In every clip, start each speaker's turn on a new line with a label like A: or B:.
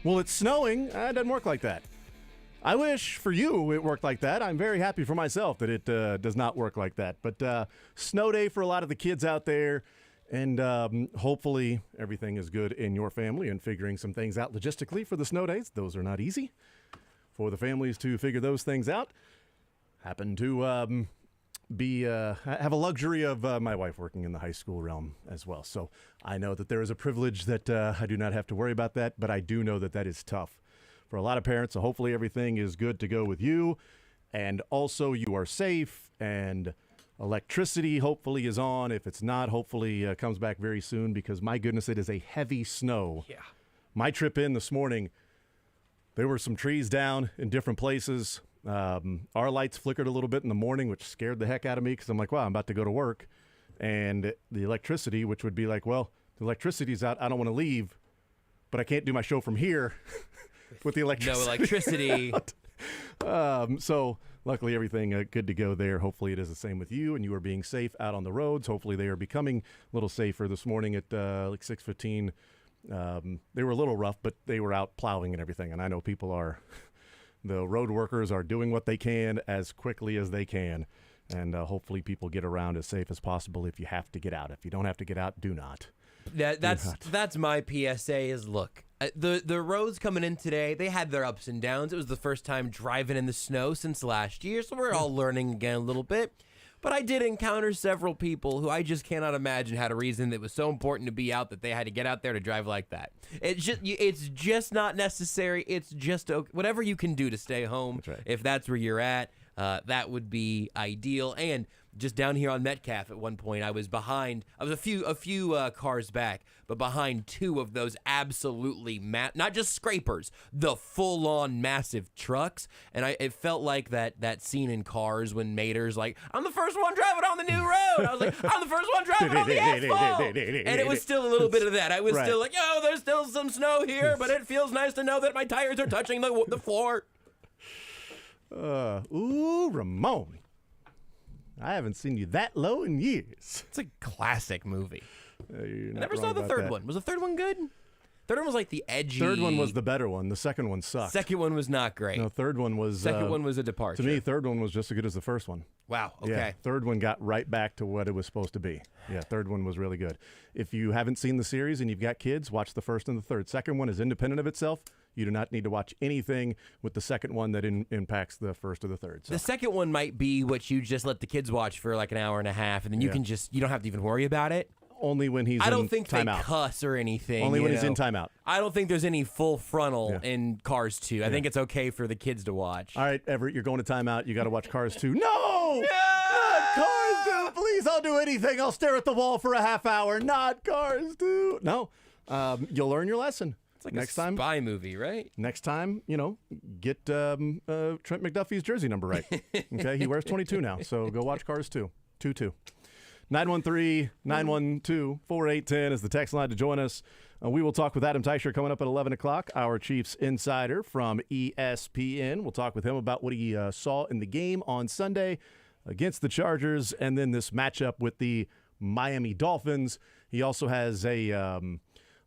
A: Well, it's snowing. It doesn't work like that. I wish for you it worked like that. I'm very happy for myself that it does not work like that. But snow day for a lot of the kids out there. And hopefully everything is good in your family and figuring some things out logistically for the snow days. Those are not easy for the families to figure those things out. Happen to have a luxury of my wife working in the high school realm as well. So I know that there is a privilege that I do not have to worry about that, but I do know that that is tough for a lot of parents. So hopefully everything is good to go with you, and also you are safe, and electricity hopefully is on. If it's not, hopefully comes back very soon, because my goodness, it is a heavy snow.
B: Yeah.
A: My trip in this morning, there were some trees down in different places. Our lights flickered a little bit in the morning, which scared the heck out of me, because I'm like, wow, I'm about to go to work. And the electricity, which would be like, well, the electricity's out. I don't want to leave, but I can't do my show from here with the electricity.
B: No electricity.
A: So luckily everything good to go there. Hopefully it is the same with you, and you are being safe out on the roads. Hopefully they are becoming a little safer. This morning at like 6:15, they were a little rough, but they were out plowing and everything. And I know people are... The road workers are doing what they can as quickly as they can, and hopefully people get around as safe as possible if you have to get out. If you don't have to get out, do not.
B: That's my PSA is, look, the roads coming in today, they had their ups and downs. It was the first time driving in the snow since last year, so we're all learning again a little bit. But I did encounter several people who I just cannot imagine had a reason that was so important to be out that they had to get out there to drive like that. It's just not necessary. It's just whatever you can do to stay home.
A: That's right.
B: If that's where you're at, that would be ideal. And just down here on Metcalf at one point, I was behind. I was a few cars back, but behind two of those absolutely not just scrapers, the full-on massive trucks. And it felt like that scene in Cars when Mater's like, "I'm the first one driving on the new road." I was like, "I'm the first one driving on the asphalt." And it was still a little bit of that. I was still like, "Yo, there's still some snow here, but it feels nice to know that my tires are touching the floor."
A: Ramon. I haven't seen you that low in years.
B: It's a classic movie.
A: I
B: never saw the third one. Was the third one good? Third one was like the edgy.
A: Third one was the better one. The second one sucked.
B: Second one was not great.
A: No, third one was...
B: Second one was a departure.
A: To me, third one was just as good as the first one.
B: Wow, okay.
A: Yeah, third one got right back to what it was supposed to be. Yeah, third one was really good. If you haven't seen the series and you've got kids, watch the first and the third. Second one is independent of itself. You do not need to watch anything with the second one that impacts the first or the third. So.
B: The second one might be what you just let the kids watch for like an hour and a half, and then you don't have to even worry about it.
A: Only when he's in timeout.
B: I don't think they cuss or anything.
A: Only when he's in timeout.
B: I don't think there's any full frontal in Cars 2. I think it's okay for the kids to watch.
A: All right, Everett, you're going to timeout. You got to watch Cars 2. No! Not Cars 2! Please, I'll do anything. I'll stare at the wall for a half hour. Not Cars 2. No. You'll learn your lesson.
B: It's like next time, spy movie, right?
A: Next time, get Trent McDuffie's jersey number right. Okay, he wears 22 now, so go watch Cars 2. 2-2. 913-912-4810 is the text line to join us. We will talk with Adam Teicher coming up at 11 o'clock, our Chiefs insider from ESPN. We'll talk with him about what he saw in the game on Sunday against the Chargers, and then this matchup with the Miami Dolphins. He also has a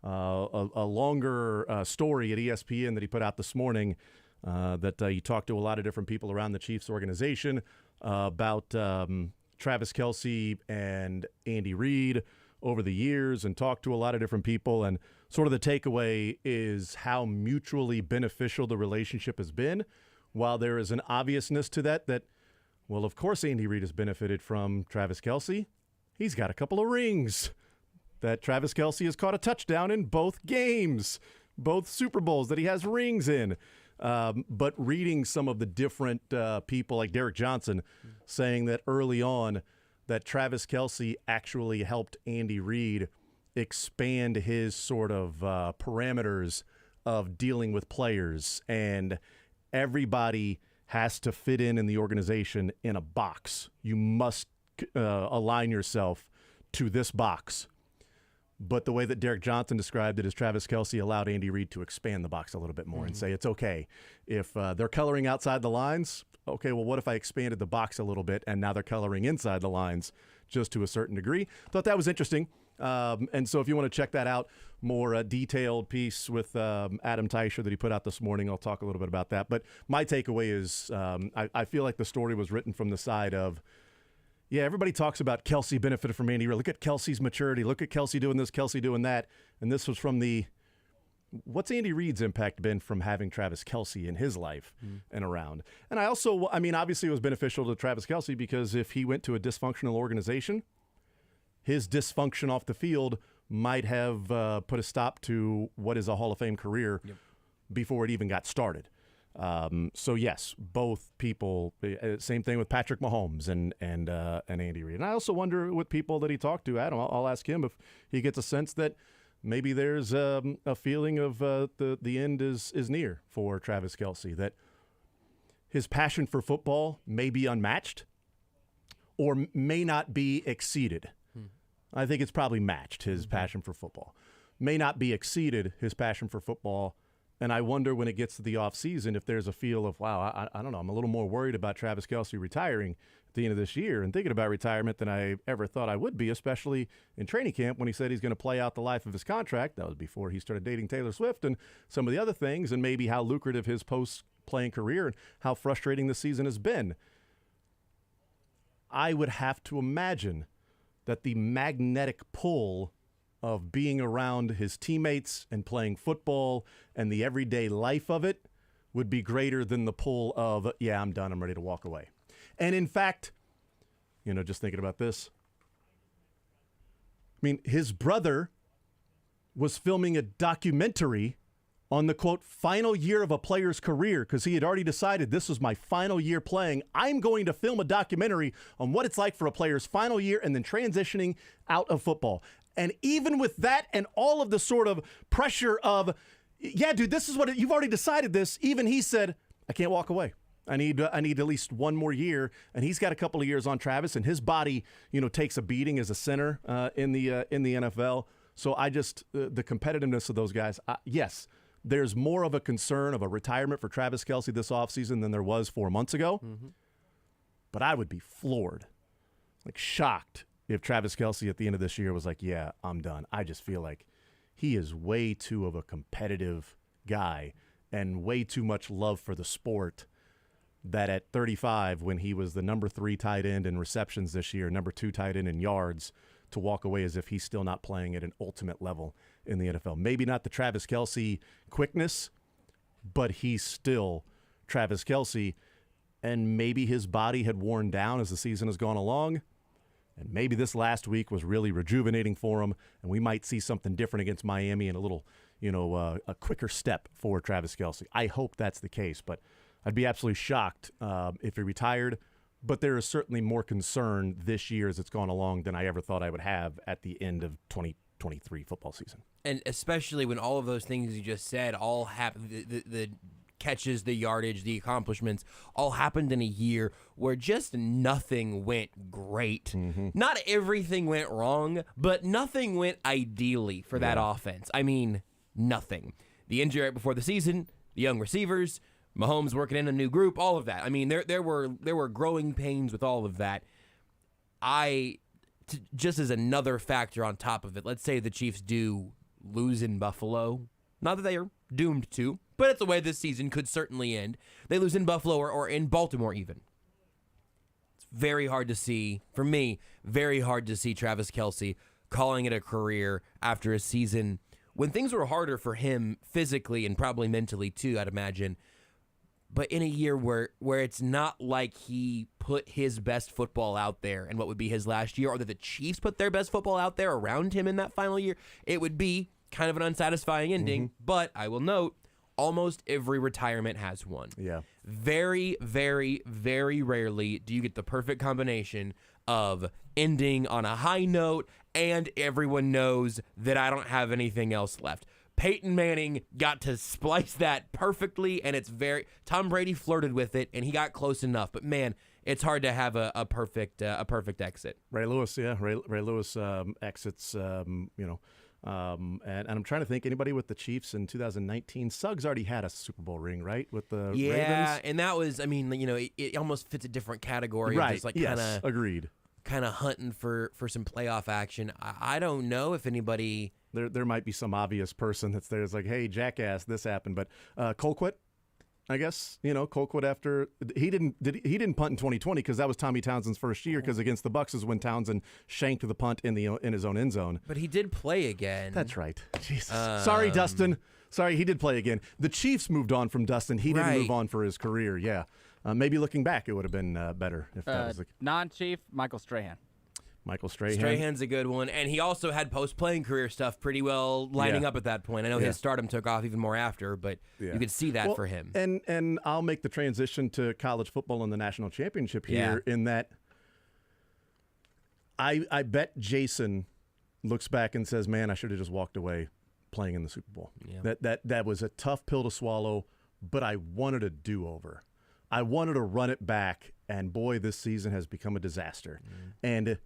A: longer story at ESPN that he put out this morning that he talked to a lot of different people around the Chiefs organization about Travis Kelce and Andy Reid over the years, and talked to a lot of different people. And sort of the takeaway is how mutually beneficial the relationship has been. While there is an obviousness to that, well, of course Andy Reid has benefited from Travis Kelce. He's got a couple of rings. That Travis Kelce has caught a touchdown in both games, both Super Bowls that he has rings in. But reading some of the different people like Derek Johnson saying that early on that Travis Kelce actually helped Andy Reid expand his sort of parameters of dealing with players, and everybody has to fit in the organization in a box. You must align yourself to this box. But the way that Derek Johnson described it is Travis Kelce allowed Andy Reid to expand the box a little bit more and say it's okay. If they're coloring outside the lines, okay, well, what if I expanded the box a little bit and now they're coloring inside the lines just to a certain degree? Thought that was interesting. And so if you want to check that out, more detailed piece with Adam Teicher that he put out this morning, I'll talk a little bit about that. But my takeaway is I feel like the story was written from the side of, yeah, everybody talks about Kelsey benefited from Andy Reid. Look at Kelsey's maturity. Look at Kelsey doing this, Kelsey doing that. And this was from the, what's Andy Reid's impact been from having Travis Kelsey in his life and around? And I also, I mean, obviously it was beneficial to Travis Kelsey because if he went to a dysfunctional organization, his dysfunction off the field might have put a stop to what is a Hall of Fame career before it even got started. So yes, both people. Same thing with Patrick Mahomes and Andy Reid. And I also wonder with people that he talked to, Adam. I'll ask him if he gets a sense that maybe there's a feeling of the end is near for Travis Kelsey. That his passion for football may be unmatched, or may not be exceeded. I think it's probably matched, his passion for football. May not be exceeded, his passion for football. And I wonder when it gets to the offseason if there's a feel of, wow, I don't know, I'm a little more worried about Travis Kelsey retiring at the end of this year and thinking about retirement than I ever thought I would be, especially in training camp when he said he's going to play out the life of his contract. That was before he started dating Taylor Swift and some of the other things, and maybe how lucrative his post-playing career and how frustrating the season has been. I would have to imagine that the magnetic pull of being around his teammates and playing football and the everyday life of it would be greater than the pull of, yeah, I'm done, I'm ready to walk away. And in fact, just thinking about this, I mean, his brother was filming a documentary on the, quote, final year of a player's career because he had already decided this was my final year playing. I'm going to film a documentary on what it's like for a player's final year and then transitioning out of football. And even with that and all of the sort of pressure of, yeah, dude, this is what you've already decided this. Even he said, I can't walk away. I need at least one more year. And he's got a couple of years on Travis, and his body, takes a beating as a center in the NFL. So I just the competitiveness of those guys. Yes. There's more of a concern of a retirement for Travis Kelsey this offseason than there was 4 months ago. But I would be floored, shocked, if Travis Kelsey at the end of this year was like, yeah, I'm done. I just feel like he is way too of a competitive guy and way too much love for the sport that at 35, when he was the number 3 tight end in receptions this year, number 2 tight end in yards, to walk away as if he's still not playing at an ultimate level in the NFL. Maybe not the Travis Kelsey quickness, but he's still Travis Kelsey, and maybe his body had worn down as the season has gone along, and maybe this last week was really rejuvenating for him, and we might see something different against Miami and a little, a quicker step for Travis Kelsey. I hope that's the case, but I'd be absolutely shocked if he retired. But there is certainly more concern this year as it's gone along than I ever thought I would have at the end of 2023 football season.
B: And especially when all of those things you just said all happened, the catches, the yardage, the accomplishments, all happened in a year where just nothing went great. Not everything went wrong, but nothing went ideally for that offense. I mean, nothing. The injury right before the season, the young receivers, Mahomes working in a new group, all of that. I mean, there were growing pains with all of that. Just as another factor on top of it, let's say the Chiefs do lose in Buffalo. Not that they are doomed to, but it's the way this season could certainly end. They lose in Buffalo or in Baltimore even. It's very hard to see, for me, very hard to see Travis Kelsey calling it a career after a season when things were harder for him physically and probably mentally too, I'd imagine. But in a year where it's not like he put his best football out there in what would be his last year, or that the Chiefs put their best football out there around him in that final year, it would be kind of an unsatisfying ending. But I will note, almost every retirement has one.
A: Yeah.
B: Very, very, very rarely do you get the perfect combination of ending on a high note and everyone knows that I don't have anything else left. Peyton Manning got to splice that perfectly, and Tom Brady flirted with it, and he got close enough. But man, it's hard to have a perfect exit.
A: Ray Lewis, yeah, Ray Lewis exits, and I'm trying to think anybody with the Chiefs in 2019. Suggs already had a Super Bowl ring, right, with the Ravens.
B: Yeah, and that was, it almost fits a different category.
A: Right.
B: Just like
A: yes.
B: kinda,
A: Agreed.
B: kind of hunting for some playoff action. I don't know if anybody.
A: There might be some obvious person that's there. It's like, hey, jackass, this happened. But Colquitt, I guess, Colquitt after he didn't punt in 2020 because that was Tommy Townsend's first year, because against the Bucs is when Townsend shanked the punt in his own end zone.
B: But he did play again.
A: That's right. Jesus. Sorry, Dustin. Sorry, he did play again. The Chiefs moved on from Dustin. He didn't move on for his career. Yeah. Maybe looking back, it would have been better if that was the
C: non-Chief Michael Strahan.
A: Michael Strahan.
B: Strahan's a good one, and he also had post-playing career stuff pretty well lining up at that point. I know his stardom took off even more after, but you could see that for him.
A: And I'll make the transition to college football and the national championship here in that I bet Jason looks back and says, man, I should have just walked away playing in the Super Bowl. Yeah. That was a tough pill to swallow, but I wanted a do-over. I wanted to run it back, and boy, this season has become a disaster. And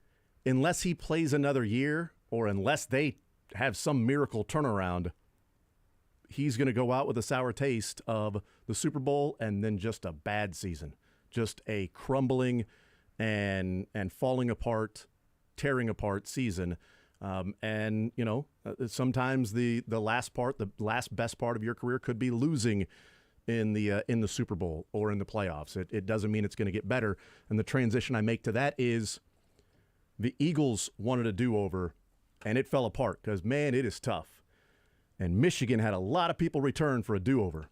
A: unless he plays another year, or unless they have some miracle turnaround, he's going to go out with a sour taste of the Super Bowl and then just a bad season, just a crumbling and falling apart, tearing apart season. Sometimes the last best part of your career could be losing in the Super Bowl or in the playoffs. It doesn't mean it's going to get better. And the transition I make to that is the Eagles wanted a do-over, and it fell apart because, man, it is tough. And Michigan had a lot of people return for a do-over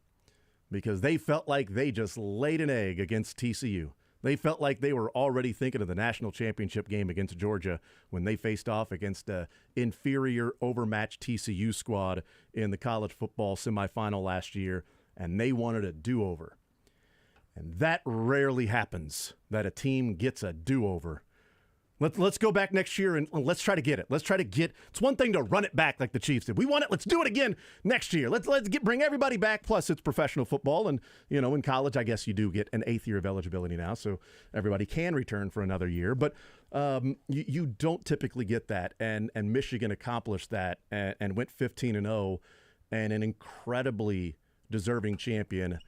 A: because they felt like they just laid an egg against TCU. They felt like they were already thinking of the national championship game against Georgia when they faced off against an inferior, overmatched TCU squad in the college football semifinal last year, and they wanted a do-over. And that rarely happens, that a team gets a do-over. Let's go back next year and let's try to get it. It's one thing to run it back like the Chiefs did. We want it. Let's do it again next year. Let's bring everybody back. Plus, it's professional football, and in college, I guess you do get an 8th year of eligibility now, so everybody can return for another year. But you don't typically get that, and Michigan accomplished that and went 15-0, and an incredibly deserving champion.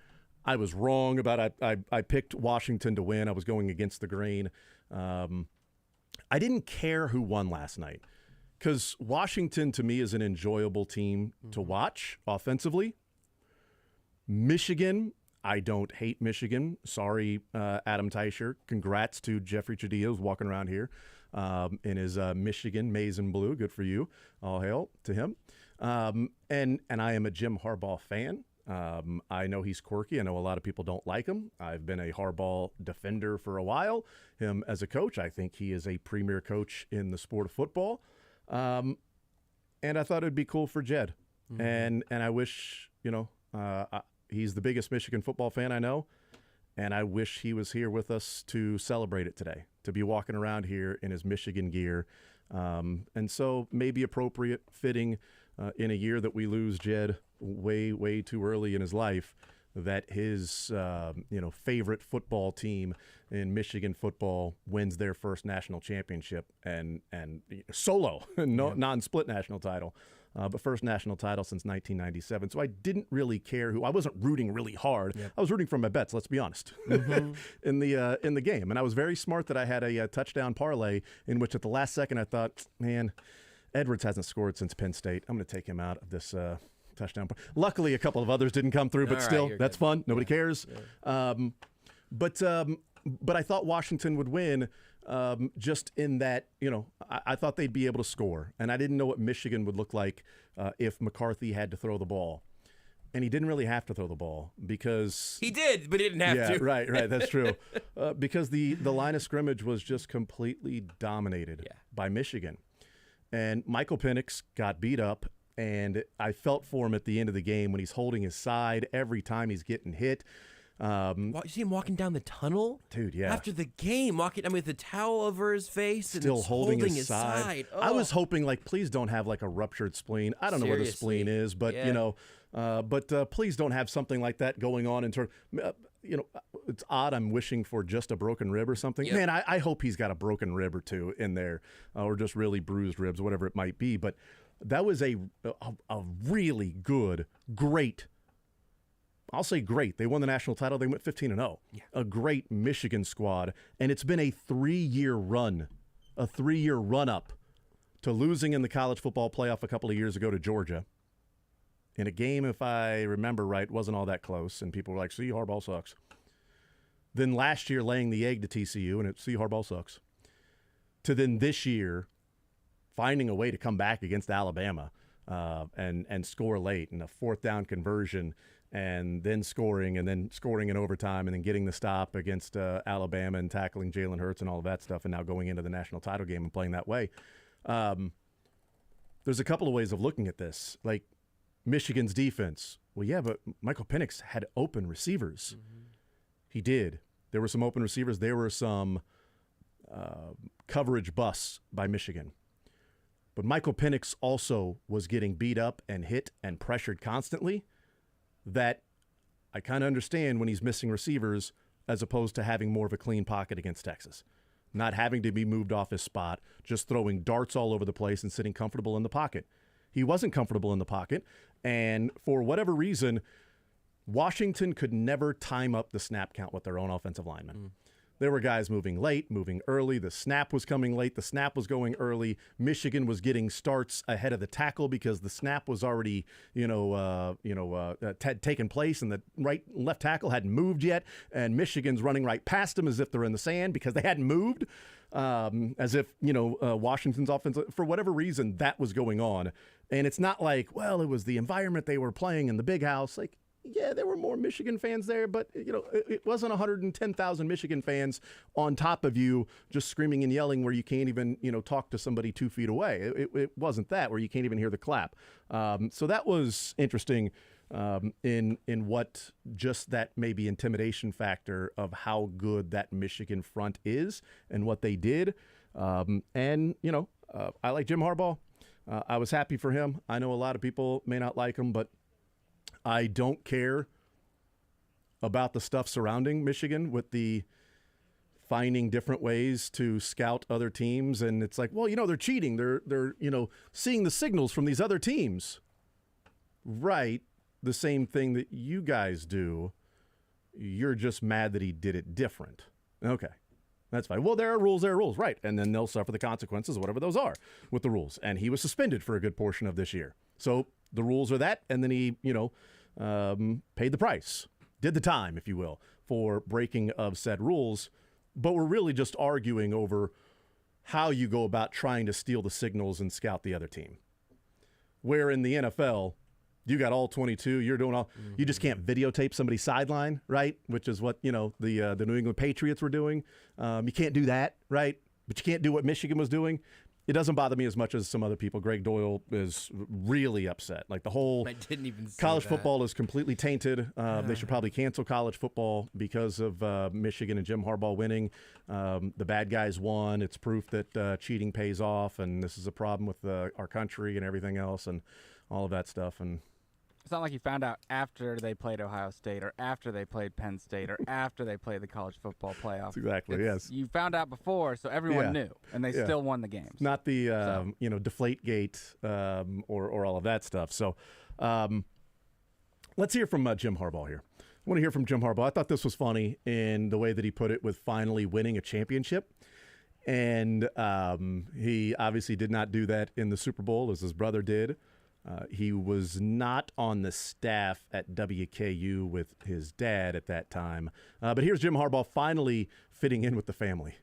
A: I was wrong about I picked Washington to win. I was going against the grain. I didn't care who won last night because Washington, to me, is an enjoyable team to watch offensively. Michigan, I don't hate Michigan. Sorry, Adam Teicher. Congrats to Jeffrey Chadillo, who's walking around here in his Michigan maize and blue. Good for you. All hail to him. And I am a Jim Harbaugh fan. I know he's quirky. I know a lot of people don't like him. I've been a Harbaugh defender for a while. Him as a coach, I think he is a premier coach in the sport of football. And I thought it'd be cool for Jed. And I wish, he's the biggest Michigan football fan I know. And I wish he was here with us to celebrate it today, to be walking around here in his Michigan gear. And so maybe appropriate, fitting in a year that we lose Jed way, way too early in his life, that his favorite football team in Michigan football wins their first national championship and solo, non-split national title, but first national title since 1997. So I didn't really care who. I wasn't rooting really hard. Yeah. I was rooting for my bets. Let's be honest, in the game. And I was very smart that I had a touchdown parlay in which at the last second I thought, man, Edwards hasn't scored since Penn State. I'm going to take him out of this touchdown. Luckily, a couple of others didn't come through, but still, that's good. Fun. Nobody cares. Yeah. But I thought Washington would win just in that, I thought they'd be able to score. And I didn't know what Michigan would look like if McCarthy had to throw the ball. And he didn't really have to throw the ball because... He
B: did, but he didn't have to.
A: Right. That's true. Because the line of scrimmage was just completely dominated by Michigan. And Michael Penix got beat up, and I felt for him at the end of the game when he's holding his side every time he's getting hit.
B: You see him walking down the tunnel?
A: Dude, yeah.
B: After the game, with the towel over his face
A: still
B: and
A: holding his side. Oh. I was hoping, please don't have a ruptured spleen. I don't know where the spleen is, but, please don't have something like that going on in terms... it's odd. I'm wishing for just a broken rib or something. Yep. Man, I hope he's got a broken rib or two in there, or just really bruised ribs, whatever it might be. But that was a really good, great. I'll say great. They won the national title. They went 15-0. Yeah. A great Michigan squad, and it's been a 3-year run a 3-year run-up to losing in the college football playoff a couple of years ago to Georgia. In a game, if I remember right, wasn't all that close, and people were like, see, Harbaugh sucks. Then last year laying the egg to TCU, and see, Harbaugh sucks. To then this year finding a way to come back against Alabama and score late and a fourth down conversion and then scoring in overtime and then getting the stop against Alabama and tackling Jalen Hurts and all of that stuff and now going into the national title game and playing that way. There's a couple of ways of looking at this. Like Michigan's defense. Well, yeah, but Michael Penix had open receivers. Mm-hmm. He did. There were some open receivers. There were some coverage busts by Michigan. But Michael Penix also was getting beat up and hit and pressured constantly. That I kind of understand when he's missing receivers as opposed to having more of a clean pocket against Texas. Not having to be moved off his spot, just throwing darts all over the place and sitting comfortable in the pocket. He wasn't comfortable in the pocket, and for whatever reason, Washington could never time up the snap count with their own offensive linemen. Mm. There were guys moving late, moving early. The snap was coming late. The snap was going early. Michigan was getting starts ahead of the tackle because the snap was already, taken place, and the right and left tackle hadn't moved yet. And Michigan's running right past them as if they're in the sand because they hadn't moved. As if Washington's offense, for whatever reason, that was going on. And it's not like, well, it was the environment they were playing in the big house. Like, yeah, there were more Michigan fans there, but it wasn't 110,000 Michigan fans on top of you just screaming and yelling where you can't even talk to somebody 2 feet away. It wasn't that where you can't even hear the clap. So that was interesting in what just that maybe intimidation factor of how good that Michigan front is and what they did. I like Jim Harbaugh. I was happy for him. I know a lot of people may not like him, but I don't care about the stuff surrounding Michigan with the finding different ways to scout other teams. And it's like, well, they're cheating. They're seeing the signals from these other teams. Right. The same thing that you guys do. You're just mad that he did it different. Okay. That's fine. Well, there are rules. Right. And then they'll suffer the consequences, whatever those are, with the rules. And he was suspended for a good portion of this year. So the rules are that. And then he, paid the price, did the time, if you will, for breaking of said rules. But we're really just arguing over how you go about trying to steal the signals and scout the other team. Where in the NFL, you got all 22, you're doing all, you just can't videotape somebody's sideline, right? Which is what, the New England Patriots were doing. You can't do that, right? But you can't do what Michigan was doing. It doesn't bother me as much as some other people. Greg Doyle is really upset. Like the whole college football is completely tainted. They should probably cancel college football because of Michigan and Jim Harbaugh winning. The bad guys won. It's proof that cheating pays off, and this is a problem with our country and everything else and all of that stuff. And
C: it's not like you found out after they played Ohio State or after they played Penn State or after they played the college football playoff.
A: Yes.
C: You found out before, so everyone knew, and they still won the games.
A: Not the, Deflategate or all of that stuff. So let's hear from Jim Harbaugh here. I want to hear from Jim Harbaugh. I thought this was funny in the way that he put it with finally winning a championship. And he obviously did not do that in the Super Bowl as his brother did. He was not on the staff at WKU with his dad at that time. But here's Jim Harbaugh finally fitting in with the family.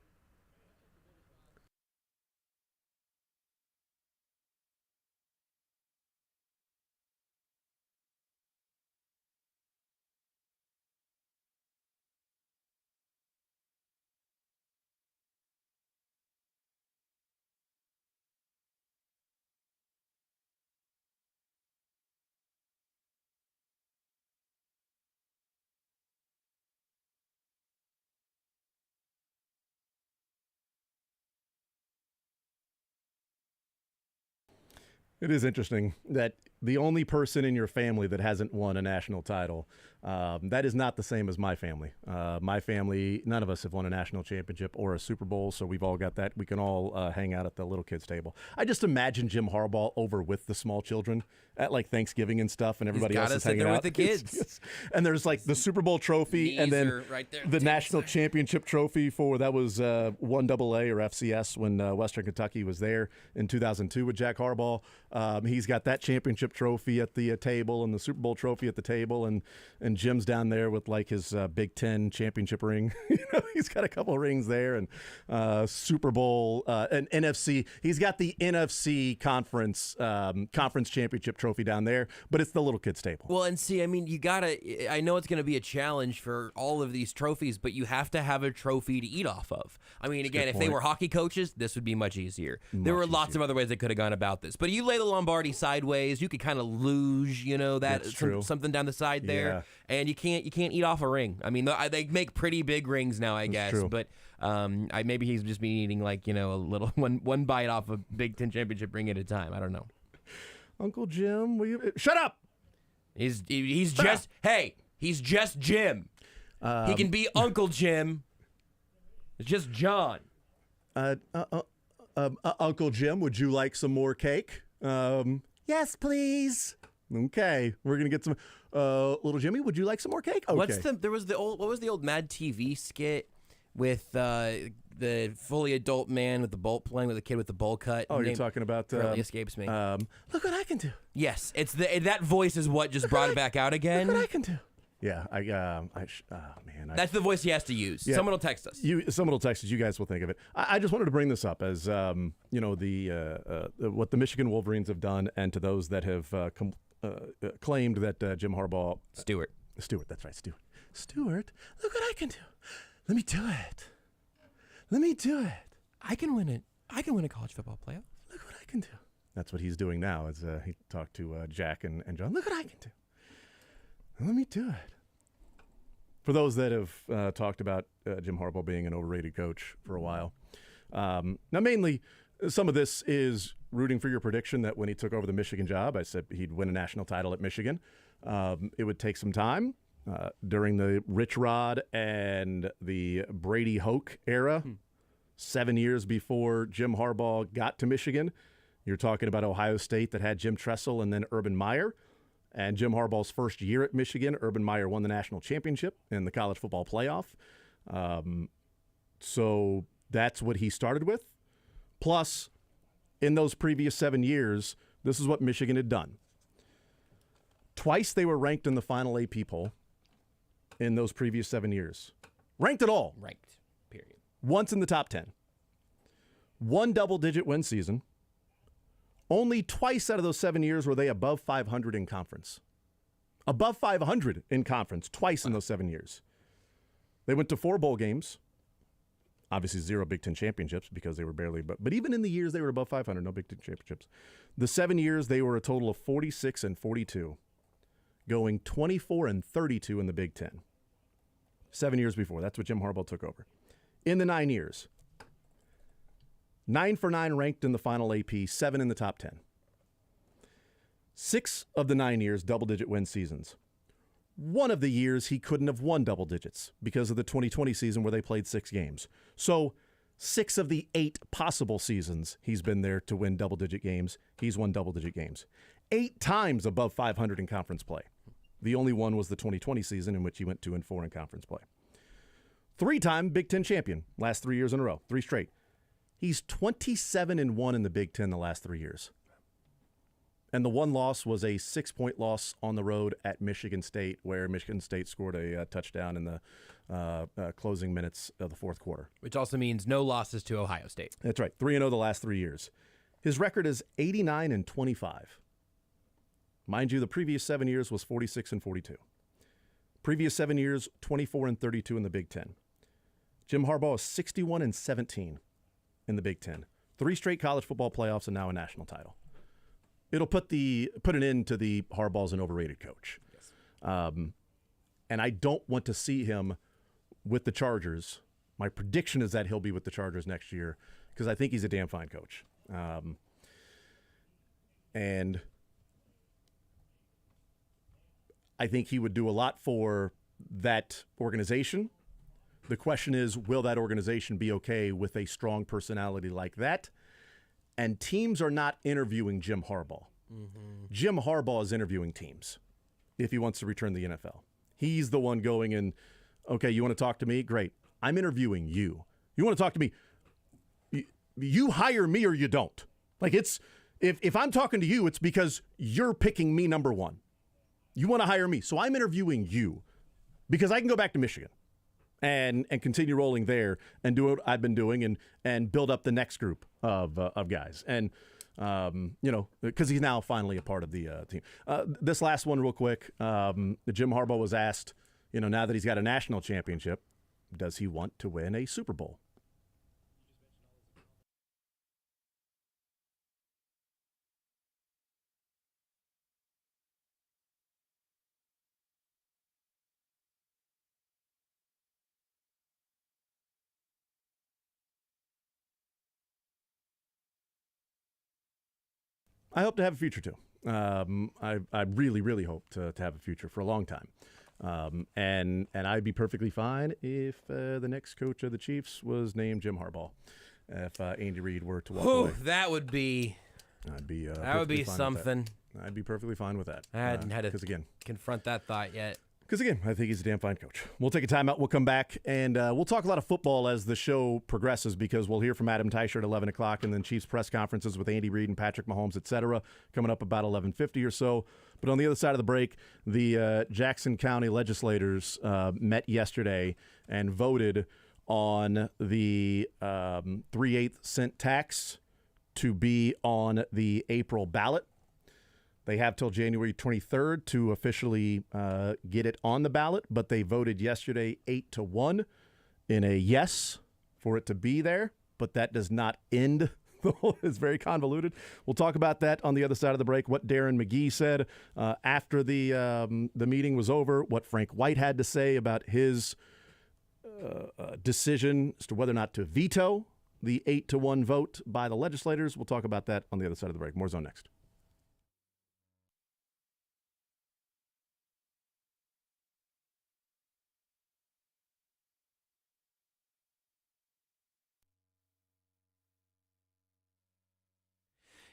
A: It is interesting that the only person in your family that hasn't won a national title. That is not the same as my family. My family, none of us have won a national championship or a Super Bowl, so we've all got that. We can all hang out at the little kids' table. I just imagine Jim Harbaugh over with the small children at like Thanksgiving and stuff, and everybody else is hanging
B: there
A: out
B: with the kids.
A: And there's like the Super Bowl trophy, and then
B: right there,
A: the national championship trophy for that was 1AA or FCS when Western Kentucky was there in 2002 with Jack Harbaugh. He's got that championship trophy at the table and the Super Bowl trophy at the table, and Jim's down there with like his Big Ten championship ring. He's got a couple rings there, and Super Bowl and NFC. He's got the NFC conference championship trophy down there, but it's the little kids table.
B: Well, and see, I mean, I know it's going to be a challenge for all of these trophies, but you have to have a trophy to eat off of. I mean, again, if they were hockey coaches, this would be much easier. There were lots of other ways they could have gone about this. But you lay the Lombardi sideways, you could kind of luge, something down the side there, and you can't eat off a ring. I mean, they make pretty big rings now, I guess.
A: True.
B: But maybe he's just been eating like a little one bite off a Big Ten championship ring at a time. I don't know.
A: Uncle Jim, will you shut up?
B: He's just Jim. He can be Uncle Jim. It's just John.
A: Uncle Jim, would you like some more cake? Yes, please. Okay, we're gonna get some. Little Jimmy, would you like some more cake? Okay.
B: What was the old Mad TV skit with the fully adult man with the bowl playing with a kid with the bowl cut?
A: Oh, you're talking about
B: currently escapes me.
A: Look what I can do.
B: Yes, it's that voice is what just brought it back out again.
A: Look what I can do. Yeah,
B: that's the voice he has to use. Yeah. Someone will text us.
A: Someone will text us. You guys will think of it. I just wanted to bring this up as what the Michigan Wolverines have done, and to those that have claimed that Jim Harbaugh,
B: Stewart,
A: that's right, Stewart. Look what I can do. Let me do it.
B: I can win it. I can win a college football playoff.
A: Look what I can do. That's what he's doing now. As he talked to Jack and John. Look what I can do. Let me do it. For those that have talked about Jim Harbaugh being an overrated coach for a while. Now, mainly, some of this is rooting for your prediction that when he took over the Michigan job, I said he'd win a national title at Michigan. It would take some time. During the Rich Rod and the Brady Hoke era, 7 years before Jim Harbaugh got to Michigan, you're talking about Ohio State that had Jim Tressel and then Urban Meyer. And Jim Harbaugh's first year at Michigan, Urban Meyer won the national championship in the college football playoff. So that's what he started with. Plus, in those previous 7 years, this is what Michigan had done. Twice they were ranked in the final AP poll in those previous 7 years. Ranked at all.
B: Ranked, period.
A: Once in the top 10. One double-digit win season. Only twice out of those 7 years were they above 500 in conference. Above 500 in conference, twice in those 7 years. They went to 4 bowl games. Obviously 0 Big Ten championships because they were barely, but even in the years they were above 500, no Big Ten championships. The 7 years they were a total of 46-42, going 24-32 in the Big Ten. 7 years before, that's what Jim Harbaugh took over. In the 9 years, 9 for 9 ranked in the final AP, 7 in the top 10. 6 of the 9 years, double-digit win seasons. One of the years he couldn't have won double digits because of the 2020 season where they played 6 games. So 6 of the 8 possible seasons he's been there to win double-digit games, he's won double-digit games. 8 times above 500 in conference play. The only one was the 2020 season in which he went 2-4 in conference play. 3-time Big Ten champion, last 3 years in a row, 3 straight. He's 27-1 in the Big Ten the last 3 years. And the one loss was a 6-point loss on the road at Michigan State, where Michigan State scored a touchdown in the closing minutes of the fourth quarter.
B: Which also means no losses to Ohio State.
A: That's right, 3-0 the last 3 years. His record is 89-25. Mind you, the previous 7 years was 46-42. Previous 7 years, 24-32 in the Big Ten. Jim Harbaugh is 61-17 in the Big Ten. 3 straight college football playoffs and now a national title. It'll put an end to the Harbaugh's an overrated coach.
B: Yes.
A: And I don't want to see him with the Chargers. My prediction is that he'll be with the Chargers next year because I think he's a damn fine coach. And I think he would do a lot for that organization. The question is, will that organization be okay with a strong personality like that? And teams are not interviewing Jim Harbaugh. Mm-hmm. Jim Harbaugh is interviewing teams if he wants to return to the NFL. He's the one going in, okay, you want to talk to me? Great. I'm interviewing you. You want to talk to me? You hire me or you don't. Like, it's if I'm talking to you, it's because you're picking me number one. You want to hire me. So I'm interviewing you because I can go back to Michigan and continue rolling there and do what I've been doing and build up the next group of guys. And, because he's now finally a part of the team. This last one real quick. Jim Harbaugh was asked, now that he's got a national championship, does he want to win a Super Bowl? I hope to have a future too. I really, really hope to have a future for a long time. And I'd be perfectly fine if the next coach of the Chiefs was named Jim Harbaugh. If Andy Reid were to walk away,
B: that would be something.
A: I'd be perfectly fine with that.
B: I hadn't had to
A: again,
B: confront that thought yet.
A: Because, again, I think he's a damn fine coach. We'll take a timeout. We'll come back, and we'll talk a lot of football as the show progresses because we'll hear from Adam Teicher at 11 o'clock, and then Chiefs press conferences with Andy Reid and Patrick Mahomes, et cetera, coming up about 11:50 or so. But on the other side of the break, the Jackson County legislators met yesterday and voted on the 3/8 cent tax to be on the April ballot. They have till January 23rd to officially get it on the ballot, but they voted yesterday 8-1 in a yes for it to be there, but that does not end. It's very convoluted. We'll talk about that on the other side of the break, what Darren McGee said after the meeting was over, what Frank White had to say about his decision as to whether or not to veto the 8-1 vote by the legislators. We'll talk about that on the other side of the break. More Zone next.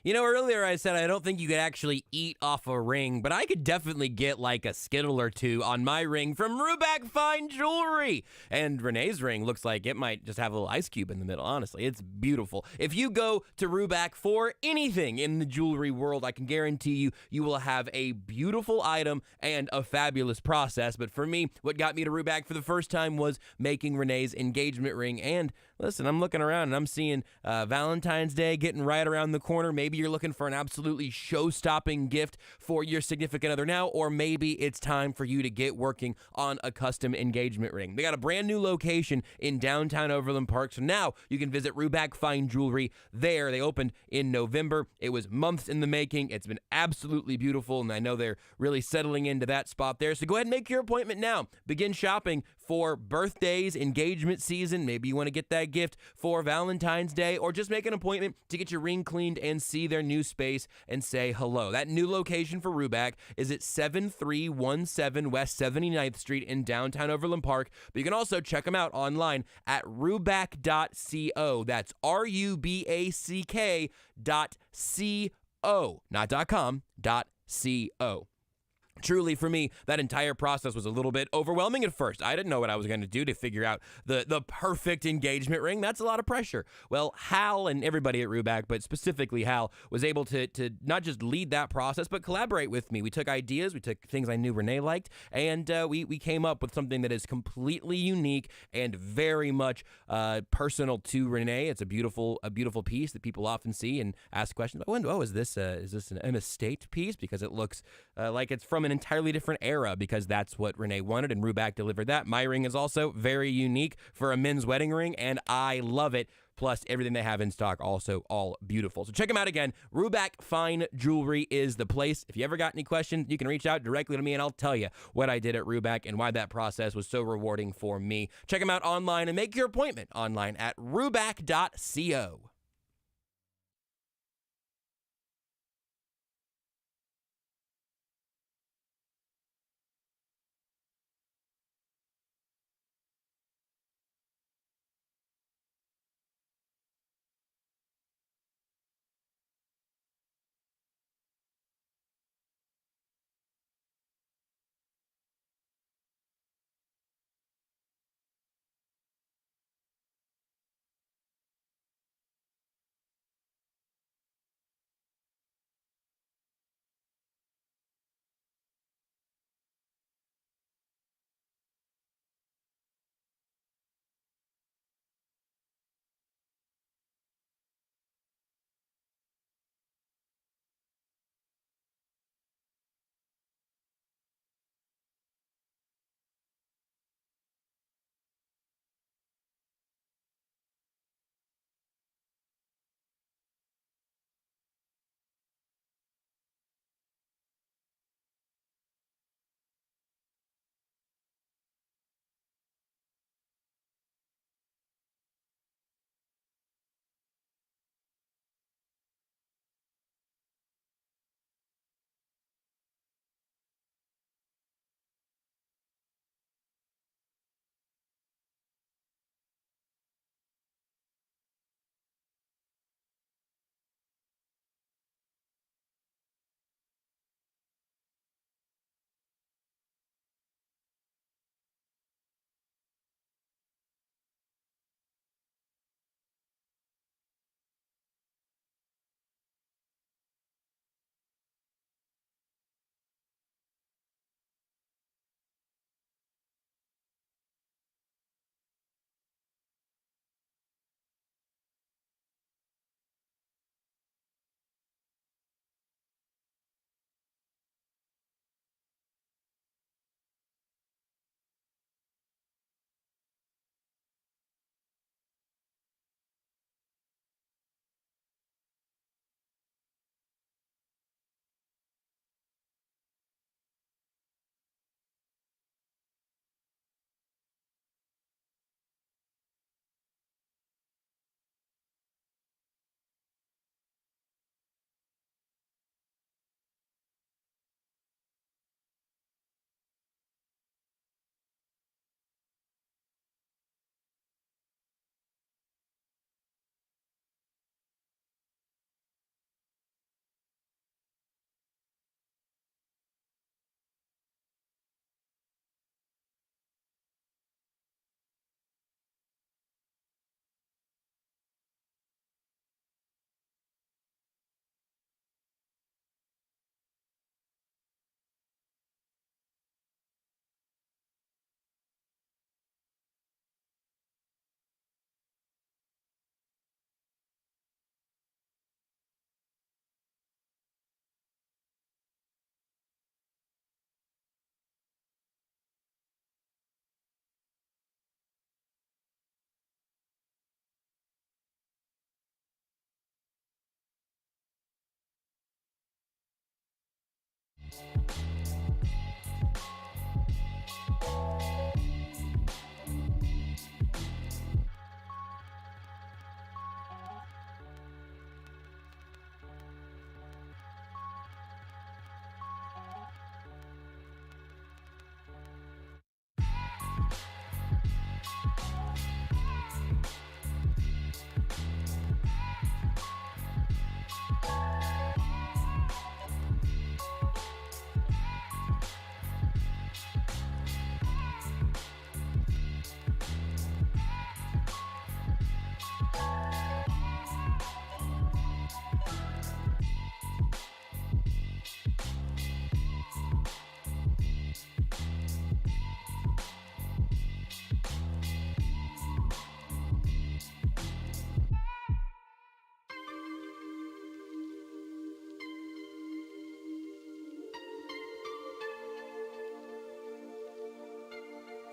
B: Earlier I said I don't think you could actually eat off a ring, but I could definitely get like a Skittle or two on my ring from Ruback Fine Jewelry. And Renee's ring looks like it might just have a little ice cube in the middle, honestly. It's beautiful. If you go to Ruback for anything in the jewelry world, I can guarantee you will have a beautiful item and a fabulous process. But for me, what got me to Ruback for the first time was making Renee's engagement ring. And listen, I'm looking around and I'm seeing Valentine's Day getting right around the corner. Maybe you're looking for an absolutely show-stopping gift for your significant other now, or maybe it's time for you to get working on a custom engagement ring. They got a brand new location in downtown Overland Park, so now you can visit Ruback Fine Jewelry there. They opened in November. It was months in the making. It's been absolutely beautiful, and I know they're really settling into that spot there. So go ahead and make your appointment now. Begin shopping for birthdays, engagement season. Maybe you want to get that gift for Valentine's Day, or just make an appointment to get your ring cleaned and see their new space and say hello. That new location for Ruback is at 7317 West 79th Street in downtown Overland Park. But you can also check them out online at ruback.co. That's ruback.co, not .com, .co. Truly, for me, that entire process was a little bit overwhelming at first. I didn't know what I was going to do to figure out the perfect engagement ring. That's a lot of pressure. Well, Hal and everybody at Ruback, but specifically Hal, was able to not just lead that process, but collaborate with me. We took ideas, we took things I knew Renee liked, and we came up with something that is completely unique and very much personal to Renee. It's a beautiful piece that people often see and ask questions about. Oh, is this an estate piece? Because it looks like it's from an entirely different era, because that's what Renee wanted, and Ruback delivered that. My ring is also very unique for a men's wedding ring, and I love it. Plus, everything they have in stock, also all beautiful. So check them out again. Ruback Fine Jewelry is the place. If you ever got any questions, you can reach out directly to me, and I'll tell you what I did at Ruback and why that process was so rewarding for me. Check them out online and make your appointment online at ruback.co.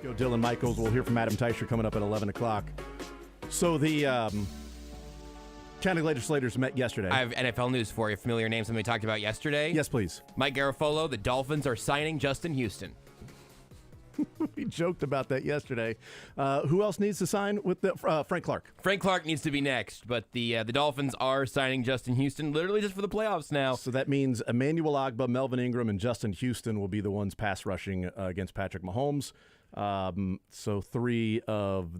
A: Go Dylan Michaels. We'll hear from Adam Teicher coming up at 11 o'clock. So the county legislators met yesterday.
B: I have NFL news for you. Familiar name, something we talked about yesterday.
A: Yes, please.
B: Mike Garafolo, the Dolphins are signing Justin Houston.
A: We joked about that yesterday. Who else needs to sign with the Frank Clark?
B: Frank Clark needs to be next, but the Dolphins are signing Justin Houston literally just for the playoffs now.
A: So that means Emmanuel Ogbah, Melvin Ingram, and Justin Houston will be the ones pass rushing against Patrick Mahomes. So 3 of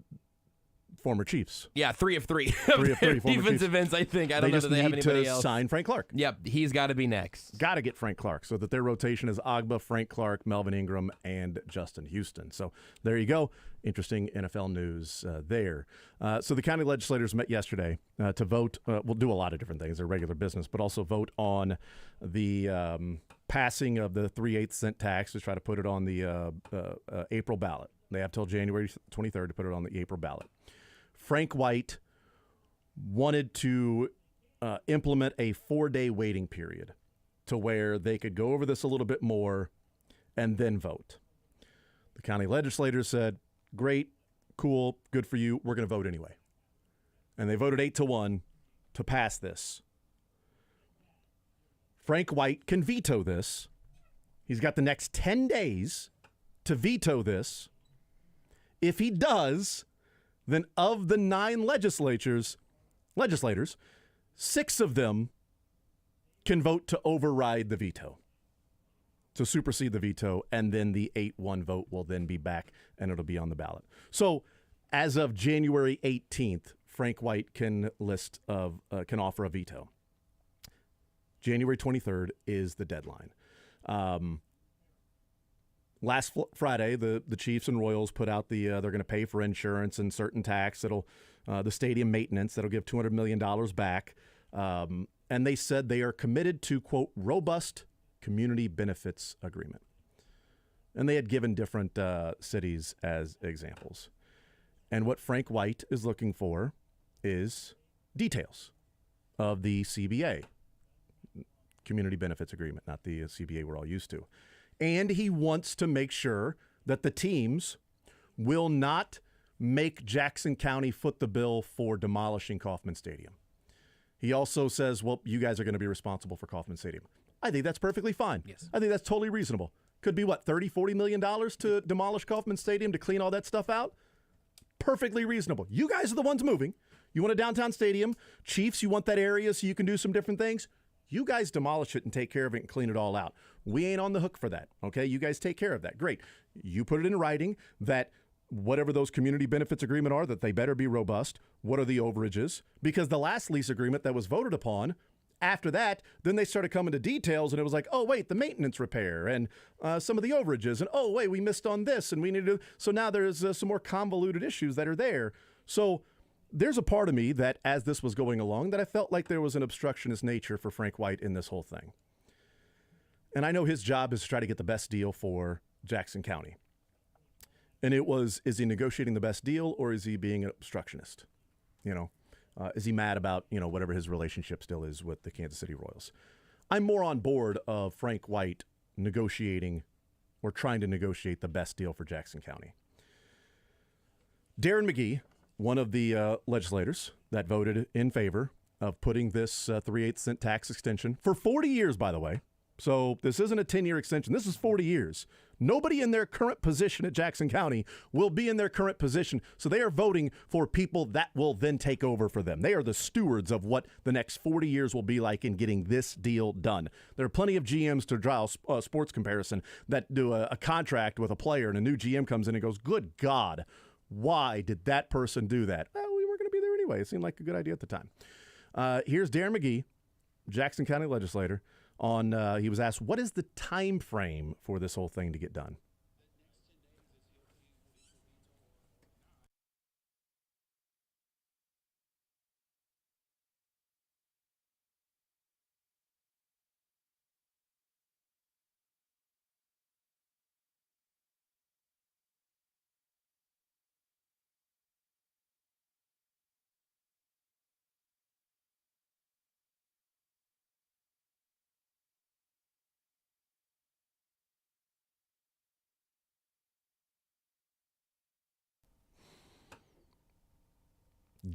A: former Chiefs.
B: Yeah, 3 of 3.
A: 3 of 3 former
B: defensive
A: Chiefs.
B: ends, I think. I don't know that they have anybody
A: need to
B: else.
A: sign Frank Clark.
B: Yep, he's got to be next.
A: Got to get Frank Clark so that their rotation is Ogbah, Frank Clark, Melvin Ingram, and Justin Houston. So there you go. Interesting NFL news there. So the county legislators met yesterday to vote. We'll do a lot of different things, their regular business, but also vote on the passing of the 3/8 cent tax to try to put it on the April ballot. They have till January 23rd to put it on the April ballot. Frank White wanted to implement a 4-day waiting period to where they could go over this a little bit more and then vote. The county legislators said, great, cool, good for you. We're going to vote anyway. And they voted 8-1 to pass this. Frank White can veto this. He's got the next 10 days to veto this. If he does, then of the 9 legislators, 6 of them can vote to override the veto, to supersede the veto, and then the 8-1 vote will then be back and it'll be on the ballot. So as of January 18th, Frank White can offer a veto. January 23rd is the deadline. Last Friday, the Chiefs and Royals put out they're going to pay for insurance and certain tax that'll the stadium maintenance that'll give $200 million back, and they said they are committed to quote robust community benefits agreement, and they had given different cities as examples, and what Frank White is looking for is details of the CBA, community benefits agreement, not the CBA we're all used to. And he wants to make sure that the teams will not make Jackson County foot the bill for demolishing Kauffman Stadium. He also says, well, you guys are going to be responsible for Kauffman Stadium. I think that's perfectly fine.
B: Yes.
A: I think that's totally reasonable. Could be, what, $30-40 million to demolish Kauffman Stadium to clean all that stuff out? Perfectly reasonable. You guys are the ones moving. You want a downtown stadium. Chiefs, you want that area so you can do some different things. You guys demolish it and take care of it and clean it all out. We ain't on the hook for that, okay? You guys take care of that. Great. You put it in writing that whatever those community benefits agreement are, that they better be robust. What are the overages? Because the last lease agreement that was voted upon, after that, then they started coming to details, and it was like, oh, wait, the maintenance repair and some of the overages, and oh, wait, we missed on this, and we need to. So now there's some more convoluted issues that are there. So there's a part of me that, as this was going along, that I felt like there was an obstructionist nature for Frank White in this whole thing. And I know his job is to try to get the best deal for Jackson County. And it was, is he negotiating the best deal, or is he being an obstructionist? Is he mad about, whatever his relationship still is with the Kansas City Royals? I'm more on board of Frank White negotiating or trying to negotiate the best deal for Jackson County. Darren McGee, one of the legislators that voted in favor of putting this 3/8 cent tax extension for 40 years, by the way. So this isn't a 10-year extension. This is 40 years. Nobody in their current position at Jackson County will be in their current position. So they are voting for people that will then take over for them. They are the stewards of what the next 40 years will be like in getting this deal done. There are plenty of GMs to draw a sports comparison that do a contract with a player, and a new GM comes in and goes, good God, why did that person do that? Well, we were going to be there anyway. It seemed like a good idea at the time. Here's Darren McGee, Jackson County legislator. He was asked, what is the time frame for this whole thing to get done?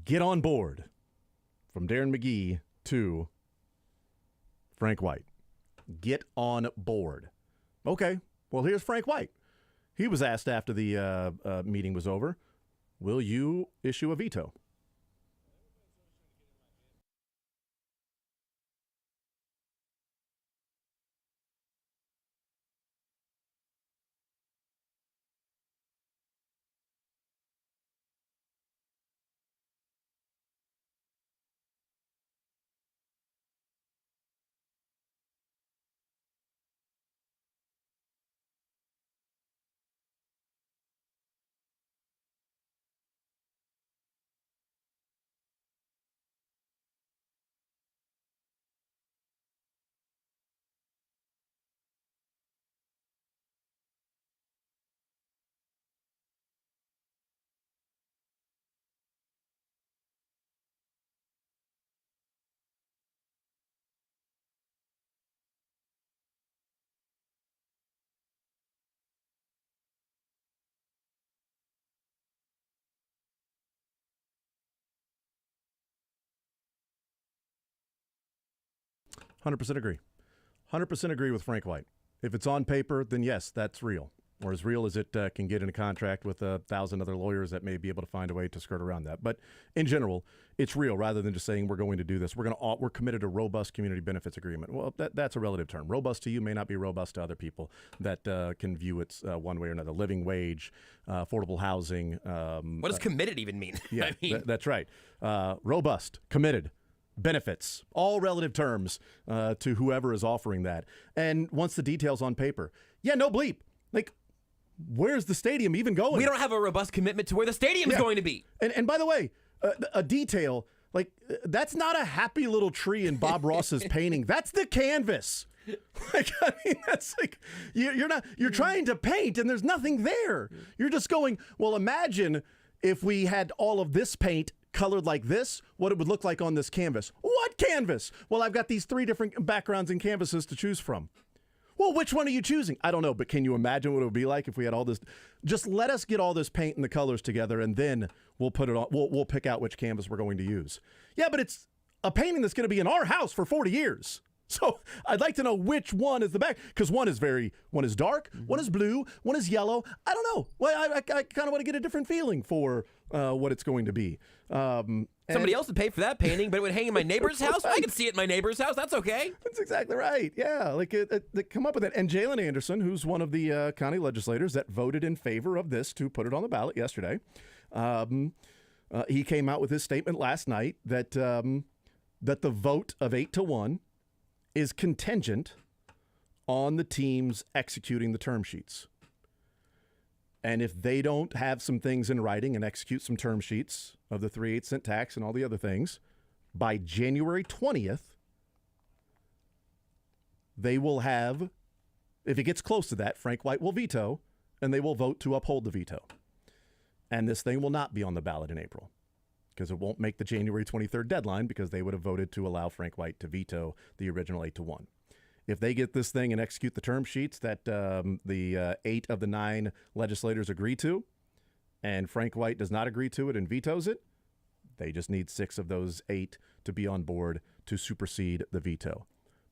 A: 'Get on board' from Darren McGee to Frank White. Get on board. Okay, well, here's Frank White. He was asked after the meeting was over, will you issue a veto? "100% agree. 100% agree with Frank White. If it's on paper, then yes, that's real. Or as real as it can get in a contract with 1,000 other lawyers that may be able to find a way to skirt around that. But in general, it's real rather than just saying we're going to do this. We're committed to robust community benefits agreement. Well, that's a relative term. Robust to you may not be robust to other people that can view it one way or another. Living wage, affordable housing.
B: What does committed even mean?
A: Yeah,
B: I mean,
A: that's right. Robust, committed. Benefits, all relative terms to whoever is offering that. And once the details on paper, yeah, no bleep. Like, where's the stadium even going?
B: we don't have a robust commitment to where the stadium is going to be.
A: And by the way, a detail, like, that's not a happy little tree in Bob Ross's painting. That's the canvas. Like, I mean, that's like, you're trying to paint and there's nothing there. You're just going, well, imagine if we had all of this paint colored like this, what it would look like on this canvas. What canvas? Well, I've got these 3 different backgrounds and canvases to choose from. Well, which one are you choosing? I don't know, but can you imagine what it would be like if we had all this? Just let us get all this paint and the colors together, and then we'll put it on. We'll pick out which canvas we're going to use. Yeah, but it's a painting that's going to be in our house for 40 years. So I'd like to know which one is the back, because one is dark, one is blue, one is yellow. I don't know. Well, I kind of want to get a different feeling for what it's going to be.
B: Somebody else would pay for that painting, but it would hang in my neighbor's house. I can see it in my neighbor's house. That's okay.
A: That's exactly right. Yeah, like they come up with it. And Jalen Anderson, who's one of the county legislators that voted in favor of this to put it on the ballot yesterday, he came out with his statement last night that that the vote of 8-1 is contingent on the teams executing the term sheets. And if they don't have some things in writing and execute some term sheets of the 3/8 cent tax and all the other things, by January 20th, they will have, if it gets close to that, Frank White will veto, and they will vote to uphold the veto. And this thing will not be on the ballot in April, because it won't make the January 23rd deadline, because they would have voted to allow Frank White to veto the original 8-1. If they get this thing and execute the term sheets that the 8 of the 9 legislators agree to, and Frank White does not agree to it and vetoes it, they just need 6 of those 8 to be on board to supersede the veto.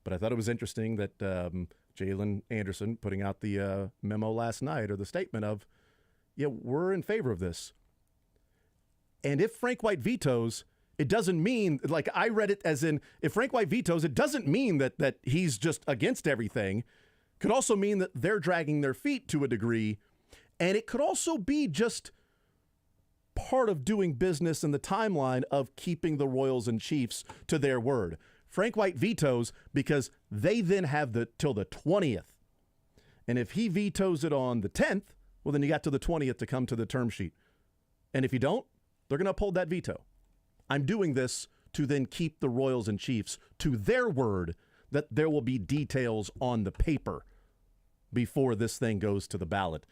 A: But I thought it was interesting that Jalen Anderson putting out the memo last night, or the statement of, yeah, we're in favor of this. And if Frank White vetoes, it doesn't mean, like I read it as in, if Frank White vetoes, it doesn't mean that he's just against everything. Could also mean that they're dragging their feet to a degree. And it could also be just part of doing business in the timeline of keeping the Royals and Chiefs to their word. Frank White vetoes because they then have till the 20th. And if he vetoes it on the 10th, well, then you got to the 20th to come to the term sheet. And if you don't, they're going to uphold that veto. I'm doing this to then keep the Royals and Chiefs to their word that there will be details on the paper before this thing goes to the ballot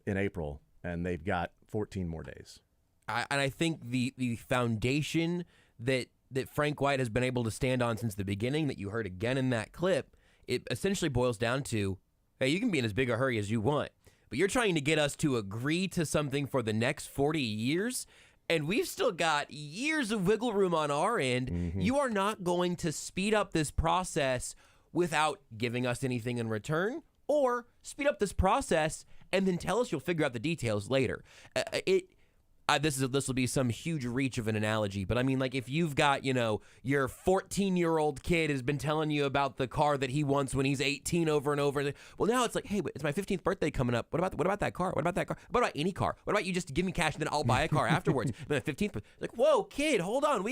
A: in April. And they've got 14 more days.
B: And I think the foundation that Frank White has been able to stand on since the beginning, that you heard again in that clip, it essentially boils down to, hey, you can be in as big a hurry as you want, but you're trying to get us to agree to something for the next 40 years, and we've still got years of wiggle room on our end. Mm-hmm. You are not going to speed up this process without giving us anything in return, or speed up this process and then tell us you'll figure out the details later. This will be some huge reach of an analogy, but I mean, like, if you've got, your 14-year-old kid has been telling you about the car that he wants when he's 18 over and over. Well, now it's like, hey, but it's my 15th birthday coming up. What about that car? What about that car? What about any car? What about you just give me cash and then I'll buy a car afterwards? Then the 15th, like, whoa, kid, hold on.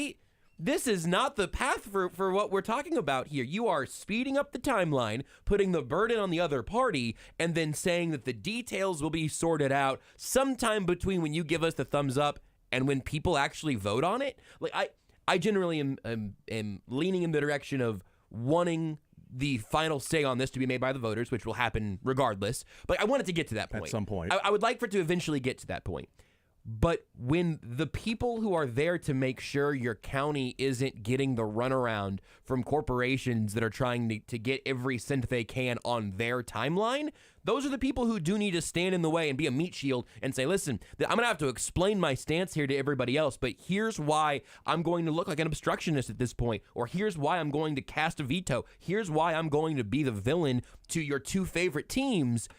B: This is not the path for what we're talking about here. You are speeding up the timeline, putting the burden on the other party, and then saying that the details will be sorted out sometime between when you give us the thumbs up and when people actually vote on it. Like, I generally am leaning in the direction of wanting the final say on this to be made by the voters, which will happen regardless. But I want it to get to that point.
A: At some point.
B: I would like for it to eventually get to that point. But when the people who are there to make sure your county isn't getting the runaround from corporations that are trying to get every cent they can on their timeline, those are the people who do need to stand in the way and be a meat shield and say, listen, I'm going to have to explain my stance here to everybody else, but here's why I'm going to look like an obstructionist at this point, or here's why I'm going to cast a veto. Here's why I'm going to be the villain to your two favorite teams.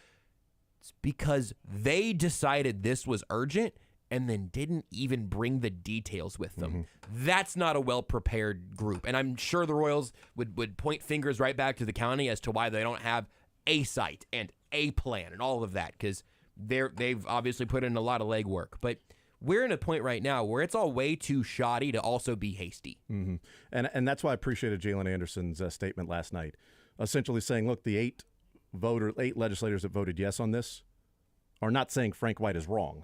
B: It's because they decided this was urgent and then didn't even bring the details with them. Mm-hmm. That's not a well-prepared group. And I'm sure the Royals would point fingers right back to the county as to why they don't have a site and a plan and all of that, because they've obviously put in a lot of legwork. But we're in a point right now where it's all way too shoddy to also be hasty.
A: Mm-hmm. And that's why I appreciated Jalen Anderson's statement last night, essentially saying, look, the eight legislators that voted yes on this are not saying Frank White is wrong.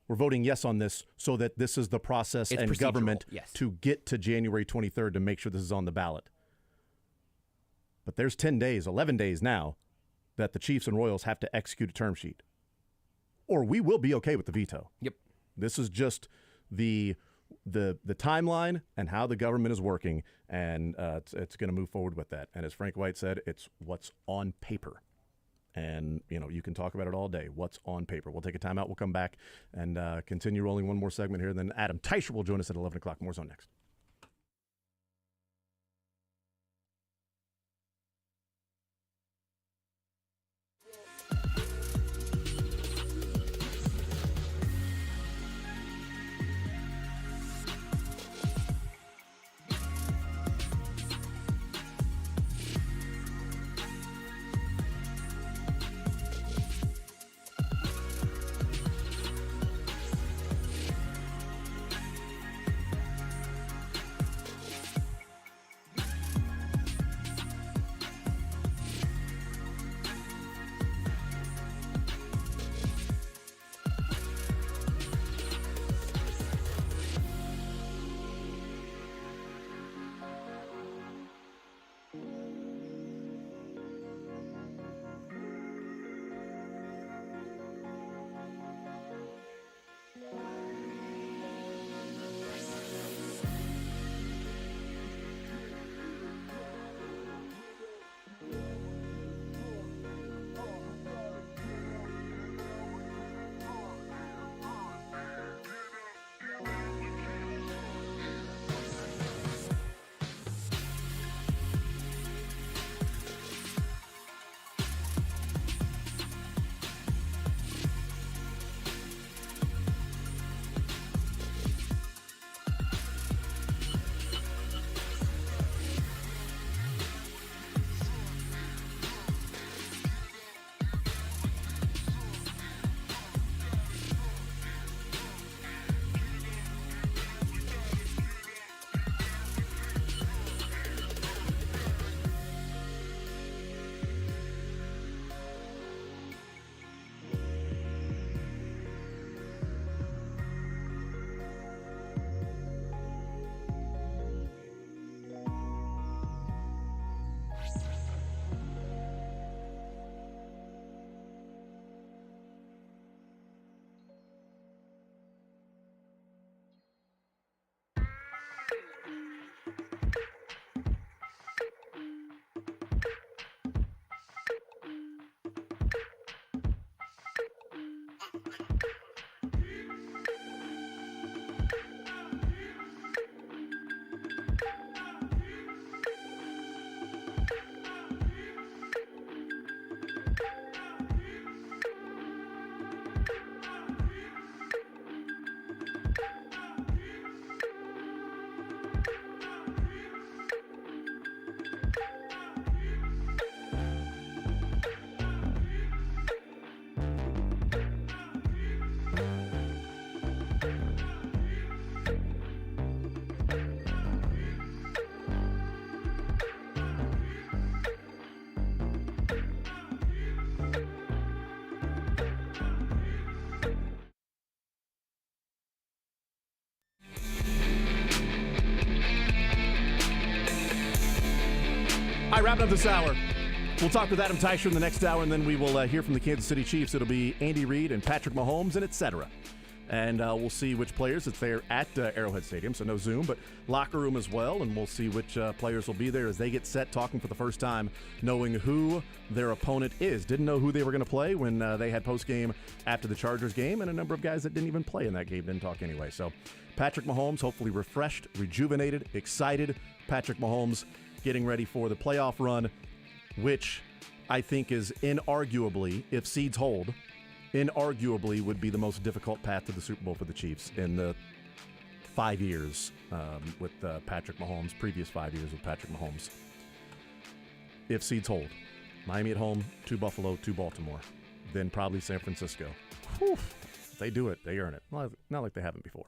A: We're voting yes on this so that this is the process
B: it's
A: and government
B: yes.
A: to get to January 23rd to make sure this is on the ballot. But there's 10 days, 11 days now that the Chiefs and Royals have to execute a term sheet. Or we will be okay with the veto.
B: Yep.
A: This is just the timeline and how the government is working, and it's going to move forward with that. And as Frank White said, it's what's on paper. And, you can talk about it all day. What's on paper? We'll take a timeout. We'll come back and continue rolling one more segment here. Then Adam Teicher will join us at 11 o'clock. More Zone next. wrapping up this hour. We'll talk with Adam Teicher in the next hour, and then we will hear from the Kansas City Chiefs. It'll be Andy Reid and Patrick Mahomes and et cetera. And we'll see which players. It's there at Arrowhead Stadium, so no Zoom, but locker room as well. And we'll see which players will be there as they get set, talking for the first time, knowing who their opponent is. Didn't know who they were going to play when they had post-game after the Chargers game, and a number of guys that didn't even play in that game didn't talk anyway. So Patrick Mahomes, hopefully refreshed, rejuvenated, excited. Patrick Mahomes getting ready for the playoff run, which I think is inarguably, if seeds hold, inarguably would be the most difficult path to the Super Bowl for the Chiefs in the 5 years with Patrick Mahomes, previous 5 years with Patrick Mahomes. If seeds hold. Miami at home, to Buffalo, to Baltimore, then probably San Francisco. Whew. If they do it, they earn it. Well, not like they haven't before.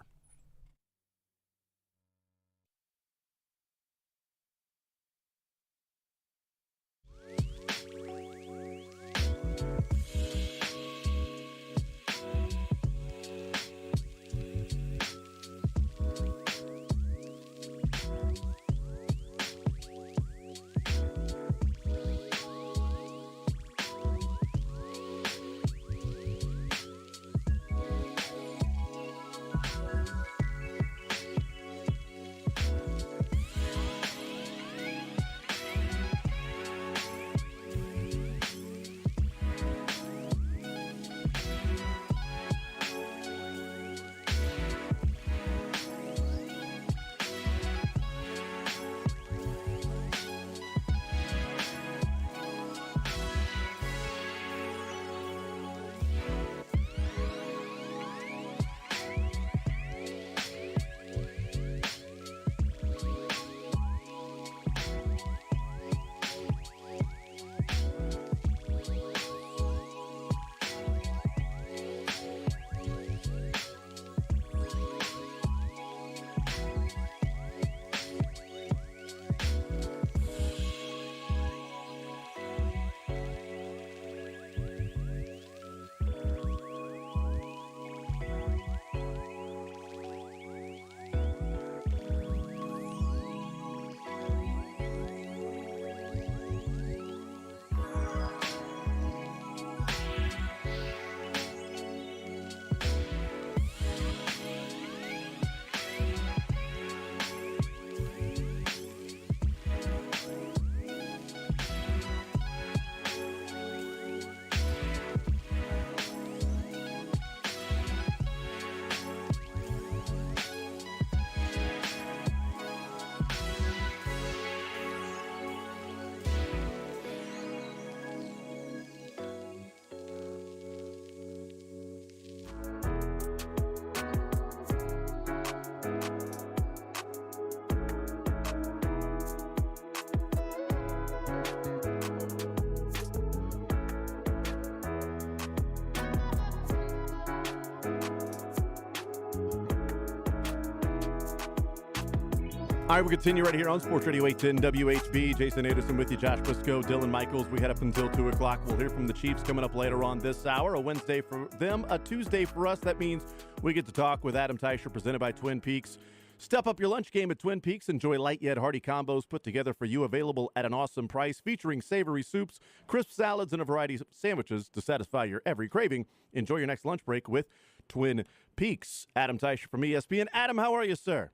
A: All right, we'll continue right here on Sports Radio 810 WHB. Jason Anderson with you, Josh Brisco, Dylan Michaels. We head up until 2 o'clock. We'll hear from the Chiefs coming up later on this hour. A Wednesday for them, a Tuesday for us. That means we get to talk with Adam Teicher, presented by Twin Peaks. Step up your lunch game at Twin Peaks. Enjoy light yet hearty combos put together for you, available at an awesome price, featuring savory soups, crisp salads, and a variety of sandwiches to satisfy your every craving. Enjoy your next lunch break with Twin Peaks. Adam Teicher from ESPN. Adam, how are you, sir?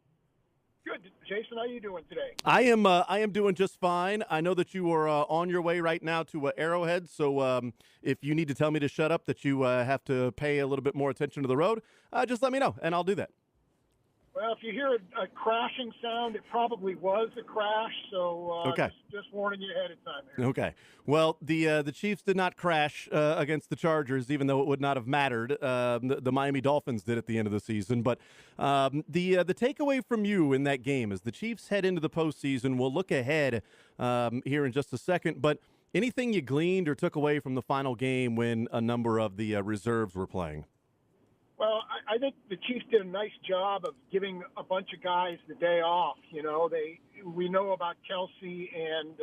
D: Good, Jason. How are you doing today?
A: I am doing just fine. I know that you are on your way right now to Arrowhead, so if you need to tell me to shut up, that you have to pay a little bit more attention to the road, just let me know, and I'll do that.
D: Well, if you hear a crashing sound, it probably was a crash, so
A: okay.
D: just warning you ahead of time here.
A: Okay. Well, the Chiefs did not crash against the Chargers, even though it would not have mattered. The Miami Dolphins did at the end of the season. But the takeaway from you in that game is the Chiefs head into the postseason. We'll look ahead here in just a second. But anything you gleaned or took away from the final game when a number of the reserves were playing?
D: Well, I think the Chiefs did a nice job of giving a bunch of guys the day off. You know, we know about Kelsey and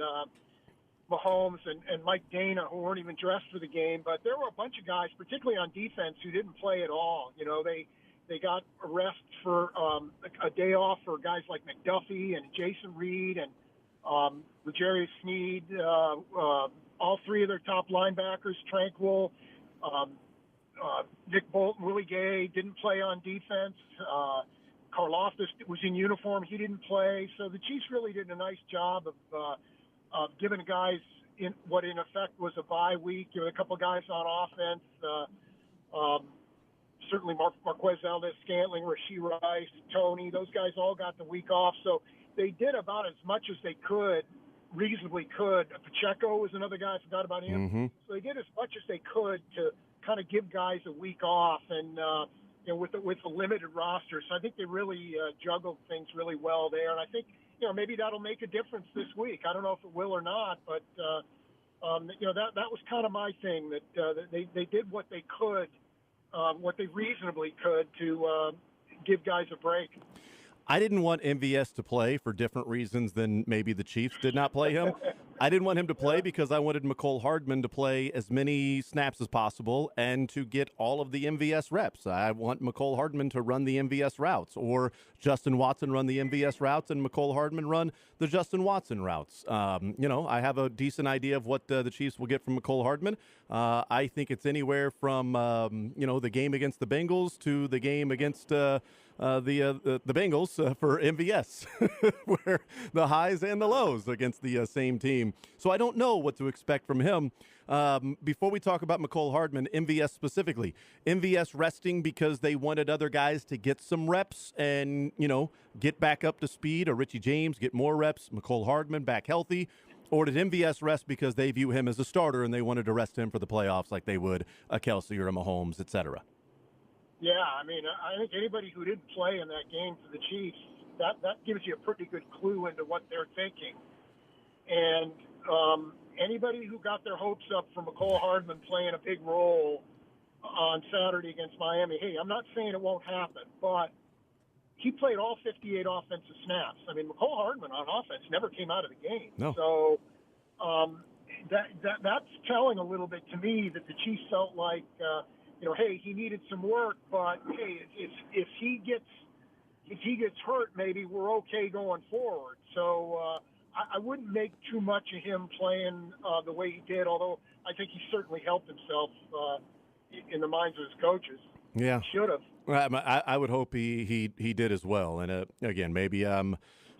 D: Mahomes and Mike Dana, who weren't even dressed for the game, but there were a bunch of guys, particularly on defense, who didn't play at all. You know, they got a rest for a day off for guys like McDuffie and Jason Reed and L'Jarius Sneed, all three of their top linebackers, Tranquil, Nick Bolton, Willie Gay didn't play on defense. Karlaftis was in uniform. He didn't play. So the Chiefs really did a nice job of giving guys in what in effect was a bye week. You know, a couple guys on offense. Certainly Marquez Valdez-Scantling, Rashee Rice, Tony, those guys all got the week off. So they did about as much as they could, reasonably could. Pacheco was another guy, I forgot about him.
A: Mm-hmm.
D: So they did as much as they could to kind of give guys a week off and, you know, with a limited roster. So I think they really juggled things really well there. And I think, you know, maybe that'll make a difference this week. I don't know if it will or not, but, you know, that was kind of my thing, that they did what they could, what they reasonably could to give guys a break.
A: I didn't want MVS to play for different reasons than maybe the Chiefs did not play him. I didn't want him to play because I wanted Mecole Hardman to play as many snaps as possible and to get all of the MVS reps. I want Mecole Hardman to run the MVS routes, or Justin Watson run the MVS routes and Mecole Hardman run the Justin Watson routes. You know, I have a decent idea of what the Chiefs will get from Mecole Hardman. I think it's anywhere from, you know, the game against the Bengals to the game against the Bengals for MVS, where the highs and the lows against the same team. So I don't know what to expect from him. Before we talk about Mecole Hardman, MVS specifically, MVS resting because they wanted other guys to get some reps and, you know, get back up to speed, or Richie James get more reps, Mecole Hardman back healthy, or did MVS rest because they view him as a starter and they wanted to rest him for the playoffs like they would a Kelsey or a Mahomes, et cetera?
D: Yeah, I mean, I think anybody who didn't play in that game for the Chiefs, that gives you a pretty good clue into what they're thinking. And anybody who got their hopes up for Mecole Hardman playing a big role on Saturday against Miami, hey, I'm not saying it won't happen, but he played all 58 offensive snaps. I mean, Mecole Hardman on offense never came out of the game.
A: No.
D: So that's telling a little bit to me that the Chiefs felt like, you know, hey, he needed some work, but hey, if he gets hurt, maybe we're okay going forward. So I wouldn't make too much of him playing the way he did, although I think he certainly helped himself in the minds of his coaches.
A: Yeah,
D: he should have.
A: I would hope he did as well. And again, maybe I'm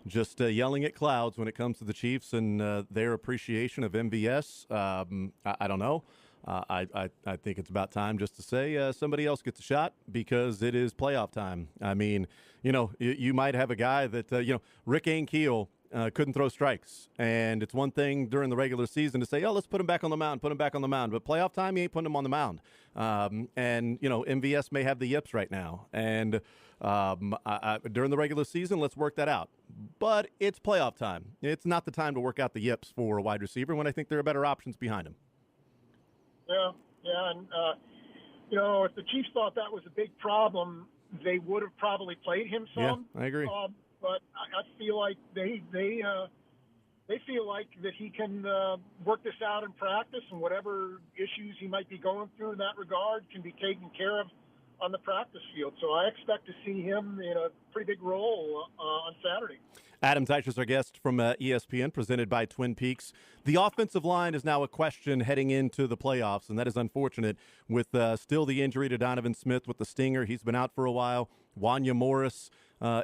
A: just yelling at clouds when it comes to the Chiefs and their appreciation of MVS. I don't know. I think it's about time just to say somebody else gets a shot because it is playoff time. I mean, you know, you might have a guy that, you know, Rick Ankiel couldn't throw strikes. And it's one thing during the regular season to say, oh, let's put him back on the mound, put him back on the mound. But playoff time, you ain't putting him on the mound. And, you know, MVS may have the yips right now. And during the regular season, let's work that out. But it's playoff time. It's not the time to work out the yips for a wide receiver when I think there are better options behind him.
D: Yeah, and, you know, if the Chiefs thought that was a big problem, they would have probably played him some.
A: Yeah, I agree.
D: But I feel like they feel like that he can work this out in practice, and whatever issues he might be going through in that regard can be taken care of on the practice field. So I expect to see him in a pretty big role on Saturday.
A: Adam Teicher's our guest from ESPN, presented by Twin Peaks. The offensive line is now a question heading into the playoffs, and that is unfortunate with still the injury to Donovan Smith with the stinger. He's been out for a while. Wanya Morris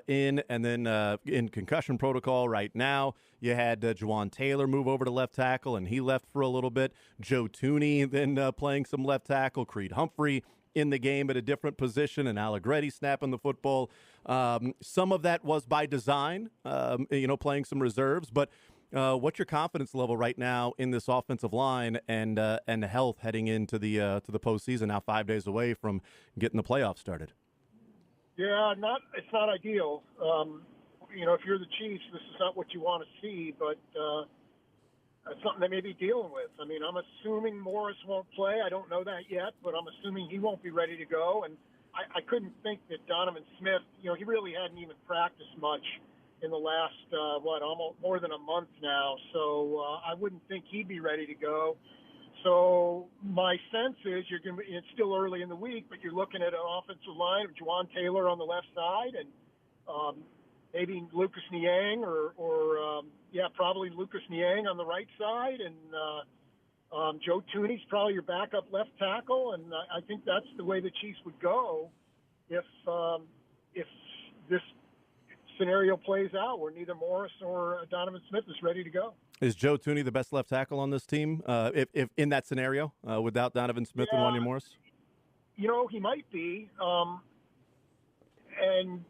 A: in, and then in concussion protocol right now. You had Juwan Taylor move over to left tackle, and he left for a little bit. Joe Tooney then playing some left tackle. Creed Humphrey in the game at a different position, and Allegretti snapping the football. Some of that was by design, you know, playing some reserves. But what's your confidence level right now in this offensive line and health heading into the postseason? Now 5 days away from getting the playoffs started.
D: Yeah, it's not ideal. You know, if you're the Chiefs, this is not what you want to see, but it's something they may be dealing with. I mean, I'm assuming Morris won't play. I don't know that yet, but I'm assuming he won't be ready to go. And I couldn't think that Donovan Smith, you know, he really hadn't even practiced much in the last, almost more than a month now. So I wouldn't think he'd be ready to go. So my sense is it's still early in the week, but you're looking at an offensive line of Juwan Taylor on the left side and maybe Lucas Niang probably Lucas Niang on the right side, and Joe Tooney's probably your backup left tackle, and I think that's the way the Chiefs would go if this scenario plays out where neither Morris or Donovan Smith is ready to go.
A: Is Joe Tooney the best left tackle on this team? If in that scenario, without Donovan Smith and Wanya Morris?
D: He might be, and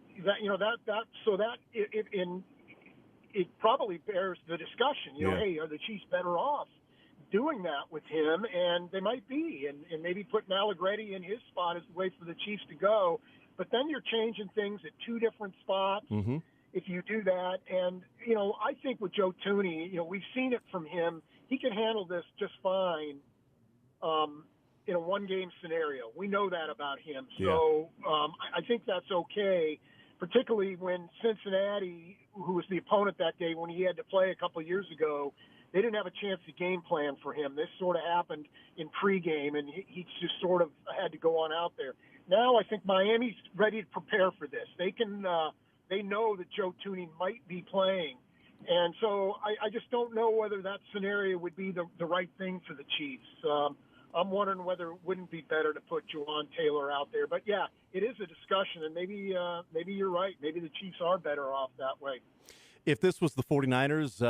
D: it probably bears the discussion. Hey, are the Chiefs better off doing that with him? And they might be, and maybe putting Allegretti in his spot is the way for the Chiefs to go. But then you're changing things at two different spots if you do that. And, I think with Joe Tooney, we've seen it from him. He can handle this just fine in a one-game scenario. We know that about him. So I think that's okay, particularly when Cincinnati, who was the opponent that day when he had to play a couple of years ago, they didn't have a chance to game plan for him. This sort of happened in pregame, and he just sort of had to go on out there. Now I think Miami's ready to prepare for this. They know that Joe Tooney might be playing. And so I just don't know whether that scenario would be the right thing for the Chiefs. I'm wondering whether it wouldn't be better to put Juwan Taylor out there. But, yeah, it is a discussion, and maybe you're right. Maybe the Chiefs are better off that way.
A: If this was the 49ers,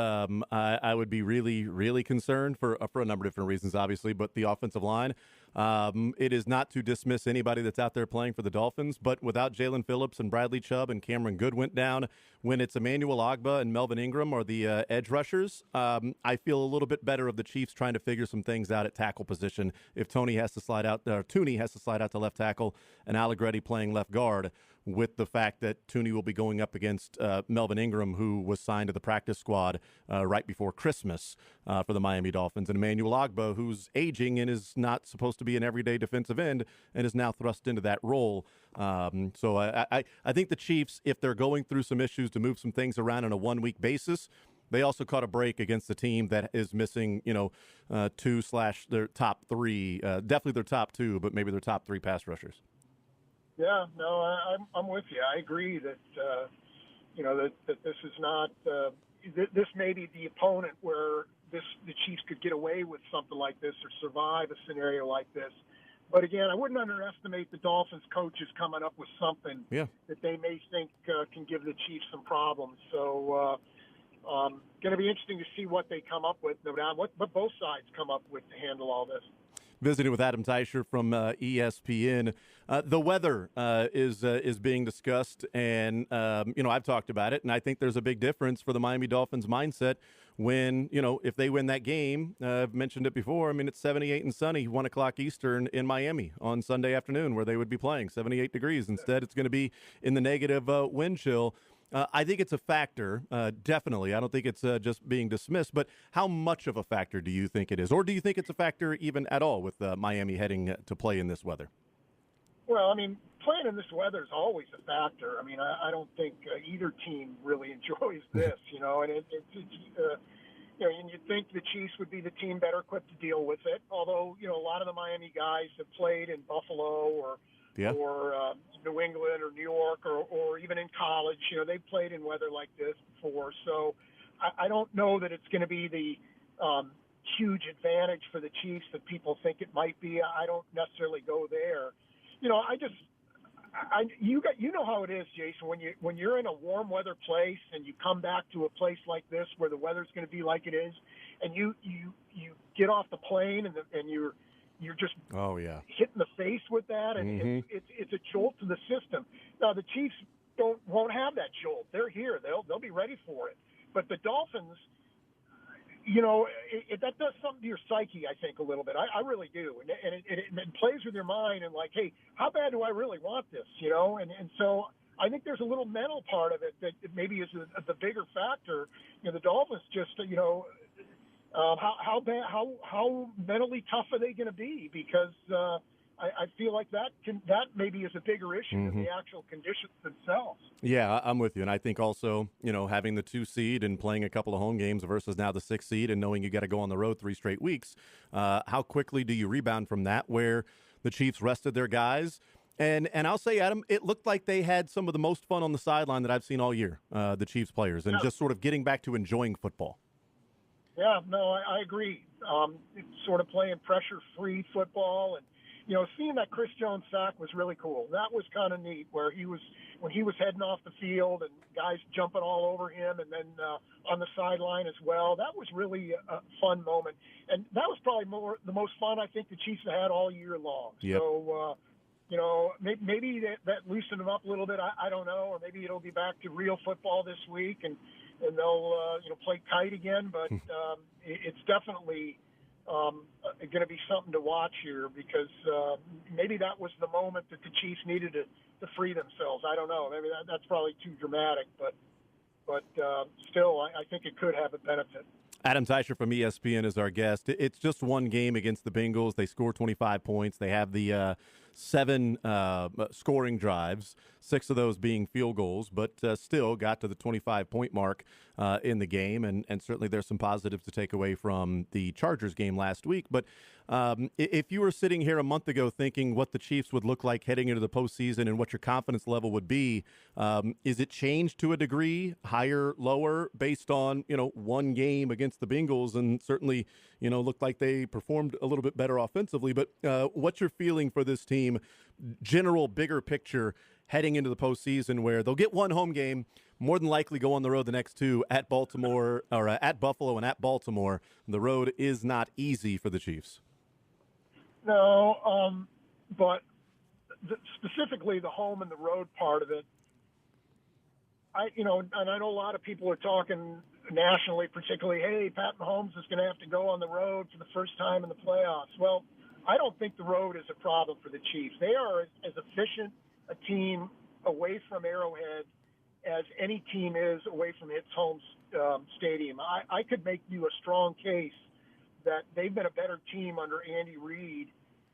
A: I would be really, really concerned for a number of different reasons, obviously, but the offensive line. It is not to dismiss anybody that's out there playing for the Dolphins, but without Jalen Phillips and Bradley Chubb and Cameron Good went down, when it's Emmanuel Ogbah and Melvin Ingram are the edge rushers, I feel a little bit better of the Chiefs trying to figure some things out at tackle position if Tooney has to slide out to left tackle and Allegretti playing left guard, with the fact that Tooney will be going up against Melvin Ingram, who was signed to the practice squad right before Christmas for the Miami Dolphins, and Emmanuel Ogbah, who's aging and is not supposed to be an everyday defensive end and is now thrust into that role. So I think the Chiefs, if they're going through some issues to move some things around on a one-week basis, they also caught a break against a team that is missing, their top three, definitely their top two, but maybe their top three pass rushers.
D: Yeah, no, I'm with you. I agree that that this is not this may be the opponent where the Chiefs could get away with something like this or survive a scenario like this. But again, I wouldn't underestimate the Dolphins coaches coming up with something that they may think can give the Chiefs some problems. So going to be interesting to see what they come up with, no doubt, what both sides come up with to handle all this.
A: Visiting with Adam Teicher from ESPN. The weather is being discussed, and I've talked about it, and I think there's a big difference for the Miami Dolphins mindset when, if they win that game. I've mentioned it before. I mean, it's 78 and sunny, 1 o'clock Eastern in Miami on Sunday afternoon, where they would be playing 78 degrees. Instead, it's going to be in the negative wind chill. I think it's a factor, definitely. I don't think it's just being dismissed, but how much of a factor do you think it is? Or do you think it's a factor even at all with Miami heading to play in this weather?
D: Well, I mean, playing in this weather is always a factor. I mean, I don't think either team really enjoys this, and and you'd think the Chiefs would be the team better equipped to deal with it, although, a lot of the Miami guys have played in Buffalo or New England or New York or even in college. They've played in weather like this before. So I don't know that it's going to be the huge advantage for the Chiefs that people think it might be. I don't necessarily go there. You know how it is, Jason, when you're in a warm weather place and you come back to a place like this where the weather's going to be like it is, and you get off the plane and you're just hitting the face with that, and it's a jolt to the system. Now the Chiefs won't have that jolt. They're here. They'll be ready for it. But the Dolphins, that does something to your psyche, I think, a little bit. I really do, and it plays with your mind and like, hey, how bad do I really want this? And so I think there's a little mental part of it that maybe is the bigger factor. The Dolphins just how mentally tough are they going to be? Because I feel like that maybe is a bigger issue than the actual conditions themselves.
A: Yeah, I'm with you. And I think also, having the 2 seed and playing a couple of home games versus now the 6 seed and knowing you got to go on the road 3 straight weeks, how quickly do you rebound from that where the Chiefs rested their guys? And I'll say, Adam, it looked like they had some of the most fun on the sideline that I've seen all year, the Chiefs players, and just sort of getting back to enjoying football.
D: Yeah, no, I agree. It's sort of playing pressure-free football, and seeing that Chris Jones sack was really cool. That was kind of neat, where when he was heading off the field and guys jumping all over him, and then on the sideline as well. That was really a fun moment, and that was probably the most fun I think the Chiefs have had all year long.
A: Yep.
D: So. Maybe that loosened them up a little bit. I don't know, or maybe it'll be back to real football this week, and they'll play tight again. But it's definitely going to be something to watch here, because maybe that was the moment that the Chiefs needed to free themselves. I don't know. Maybe that's probably too dramatic, but still, I think it could have a benefit.
A: Adam Teicher from ESPN is our guest. It's just one game against the Bengals. They score 25 points. They have the 7 scoring drives, 6 of those being field goals, but still got to the 25-point mark in the game. And certainly there's some positives to take away from the Chargers game last week. But if you were sitting here a month ago thinking what the Chiefs would look like heading into the postseason and what your confidence level would be, is it changed to a degree, higher, lower, based on, one game against the Bengals? And certainly, looked like they performed a little bit better offensively. But what's your feeling for this team, general bigger picture, heading into the postseason, where they'll get one home game, more than likely go on the road the next 2 at Baltimore, or at Buffalo and at Baltimore. The road is not easy for the Chiefs.
D: No, but specifically the home and the road part of it, and I know a lot of people are talking nationally, particularly, hey, Pat Mahomes is going to have to go on the road for the first time in the playoffs. Well, I don't think the road is a problem for the Chiefs. They are as efficient a team away from Arrowhead as any team is away from its home stadium. I could make you a strong case that they've been a better team under Andy Reid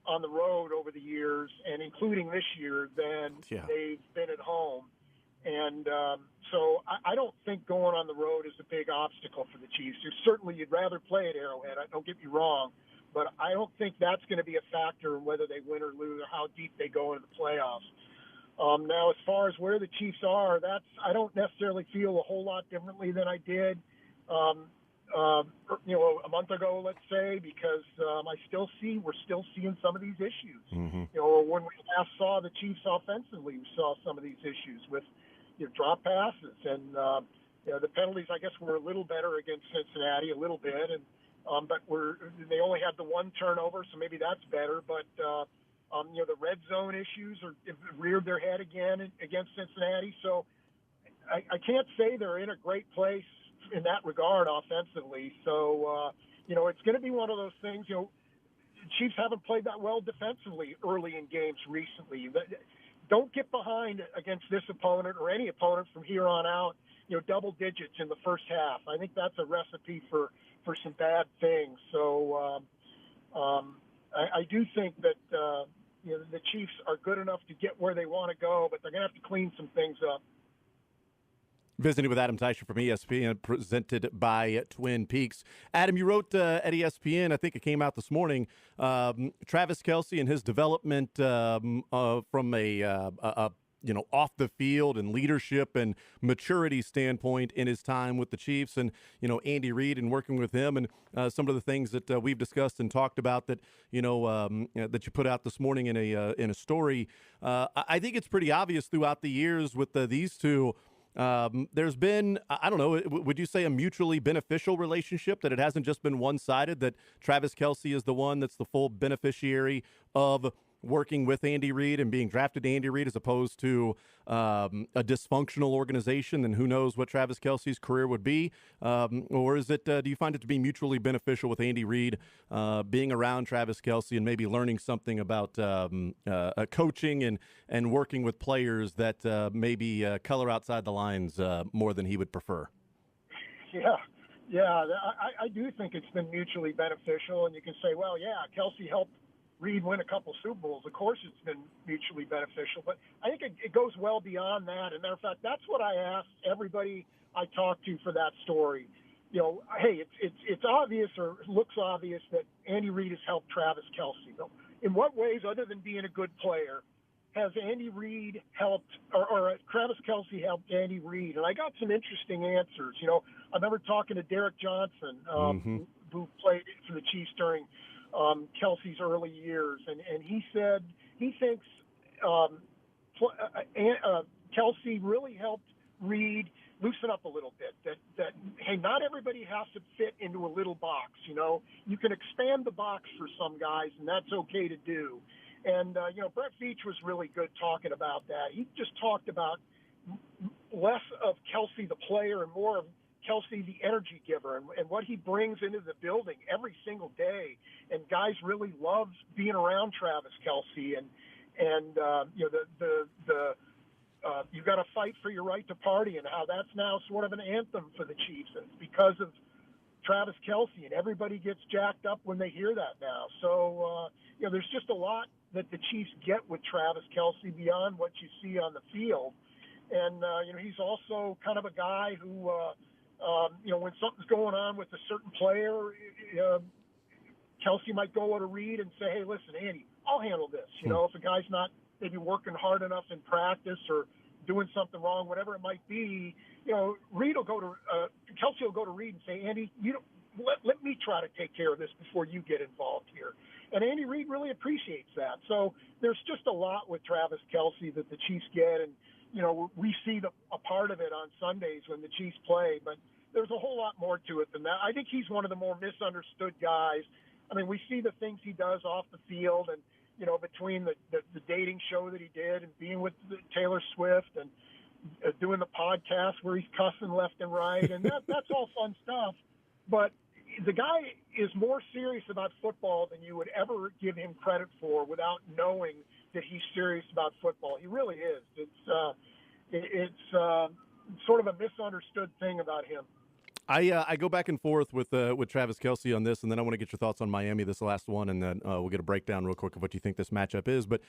D: on the road over the years, and including this year, than they've been at home. And so I don't think going on the road is a big obstacle for the Chiefs. Certainly you'd rather play at Arrowhead, don't get me wrong, but I don't think that's going to be a factor in whether they win or lose or how deep they go into the playoffs. Now, as far as where the Chiefs are, I don't necessarily feel a whole lot differently than I did a month ago, let's say, because we're still seeing some of these issues.
A: Mm-hmm.
D: When we last saw the Chiefs offensively, we saw some of these issues with drop passes, and the penalties, I guess, were a little better against Cincinnati, a little bit, and but they only had the 1 turnover, so maybe that's better. But the red zone issues have reared their head again against Cincinnati. So I can't say they're in a great place in that regard offensively. So, it's going to be one of those things. Chiefs haven't played that well defensively early in games recently. Don't get behind against this opponent or any opponent from here on out, double digits in the first half. I think that's a recipe for some bad things. So I do think that the Chiefs are good enough to get where they want to go, but they're going to have to clean some things up.
A: Visiting with Adam Teicher from ESPN, presented by Twin Peaks. Adam, you wrote at ESPN, I think it came out this morning, Travis Kelce and his development from a off the field and leadership and maturity standpoint in his time with the Chiefs, and Andy Reid and working with him, and some of the things that we've discussed and talked about that that you put out this morning in a story. I think it's pretty obvious throughout the years with these two. There's been, I don't know, would you say a mutually beneficial relationship, that it hasn't just been one-sided, that Travis Kelce is the one that's the full beneficiary of working with Andy Reid and being drafted to Andy Reid, as opposed to a dysfunctional organization, and who knows what Travis Kelce's career would be? Or is it, do you find it to be mutually beneficial with Andy Reid being around Travis Kelce and maybe learning something about coaching and working with players that maybe color outside the lines more than he would prefer?
D: Yeah, I do think it's been mutually beneficial, and you can say, well, yeah, Kelce helped Reid win a couple Super Bowls. Of course it's been mutually beneficial, but I think it goes well beyond that. As a matter of fact, that's what I asked everybody I talked to for that story. Hey, it's obvious, or looks obvious, that Andy Reid has helped Travis Kelce. In what ways, other than being a good player, has Andy Reid helped, or Travis Kelce helped Andy Reid? And I got some interesting answers. You know, I remember talking to Derek Johnson, who played for the Chiefs during Kelce's early years, and he said he thinks Kelce really helped Reid loosen up a little bit. That hey, not everybody has to fit into a little box. You know, you can expand the box for some guys, and that's okay to do. And you know, Brett Veach was really good talking about that. He just talked about less of Kelce the player and more of Kelce the energy giver and what he brings into the building every single day. And guys really love being around Travis Kelce. And you know, you've got to fight for your right to party, and how that's now sort of an anthem for the Chiefs. And it's because of Travis Kelce, and everybody gets jacked up when they hear that now. So, you know, there's just a lot that the Chiefs get with Travis Kelce beyond what you see on the field. And, you know, he's also kind of a guy who, you know, when something's going on with a certain player, Kelce might go to Reid and say, hey, listen, Andy, I'll handle this. You know, if a guy's not maybe working hard enough in practice or doing something wrong, whatever it might be, you know, Kelce will go to Reid and say, Andy, let me try to take care of this before you get involved here. And Andy Reid really appreciates that. So there's just a lot with Travis Kelce that the Chiefs get. And, you know, we see a part of it on Sundays when the Chiefs play, but there's a whole lot more to it than that. I think he's one of the more misunderstood guys. I mean, we see the things he does off the field, and, you know, between the dating show that he did and being with Taylor Swift and doing the podcast where he's cussing left and right, and that's all fun stuff. But the guy is more serious about football than you would ever give him credit for without knowing that he's serious about football. He really is. It's sort of a misunderstood thing about him.
A: I go back and forth with Travis Kelce on this, and then I want to get your thoughts on Miami, this last one, and then we'll get a breakdown real quick of what you think this matchup is. But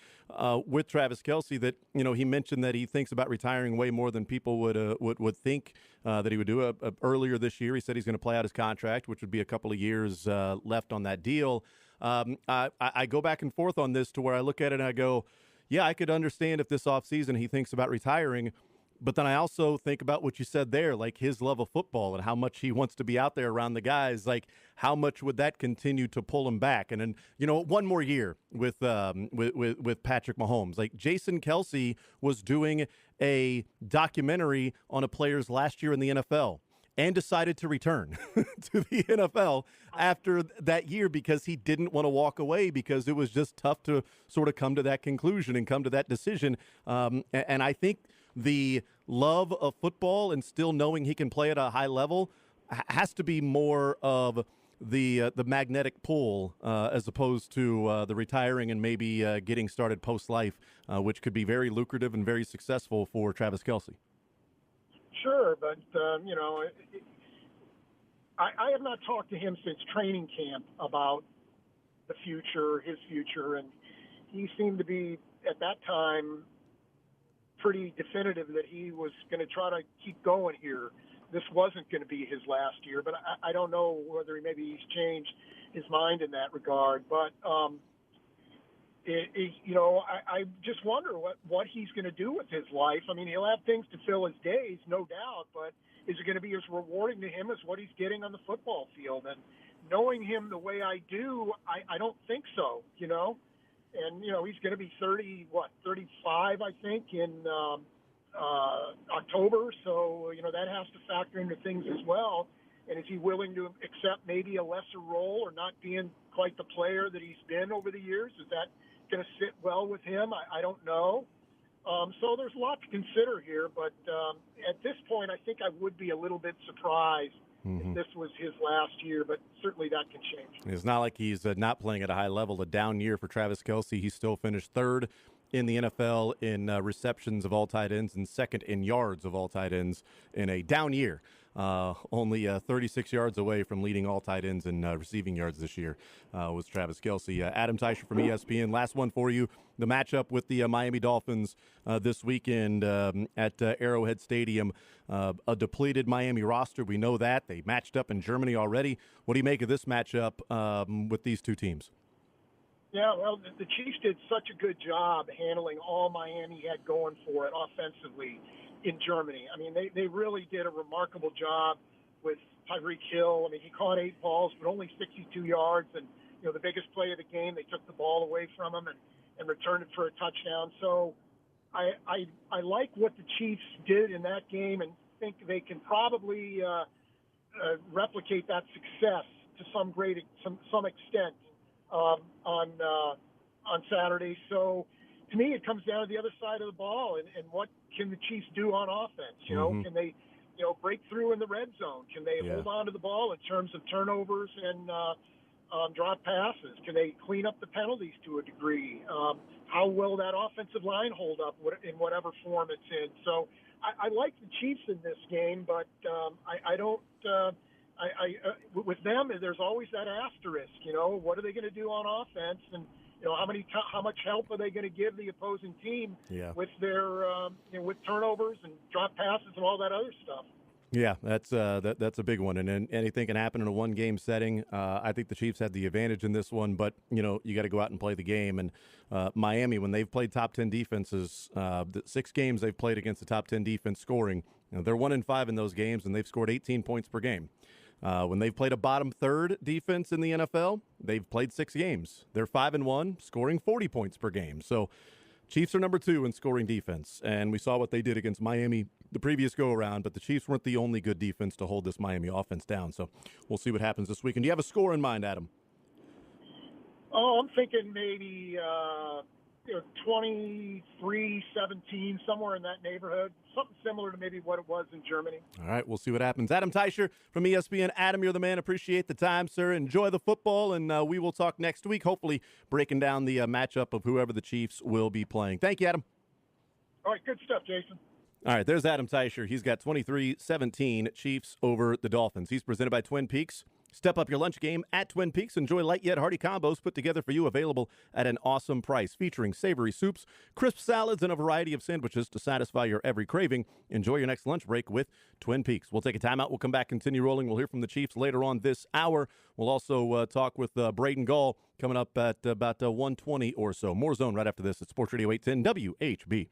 A: with Travis Kelce, that, you know, he mentioned that he thinks about retiring way more than people would think that he would do. Earlier this year, he said he's going to play out his contract, which would be a couple of years left on that deal. I go back and forth on this to where I look at it and I go, yeah, I could understand if this offseason he thinks about retiring. But then I also think about what you said there, like his love of football and how much he wants to be out there around the guys. Like, how much would that continue to pull him back? And then, you know, one more year with Patrick Mahomes. Like, Jason Kelce was doing a documentary on a player's last year in the NFL and decided to return to the NFL after that year because he didn't want to walk away, because it was just tough to sort of come to that conclusion and come to that decision. And I think the love of football and still knowing he can play at a high level has to be more of the magnetic pull as opposed to the retiring and maybe getting started post-life, which could be very lucrative and very successful for Travis Kelce.
D: Sure, but, you know, I have not talked to him since training camp about the future, his future, and he seemed to be, at that time, pretty definitive that he was going to try to keep going here. This wasn't going to be his last year, but I don't know whether maybe he's changed his mind in that regard. But, you know, I just wonder what he's going to do with his life. I mean, he'll have things to fill his days, no doubt, but is it going to be as rewarding to him as what he's getting on the football field? And knowing him the way I do, I don't think so, you know. And, you know, he's going to be 35, I think, in October. So, you know, that has to factor into things as well. And is he willing to accept maybe a lesser role or not being quite the player that he's been over the years? Is that going to sit well with him? I don't know. So there's a lot to consider here. But at this point, I think I would be a little bit surprised if this was his last year, but certainly that can change.
A: It's not like he's not playing at a high level. A down year for Travis Kelce. He still finished third in the NFL in receptions of all tight ends and second in yards of all tight ends in a down year. Only 36 yards away from leading all tight ends in receiving yards this year was Travis Kelce. Adam Teicher from ESPN. Last one for you. The matchup with the Miami Dolphins this weekend at Arrowhead Stadium. A depleted Miami roster. We know that. They matched up in Germany already. What do you make of this matchup with these two teams?
D: Yeah, well, the Chiefs did such a good job handling all Miami had going for it offensively in Germany. I mean, they really did a remarkable job with Tyreek Hill. I mean, he caught 8 balls, but only 62 yards. And, the biggest play of the game, they took the ball away from him and returned it for a touchdown. So I like what the Chiefs did in that game and think they can probably replicate that success to some extent on Saturday. So to me, it comes down to the other side of the ball and what can the Chiefs do on offense? Can they break through in the red zone? Can they hold on to the ball in terms of turnovers and drop passes? Can they clean up the penalties to a degree? How will that offensive line hold up in whatever form it's in? So I like the Chiefs in this game, but I don't. With them, there's always that asterisk. What are they going to do on offense, and how much help are they going to give the opposing team with their with turnovers and drop passes and all that other stuff?
A: Yeah, that's a big one, and anything can happen in a one-game setting. I think the Chiefs had the advantage in this one, but you got to go out and play the game. And Miami, when they've played top 10 defenses, the 6 games they've played against the top 10 defense scoring, they're 1-5 in those games, and they've scored 18 points per game. When they've played a bottom third defense in the NFL, they've played 6 games. They're 5-1, scoring 40 points per game. So Chiefs are number 2 in scoring defense, and we saw what they did against Miami the previous go-around, but the Chiefs weren't the only good defense to hold this Miami offense down. So we'll see what happens this week. And do you have a score in mind, Adam?
D: Oh, I'm thinking maybe 23-17, somewhere in that neighborhood. Something similar to maybe what it was in Germany.
A: All right, we'll see what happens. Adam Teicher from ESPN. Adam, you're the man. Appreciate the time, sir. Enjoy the football, and we will talk next week, hopefully breaking down the matchup of whoever the Chiefs will be playing. Thank you, Adam.
D: All right, good stuff, Jason.
A: All right, there's Adam Teicher. He's got 23-17 Chiefs over the Dolphins. He's presented by Twin Peaks. Step up your lunch game at Twin Peaks. Enjoy light yet hearty combos put together for you, available at an awesome price, featuring savory soups, crisp salads, and a variety of sandwiches to satisfy your every craving. Enjoy your next lunch break with Twin Peaks. We'll take a timeout. We'll come back, continue rolling. We'll hear from the Chiefs later on this hour. We'll also talk with Braden Gall coming up at about 1:20 or so. More Zone right after this at Sports Radio 810 WHB.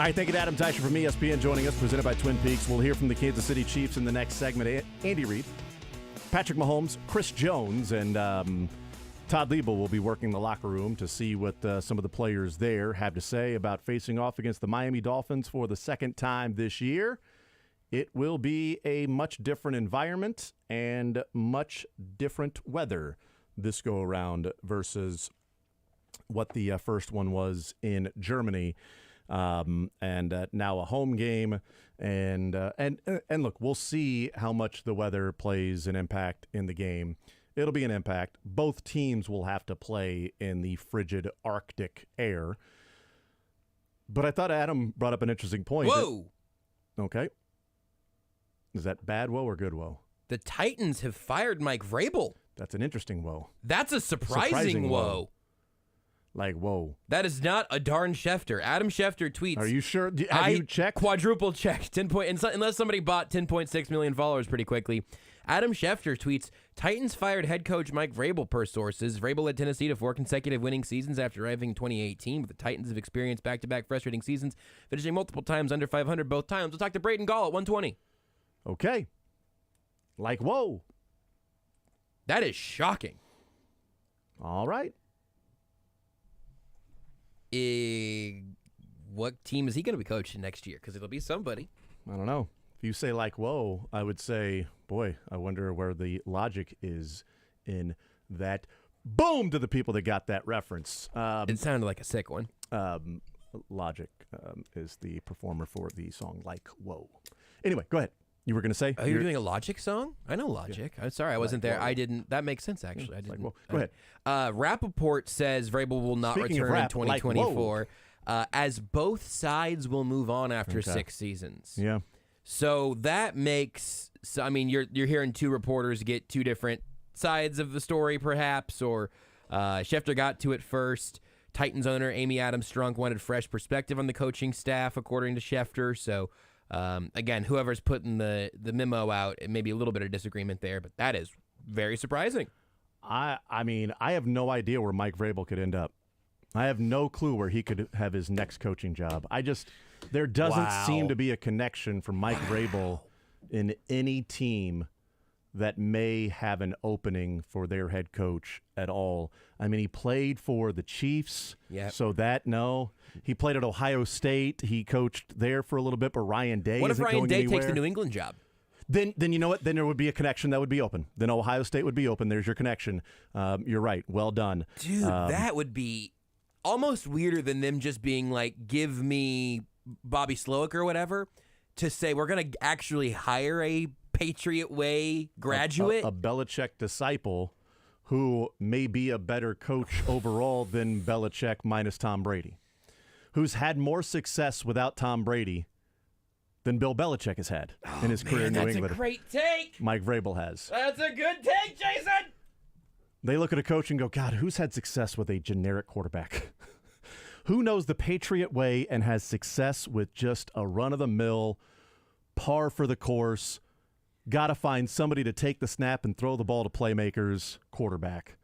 A: All right, thank you to Adam Teicher from ESPN joining us, presented by Twin Peaks. We'll hear from the Kansas City Chiefs in the next segment. Andy Reid, Patrick Mahomes, Chris Jones, and Todd Liebel will be working the locker room to see what some of the players there have to say about facing off against the Miami Dolphins for the second time this year. It will be a much different environment and much different weather this go-around versus what the first one was in Germany. And now a home game, and look, we'll see how much the weather plays an impact in the game. It'll be an impact. Both teams will have to play in the frigid Arctic air. But I thought Adam brought up an interesting point.
B: Whoa!
A: Okay. Is that bad woe or good woe?
B: The Titans have fired Mike Vrabel.
A: That's an interesting woe.
B: That's a surprising woe.
A: Like, whoa.
B: That is not a darn Schefter. Adam Schefter tweets.
A: Are you sure? Have you checked?
B: Quadruple checked. Unless somebody bought 10.6 million followers pretty quickly. Adam Schefter tweets, Titans fired head coach Mike Vrabel per sources. Vrabel led Tennessee to 4 consecutive winning seasons after arriving in 2018, but the Titans have experienced back-to-back frustrating seasons, finishing multiple times under 500 both times. We'll talk to Braden Gall at 120.
A: Okay. Like, whoa.
B: That is shocking.
A: All right.
B: What team is he going to be coaching next year? Because it'll be somebody.
A: I don't know. If you say like, whoa, I would say, boy, I wonder where the logic is in that. Boom to the people that got that reference.
B: It sounded like a sick one.
A: Logic is the performer for the song Like Whoa. Anyway, go ahead. You were going to say?
B: Oh, you're doing a Logic song? I know Logic. Yeah. I'm sorry, I wasn't there.
A: Whoa.
B: I didn't. That makes sense, actually. I didn't.
A: Like, go ahead.
B: Rappaport says Vrabel will not
A: Speaking of
B: return
A: rap,
B: in 2024, as both sides will move on after 6 seasons.
A: Yeah.
B: So that makes. So, I mean, you're hearing two reporters get two different sides of the story, perhaps, or Schefter got to it first. Titans owner Amy Adams Strunk wanted fresh perspective on the coaching staff, according to Schefter. So. Again, whoever's putting the memo out, it may be a little bit of disagreement there, but that is very surprising.
A: I mean, I have no idea where Mike Vrabel could end up. I have no clue where he could have his next coaching job. There doesn't seem to be a connection for Mike Vrabel in any team that may have an opening for their head coach at all. I mean, he played for the Chiefs, so no. He played at Ohio State. He coached there for a little bit, but Ryan Day
B: What if
A: isn't
B: Ryan
A: going
B: Day
A: anywhere.
B: takes the New England job?
A: Then you know what? Then there would be a connection that would be open. Then Ohio State would be open. There's your connection. You're right. Well done.
B: Dude, that would be almost weirder than them just being like, give me Bobby Slowick or whatever, to say we're going to actually hire a Patriot Way graduate.
A: A Belichick disciple who may be a better coach overall than Belichick minus Tom Brady, who's had more success without Tom Brady than Bill Belichick has had in his career in New England.
B: That's a great take.
A: Mike Vrabel has.
B: That's a good take, Jason.
A: They look at a coach and go, God, who's had success with a generic quarterback? Who knows the Patriot way and has success with just a run-of-the-mill, par for the course, got to find somebody to take the snap and throw the ball to playmakers, quarterback,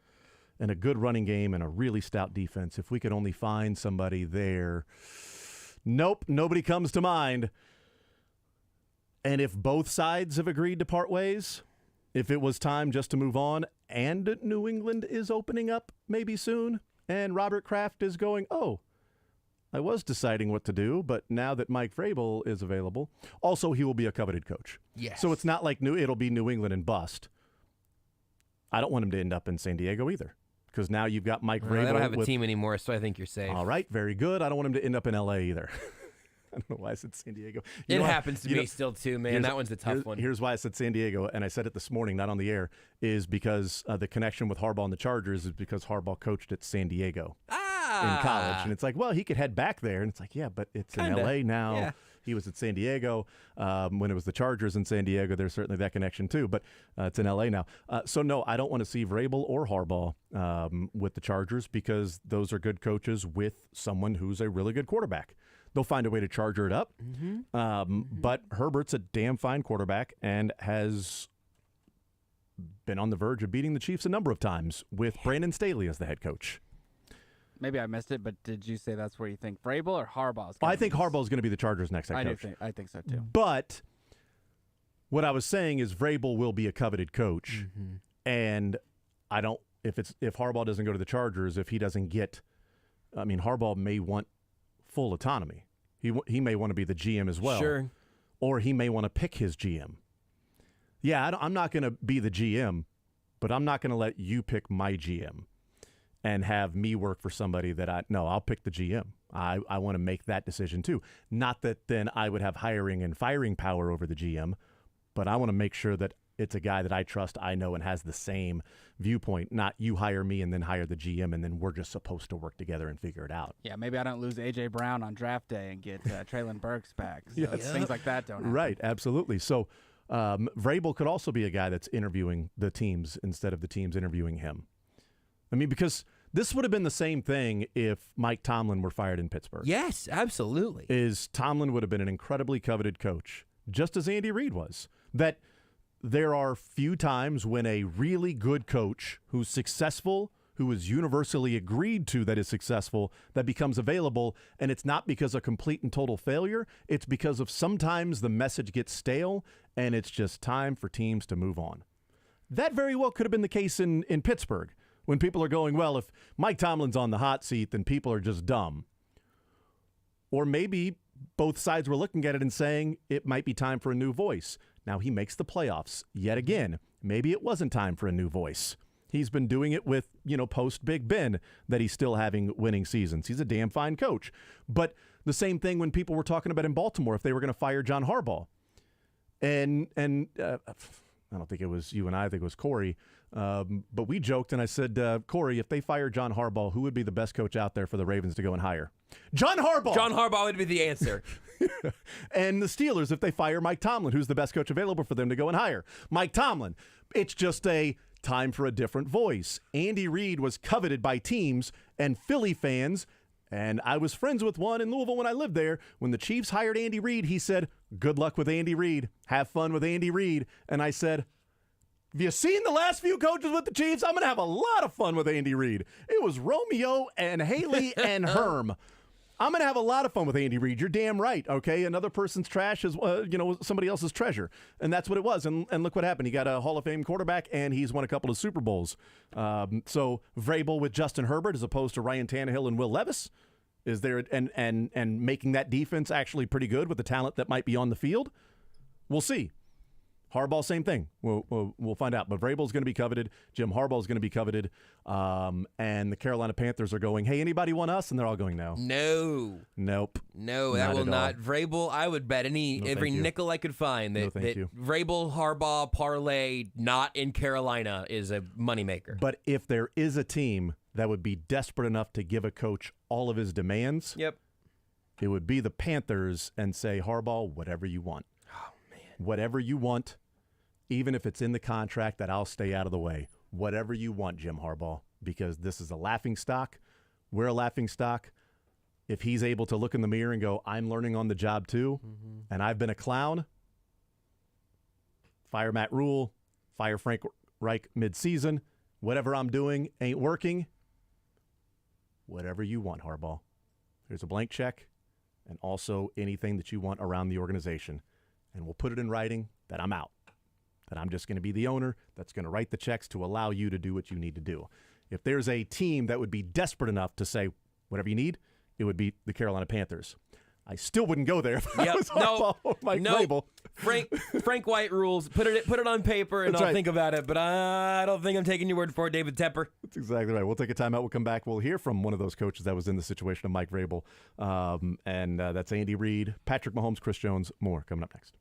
A: and a good running game and a really stout defense. If we could only find somebody there. Nope, nobody comes to mind. And if both sides have agreed to part ways, if it was time just to move on, and New England is opening up maybe soon, and Robert Kraft is going, oh, I was deciding what to do, but now that Mike Vrabel is available, also he will be a coveted coach.
B: Yes.
A: So it's not like it'll be New England and bust. I don't want him to end up in San Diego either, because now you've got Mike Vrabel.
B: They don't have a team anymore, so I think you're safe.
A: All right, very good. I don't want him to end up in L.A. either. I don't know why I said San Diego.
B: It happens to me still too, man. That one's the tough one.
A: Here's why I said San Diego, and I said it this morning, not on the air, is because the connection with Harbaugh and the Chargers is because Harbaugh coached at San Diego in college. And it's like, well, he could head back there. And it's like, yeah, but it's in L.A. now. Yeah. He was at San Diego when it was the Chargers in San Diego. There's certainly that connection too, but it's in L.A. now. So, no, I don't want to see Vrabel or Harbaugh with the Chargers because those are good coaches with someone who's a really good quarterback. They'll find a way to charger it up. But Herbert's a damn fine quarterback and has been on the verge of beating the Chiefs a number of times with Brandon Staley as the head coach.
C: maybe I missed it, but did you say that's where you think Vrabel or Harbaugh's?
A: I think Harbaugh's going to be the Chargers' next head coach.
C: I think so too.
A: But what I was saying is Vrabel will be a coveted coach, and I don't. If Harbaugh doesn't go to the Chargers, if he doesn't get, I mean, Harbaugh may want full autonomy. He may want to be the GM as well,
B: Sure.
A: or he may want to pick his GM. Yeah, I'm not going to be the GM, but I'm not going to let you pick my GM and have me work for somebody that I'll pick the GM. I want to make that decision too. Not that then I would have hiring and firing power over the GM, but I want to make sure that it's a guy that I trust, I know, and has the same viewpoint, not you hire me and then hire the GM and then we're just supposed to work together and figure it out.
C: Yeah, maybe I don't lose A.J. Brown on draft day and get Traylon Burks back. So
A: Yes.
C: things like that don't happen.
A: Right, absolutely. So Vrabel could also be a guy that's interviewing the teams instead of the teams interviewing him. I mean, because this would have been the same thing if Mike Tomlin were fired in Pittsburgh.
B: Yes, absolutely.
A: Tomlin would have been an incredibly coveted coach, just as Andy Reid was. That there are few times when a really good coach who's successful, who is universally agreed to that is successful, that becomes available, and it's not because of complete and total failure. It's because of sometimes the message gets stale, and it's just time for teams to move on. That very well could have been the case in Pittsburgh, when people are going, well, if Mike Tomlin's on the hot seat, then people are just dumb. Or maybe both sides were looking at it and saying it might be time for a new voice. Now he makes the playoffs yet again. Maybe it wasn't time for a new voice. He's been doing it with, post Big Ben, that he's still having winning seasons. He's a damn fine coach. But the same thing when people were talking about in Baltimore, if they were going to fire John Harbaugh. And I don't think it was you and I think it was Corey. But we joked, and I said, Corey, if they fire John Harbaugh, who would be the best coach out there for the Ravens to go and hire? John Harbaugh!
B: John Harbaugh would be the answer.
A: And the Steelers, if they fire Mike Tomlin, who's the best coach available for them to go and hire? Mike Tomlin. It's just a time for a different voice. Andy Reid was coveted by teams and Philly fans, and I was friends with one in Louisville when I lived there. When the Chiefs hired Andy Reid, he said, good luck with Andy Reid. Have fun with Andy Reid. And I said, have you seen the last few coaches with the Chiefs? I'm going to have a lot of fun with Andy Reid. It was Romeo and Haley and Herm. I'm going to have a lot of fun with Andy Reid. You're damn right, okay? Another person's trash is, somebody else's treasure. And that's what it was. And look what happened. He got a Hall of Fame quarterback, and he's won a couple of Super Bowls. So Vrabel with Justin Herbert as opposed to Ryan Tannehill and Will Levis. Is there and making that defense actually pretty good with the talent that might be on the field? We'll see. Harbaugh, same thing. We'll find out. But Vrabel's going to be coveted. Jim Harbaugh's going to be coveted. And the Carolina Panthers are going, hey, anybody want us? And they're all going, no.
B: No.
A: Nope.
B: No, that will not. Vrabel, I would bet every
A: you.
B: nickel I could find that
A: you.
B: Vrabel, Harbaugh, parlay not in Carolina is a moneymaker.
A: But if there is a team that would be desperate enough to give a coach all of his demands,
B: Yep.
A: it would be the Panthers and say, Harbaugh, whatever you want.
B: Oh, man.
A: Whatever you want, even if it's in the contract that I'll stay out of the way. Whatever you want, Jim Harbaugh, because this is a laughing stock. We're a laughing stock. If he's able to look in the mirror and go, I'm learning on the job too, and I've been a clown, fire Matt Rule, fire Frank Reich midseason, whatever I'm doing ain't working, whatever you want, Harbaugh. There's a blank check, and also anything that you want around the organization. And we'll put it in writing that I'm out, that I'm just going to be the owner that's going to write the checks to allow you to do what you need to do. If there's a team that would be desperate enough to say, whatever you need, it would be the Carolina Panthers. I still wouldn't go there if I was Harbaugh or Mike Vrabel.
B: Frank White rules. Put it on paper, and
A: That's
B: I'll
A: right.
B: think about it. But I don't think I'm taking your word for it, David Tepper.
A: That's exactly right. We'll take a timeout. We'll come back. We'll hear from one of those coaches that was in the situation of Mike Vrabel. And that's Andy Reid, Patrick Mahomes, Chris Jones, more coming up next.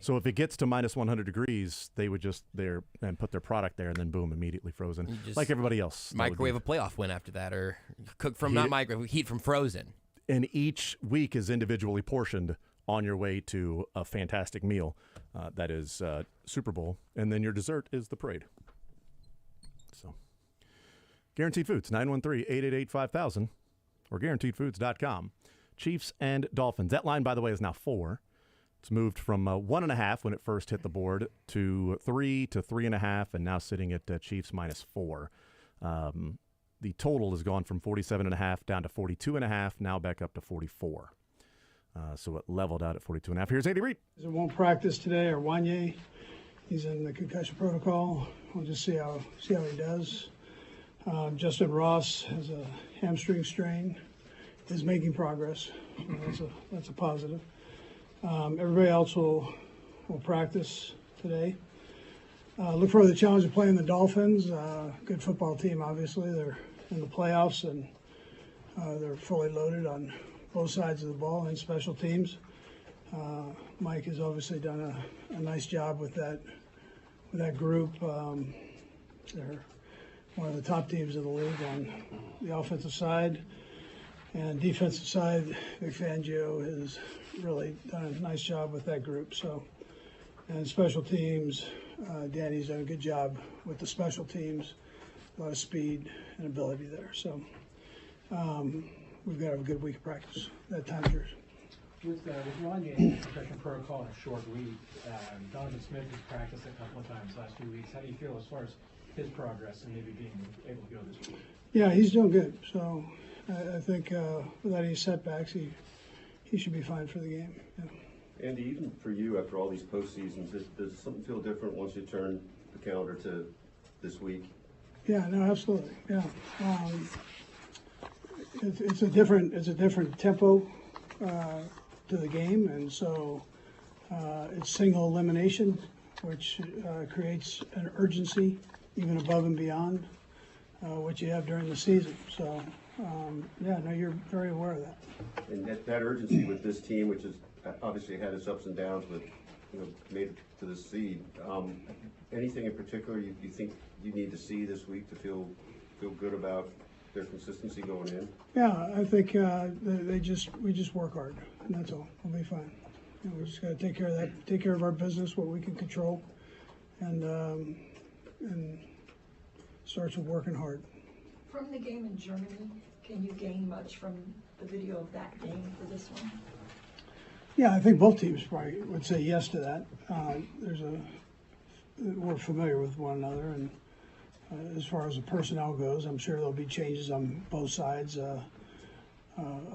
A: So if it gets to minus 100 degrees, they would just there and put their product there, and then boom, immediately frozen, like everybody else.
B: Microwave a playoff win after that, or cook from not microwave, heat from frozen.
A: And each week is individually portioned on your way to a fantastic meal. That is Super Bowl, and then your dessert is the parade. So, Guaranteed Foods, 913-888-5000 or guaranteedfoods.com. Chiefs and Dolphins. That line, by the way, is now 4. It's moved from 1.5 when it first hit the board to 3 to 3.5, and now sitting at Chiefs -4. The total has gone from 47.5 down to 42.5, now back up to 44. So it leveled out at 42.5. Here's Andy Reid.
E: He won't practice today, or Wanye. He's in the concussion protocol. We'll just see how he does. Justin Ross has a hamstring strain. Is making progress. So that's a positive. Everybody else will practice today. Look for the challenge of playing the Dolphins. Good football team, obviously. They're in the playoffs, and they're fully loaded on both sides of the ball and special teams. Mike has obviously done a nice job with that group. They're one of the top teams in the league on the offensive side. And defensive side, Vic Fangio has really done a nice job with that group. So, and special teams, Danny's done a good job with the special teams. A lot of speed and ability there. So, we've got to have a good week of practice. That time's yours.
F: With Wanye concussion protocol in a short week, Donovan Smith has practiced a couple of times last few weeks. How do you feel as far as his progress and maybe being able to go this week?
E: Yeah, he's doing good. So I think without any setbacks, he should be fine for the game. Yeah.
G: Andy, even for you, after all these postseasons, does something feel different once you turn the calendar to this week?
E: Yeah, no, absolutely. Yeah, it's a different tempo to the game, and so it's single elimination, which creates an urgency even above and beyond what you have during the season. So, yeah, no, you're very aware of that.
G: And that urgency with this team, which has obviously had its ups and downs, but made it to the seed. Anything in particular you think you need to see this week to feel good about their consistency going in?
E: Yeah, I think we just work hard, and that's all. We'll be fine. We just got to take care of that, take care of our business, what we can control, and starts with working hard.
H: From the game in Germany, can you gain much from the video of that game for this one?
E: Yeah, I think both teams probably would say yes to that. We're familiar with one another, and as far as the personnel goes, I'm sure there'll be changes on both sides, a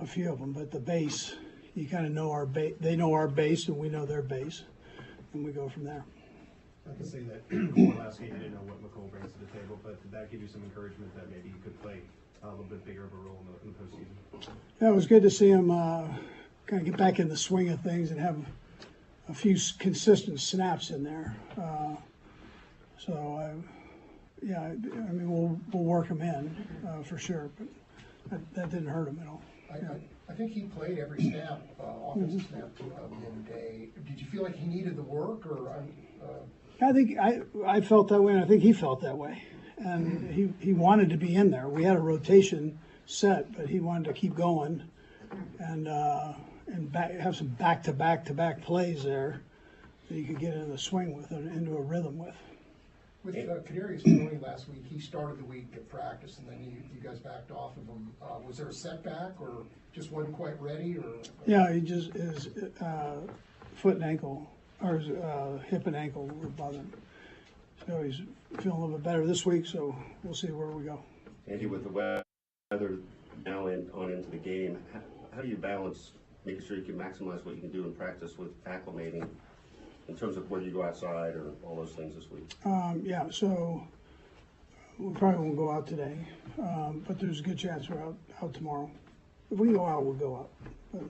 E: few of them. But the base, you kind of know our base. They know our base, and we know their base, and we go from there.
F: I can say that before last game, I didn't know what McCole brings to the table, but did that give you some encouragement that maybe he could play a little bit bigger of a role in the postseason?
E: Yeah, it was good to see him kind of get back in the swing of things and have a few consistent snaps in there. Yeah, I mean, we'll work him in for sure, but that didn't hurt him at all.
I: I think he played every snap, offensive snap the other day. Did you feel like he needed the work, or?
E: I think I felt that way, and I think he felt that way, and he wanted to be in there. We had a rotation set, but he wanted to keep going, and have some back-to-back plays there that he could get into the swing with and into a rhythm with.
I: With Kadarius Toney last week, he started the week at practice, and then you guys backed off of him. Was there a setback, or just wasn't quite ready, or?
E: Yeah, he just his foot and ankle, or his hip and ankle were bothering. So he's feeling a little bit better this week. So we'll see where we go.
G: Andy, with the weather now on into the game, how do you balance making sure you can maximize what you can do in practice with acclimating? In terms of whether you go outside or all those things this week?
E: Yeah, so we probably won't go out today, but there's a good chance we're out tomorrow. If we go out, we'll go out. But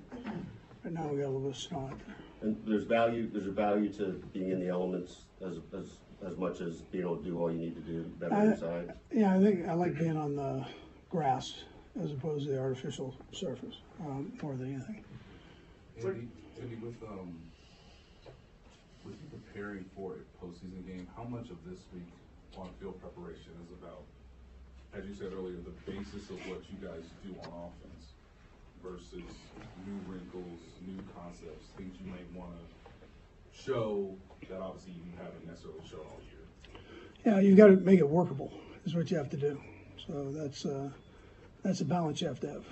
E: right now we got a little bit of snow out there.
G: And there's a value to being in the elements as much as being able to do all you need to do better inside.
E: Yeah, I think I like being on the grass as opposed to the artificial surface more than anything.
J: Andy, with preparing for a postseason game, how much of this week on field preparation is about, as you said earlier, the basis of what you guys do on offense versus new wrinkles, new concepts, things you might want to show that obviously you haven't necessarily shown all year?
E: Yeah, you've got to make it workable is what you have to do. So that's a balance you have to have,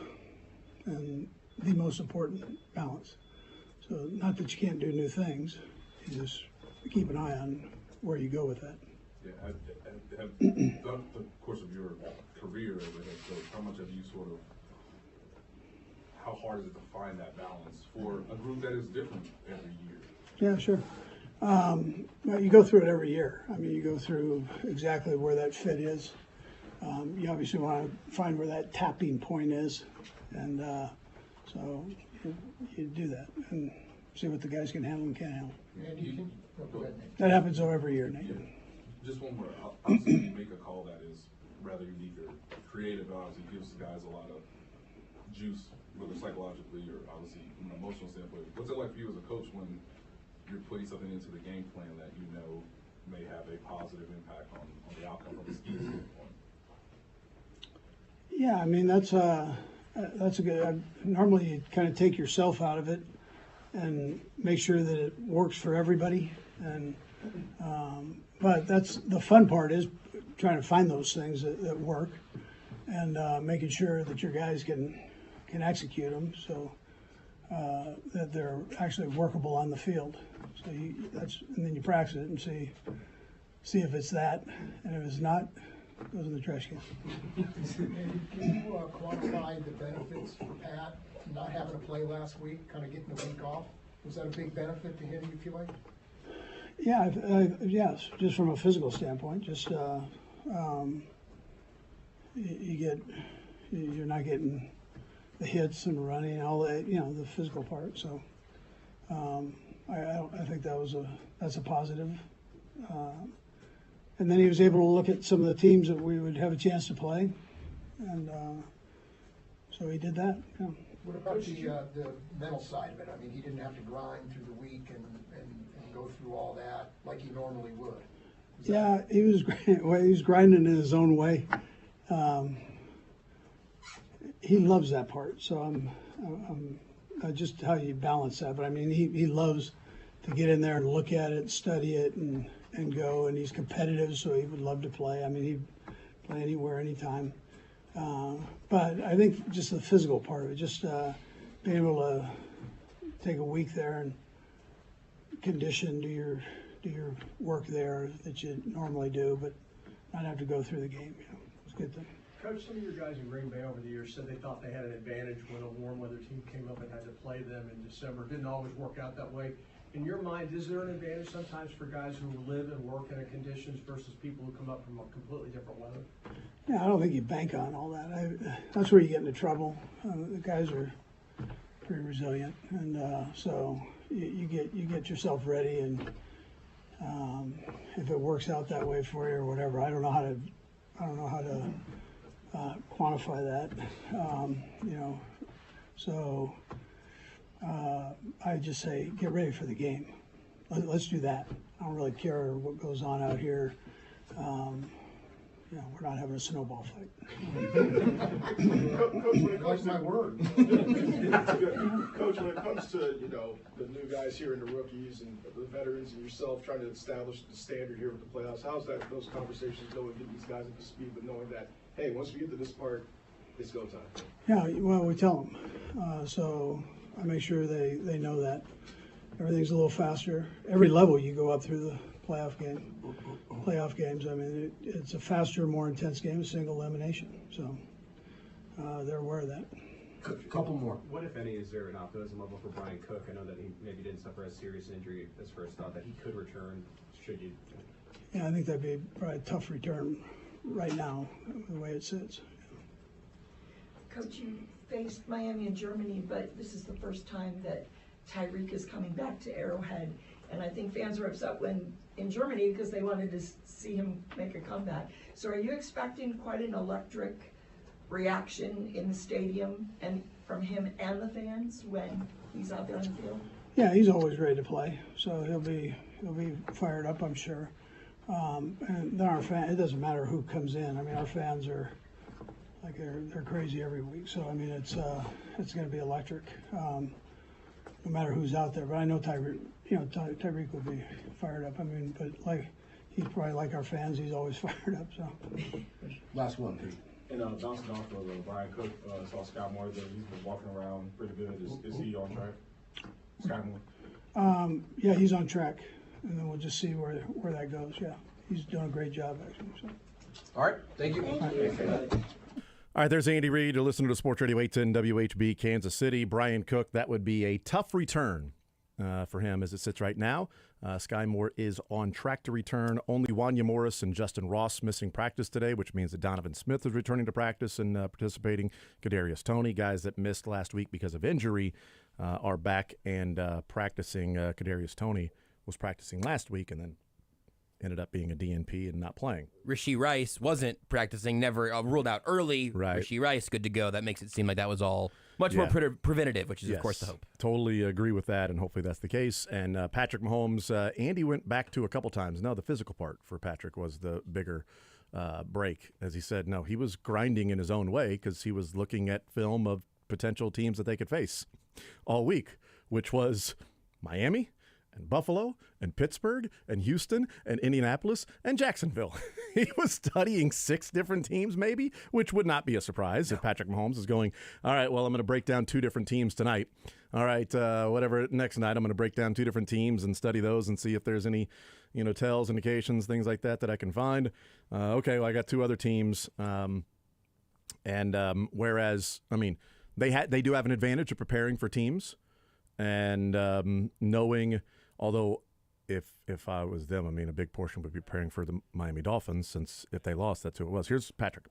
E: and the most important balance. So not that you can't do new things, you just keep an eye on where you go with that.
J: Yeah, throughout the course of your career as a head coach, how much have you how hard is it to find that balance for a group that is different every year?
E: Yeah, sure. Well, you go through it every year. I mean, you go through exactly where that fit is. You obviously want to find where that tapping point is, and so you do that and see what the guys can handle and can't handle.
I: Go ahead, Nate.
E: That happens every year, Nate.
J: Yeah. Just one more. Obviously, you make a call that is rather unique or creative. Obviously, gives the guys a lot of juice, whether psychologically or obviously from an emotional standpoint. What's it like for you as a coach when you're putting something into the game plan that you know may have a positive impact on the outcome from a scheme standpoint?
E: Yeah, I mean that's a good. Normally, you kind of take yourself out of it and make sure that it works for everybody. And but that's the fun part is trying to find those things that work and making sure that your guys can execute them so that they're actually workable on the field. So and then you practice it and see if it's that, and if it's not, it goes in the trash can.
I: Can you quantify the benefits for Pat not having to play last week, kind of getting the week off? Was that a big benefit to him, you feel like?
E: Yeah, yes, just from a physical standpoint, just you're not getting the hits and running and all that, the physical part. So I think that's a positive. And then he was able to look at some of the teams that we would have a chance to play, and so he did that. Yeah.
I: What about the mental side of it? I mean, he didn't have to grind through the week and go through all that like he normally would.
E: Yeah, he was grinding in his own way. He loves that part, so I'm just how you balance that. But I mean, he loves to get in there and look at it, study it, and go. And he's competitive, so he would love to play. I mean, he'd play anywhere, anytime. But I think just the physical part of it, just being able to take a week there and condition, do your work there that you normally do, but not have to go through the game. It's a good thing.
F: Coach, some of your guys in Green Bay over the years said they thought they had an advantage when a warm weather team came up and had to play them in December. Didn't always work out that way. In your mind, is there an advantage sometimes for guys who live and work in conditions versus people who come up from a completely different weather?
E: Yeah, I don't think you bank on all that. That's where you get into trouble. The guys are pretty resilient, and so you get yourself ready. And if it works out that way for you or whatever, I don't know how to quantify that. So I just say get ready for the game. Let's do that. I don't really care what goes on out here. We're not having a snowball fight.
I: That's my word.
K: Coach, when it comes to the new guys here and the rookies and the veterans and yourself trying to establish the standard here with the playoffs, how's those conversations going, getting these guys up to speed, but knowing that, hey, once we get to this part, it's go time?
E: Yeah, well, we tell them. So I make sure they know that everything's a little faster. Every level you go up through the playoff games. I mean, it's a faster, more intense game, single elimination. So they're aware of that.
L: A couple more. What, if any, is there an optimism level for Brian Cook? I know that he maybe didn't suffer a serious injury as first thought, that he could return. Should you?
E: Yeah, I think that'd be probably a tough return right now, the way it sits.
H: Coach, you faced Miami and Germany, but this is the first time that Tyreek is coming back to Arrowhead. And I think fans were upset when in Germany because they wanted to see him make a comeback. So are you expecting quite an electric reaction in the stadium and from him and the fans when he's out there on the field?
E: Yeah, he's always ready to play. So fired up, I'm sure. And then our fan, it doesn't matter who comes in. I mean, our fans are like they're crazy every week. So I mean, it's going to be electric, no matter who's out there. But I know Tyreek will be fired up. I mean, but like he's probably like our fans. He's always fired up. So
M: last one, Pete.
J: And bouncing off of Brian Cook, saw Scott Moore there. He's been walking around pretty good. Is he on track? Scott Moore?
E: Yeah, he's on track, and then we'll just see where that goes. Yeah, he's doing a great job actually. So.
M: All right, thank you.
A: All right, there's Andy Reid. You're listening to Sports Radio 810 WHB Kansas City. Brian Cook, that would be a tough return for him as it sits right now. Sky Moore is on track to return. Only Wanya Morris and Justin Ross missing practice today, which means that Donovan Smith is returning to practice and participating. Kadarius Toney, guys that missed last week because of injury, are back and practicing. Kadarius Toney was practicing last week and then ended up being a DNP and not playing.
B: Rashee Rice wasn't practicing, never ruled out early.
A: Right.
B: Rashee Rice, good to go. That makes it seem like that was all much more preventative, which is, of course, the hope.
A: Totally agree with that, and hopefully that's the case. And Patrick Mahomes, Andy went back to a couple times. No, the physical part for Patrick was the bigger break. As he said, no, he was grinding in his own way because he was looking at film of potential teams that they could face all week, which was Miami, and Buffalo, and Pittsburgh, and Houston, and Indianapolis, and Jacksonville. He was studying 6 different teams, maybe, which would not be a surprise if Patrick Mahomes is going, all right, well, I'm going to break down 2 different teams tonight. All right, whatever, next night I'm going to break down 2 different teams and study those and see if there's any, tells, indications, things like that I can find. Okay, well, I got 2 other teams. Whereas, I mean, they do have an advantage of preparing for teams and knowing. Although, if I was them, I mean, a big portion would be preparing for the Miami Dolphins, since if they lost, that's who it was. Here's Patrick.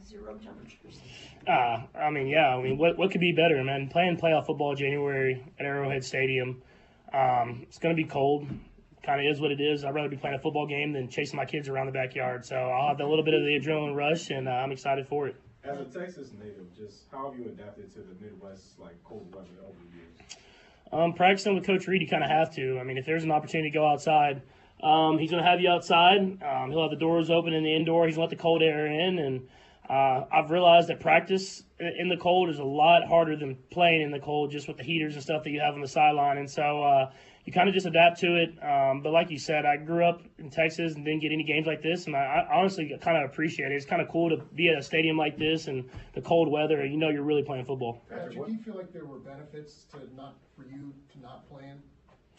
H: 0 temperatures.
N: What could be better, man? Playing playoff football January at Arrowhead Stadium. It's going to be cold. Kind of is what it is. I'd rather be playing a football game than chasing my kids around the backyard. So I'll have a little bit of the adrenaline rush, and I'm excited for it.
L: As a Texas native, just how have you adapted to the Midwest, cold weather over the years?
N: Practicing with Coach Reed, you kind of have to. I mean, if there's an opportunity to go outside, he's going to have you outside. He'll have the doors open in the indoor. He's going to let the cold air in. And I've realized that practice in the cold is a lot harder than playing in the cold, just with the heaters and stuff that you have on the sideline. And so you kind of just adapt to it. But like you said, I grew up in Texas and didn't get any games like this. And I honestly kind of appreciate it. It's kind of cool to be at a stadium like this and the cold weather. You're really playing football.
I: Patrick, do you feel like there were benefits for you to not playing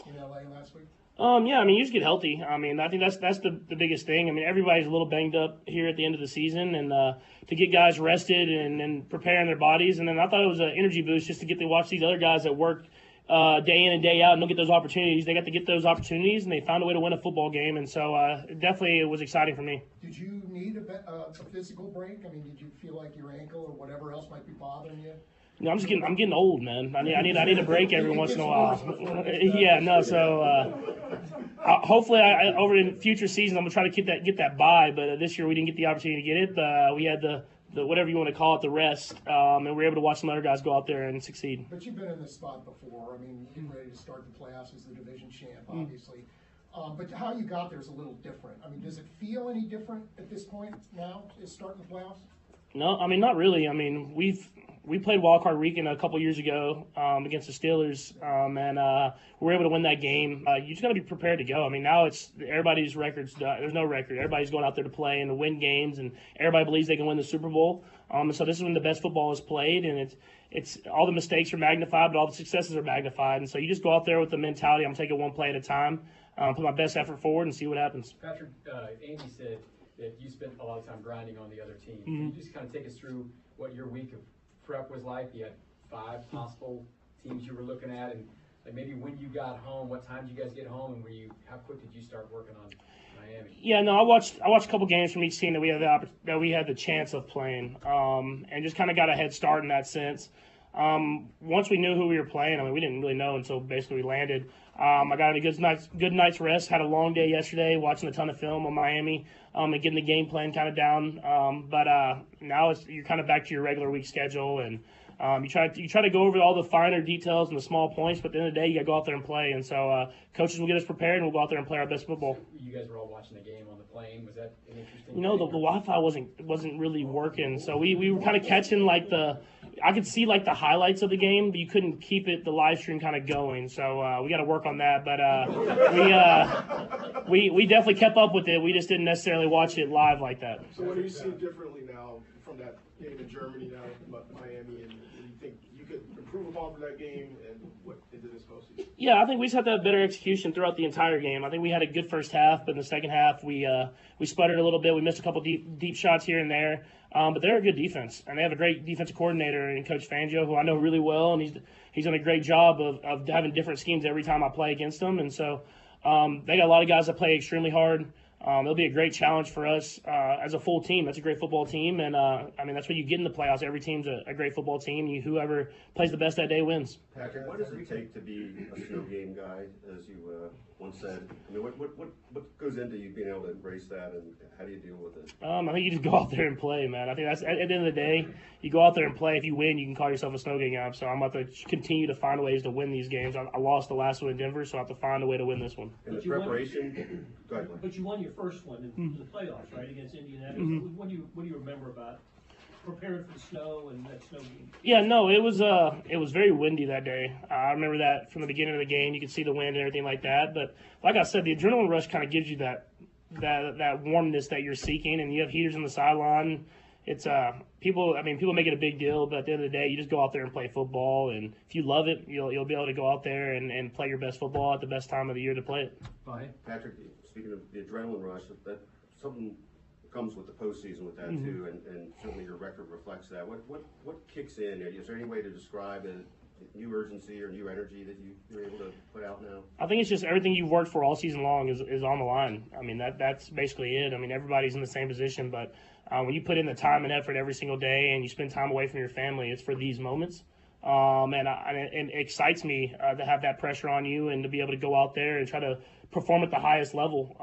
I: in LA last week?
N: You just get healthy. I think that's the biggest thing. Everybody's a little banged up here at the end of the season, and to get guys rested and preparing their bodies. And then I thought it was an energy boost just to get to watch these other guys that work day in and day out and don't get those opportunities. They got to get those opportunities, and they found a way to win a football game. And so definitely it was exciting for me.
I: Did you need a physical break? Did you feel like your ankle or whatever else might be bothering you?
N: No, I'm getting old, man. I need a break every once in a while. Hopefully over in future seasons I'm gonna try to get that bye. But this year we didn't get the opportunity to get it. We had the whatever you want to call it, the rest, and we were able to watch some other guys go out there and succeed.
I: But you've been in this spot before. You're ready to start the playoffs as the division champ, obviously. But how you got there is a little different. Does it feel any different at this point now, is starting the playoffs?
N: No, not really. We played Wild Card Weekend a couple years ago against the Steelers, and we were able to win that game. You just got to be prepared to go. Now it's everybody's records. There's no record. Everybody's going out there to play and to win games, and everybody believes they can win the Super Bowl. So this is when the best football is played, and it's all the mistakes are magnified, but all the successes are magnified. And so you just go out there with the mentality, I'm taking one play at a time, put my best effort forward, and see what happens.
O: Patrick, Andy said that you spent a lot of time grinding on the other team. Can you just kind of take us through what your week of prep was like? You had 5 possible teams you were looking at, and maybe when you got home, what time did you guys get home, and how quick did you start working on Miami?
N: Yeah, no, I watched a couple games from each team that we had the chance of playing, and just kind of got a head start in that sense. Once we knew who we were playing, we didn't really know until basically we landed. I got a good night's rest. Had a long day yesterday, watching a ton of film on Miami, and getting the game plan kind of down. But now you're kind of back to your regular week schedule, and You try to go over all the finer details and the small points, but at the end of the day, you got to go out there and play. And so coaches will get us prepared, and we'll go out there and play our best football.
O: You guys were all watching the game on the plane. Was that an interesting?
N: You know, the Wi-Fi wasn't really working, so we were kind of catching I could see like the highlights of the game, but you couldn't keep the live stream kind of going. So we got to work on that. But we definitely kept up with it. We just didn't necessarily watch it live like that.
K: So what do you see differently now from that game in Germany now in Miami, and you think you could improve upon from that game and what into this postseason?
N: Yeah, I think we just have to have better execution throughout the entire game. I think we had a good first half, but in the second half we sputtered a little bit. We missed a couple deep shots here and there, but they're a good defense, and they have a great defensive coordinator in Coach Fangio, who I know really well, and he's done a great job of having different schemes every time I play against them, and so they got a lot of guys that play extremely hard. It'll be a great challenge for us as a full team. That's a great football team, and that's what you get in the playoffs. Every team's a great football team. Whoever plays the best that day wins.
G: Patrick, what does it take to be a snow game guy, as you once said? I mean, what goes into you being able to embrace that, and how do you deal with it?
N: I think you just go out there and play, man. I think that's at the end of the day, you go out there and play. If you win, you can call yourself a snow game guy. So I'm about to continue to find ways to win these games. I lost the last one in Denver, so I have to find a way to win this one.
G: And the preparation. Go ahead, Glenn.
P: But you won your first one in the playoffs, right, against Indianapolis.
N: Mm-hmm.
P: What do you remember about preparing for the snow and that snow game?
N: Yeah, no, it was very windy that day. I remember that from the beginning of the game. You could see the wind and everything like that. But like I said, the adrenaline rush kind of gives you that warmness that you're seeking, and you have heaters on the sideline. It's people make it a big deal, but at the end of the day, you just go out there and play football, and if you love it, you'll be able to go out there and play your best football at the best time of the year to play it.
G: Patrick, speaking of the adrenaline rush, that something comes with the postseason with that too, and certainly your record reflects that. What kicks in? Is there any way to describe a new urgency or new energy that you're able to put out now?
N: I think it's just everything you've worked for all season long is on the line. I mean, that's basically it. I mean, everybody's in the same position, but when you put in the time and effort every single day and you spend time away from your family, it's for these moments. And it excites me to have that pressure on you and to be able to go out there and try to perform at the highest level.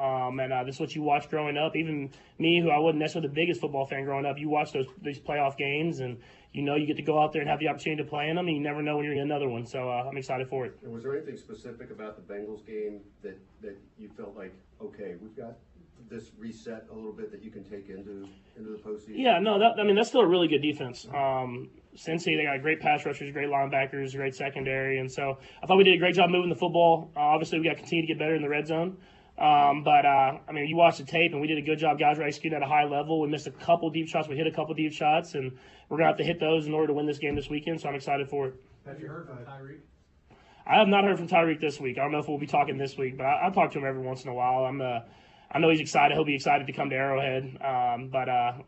N: This is what you watch growing up. Even me, who I wasn't necessarily the biggest football fan growing up, you watch these playoff games and you get to go out there and have the opportunity to play in them, and you never know when you're going to get another one. So I'm excited for it.
G: And was there anything specific about the Bengals game that you felt like, okay, we've got this reset a little bit that you can take into the postseason?
N: Yeah, no, that's still a really good defense. Cincy, they got great pass rushers, great linebackers, great secondary, and so I thought we did a great job moving the football. Obviously, we got to continue to get better in the red zone. You watch the tape, and we did a good job. Guys were executing at a high level. We missed a couple deep shots. We hit a couple deep shots, and we're going to have to hit those in order to win this game this weekend, so I'm excited for it.
F: Have you heard from Tyreek?
N: I have not heard from Tyreek this week. I don't know if we'll be talking this week, but I talk to him every once in a while. I know he's excited. He'll be excited to come to Arrowhead.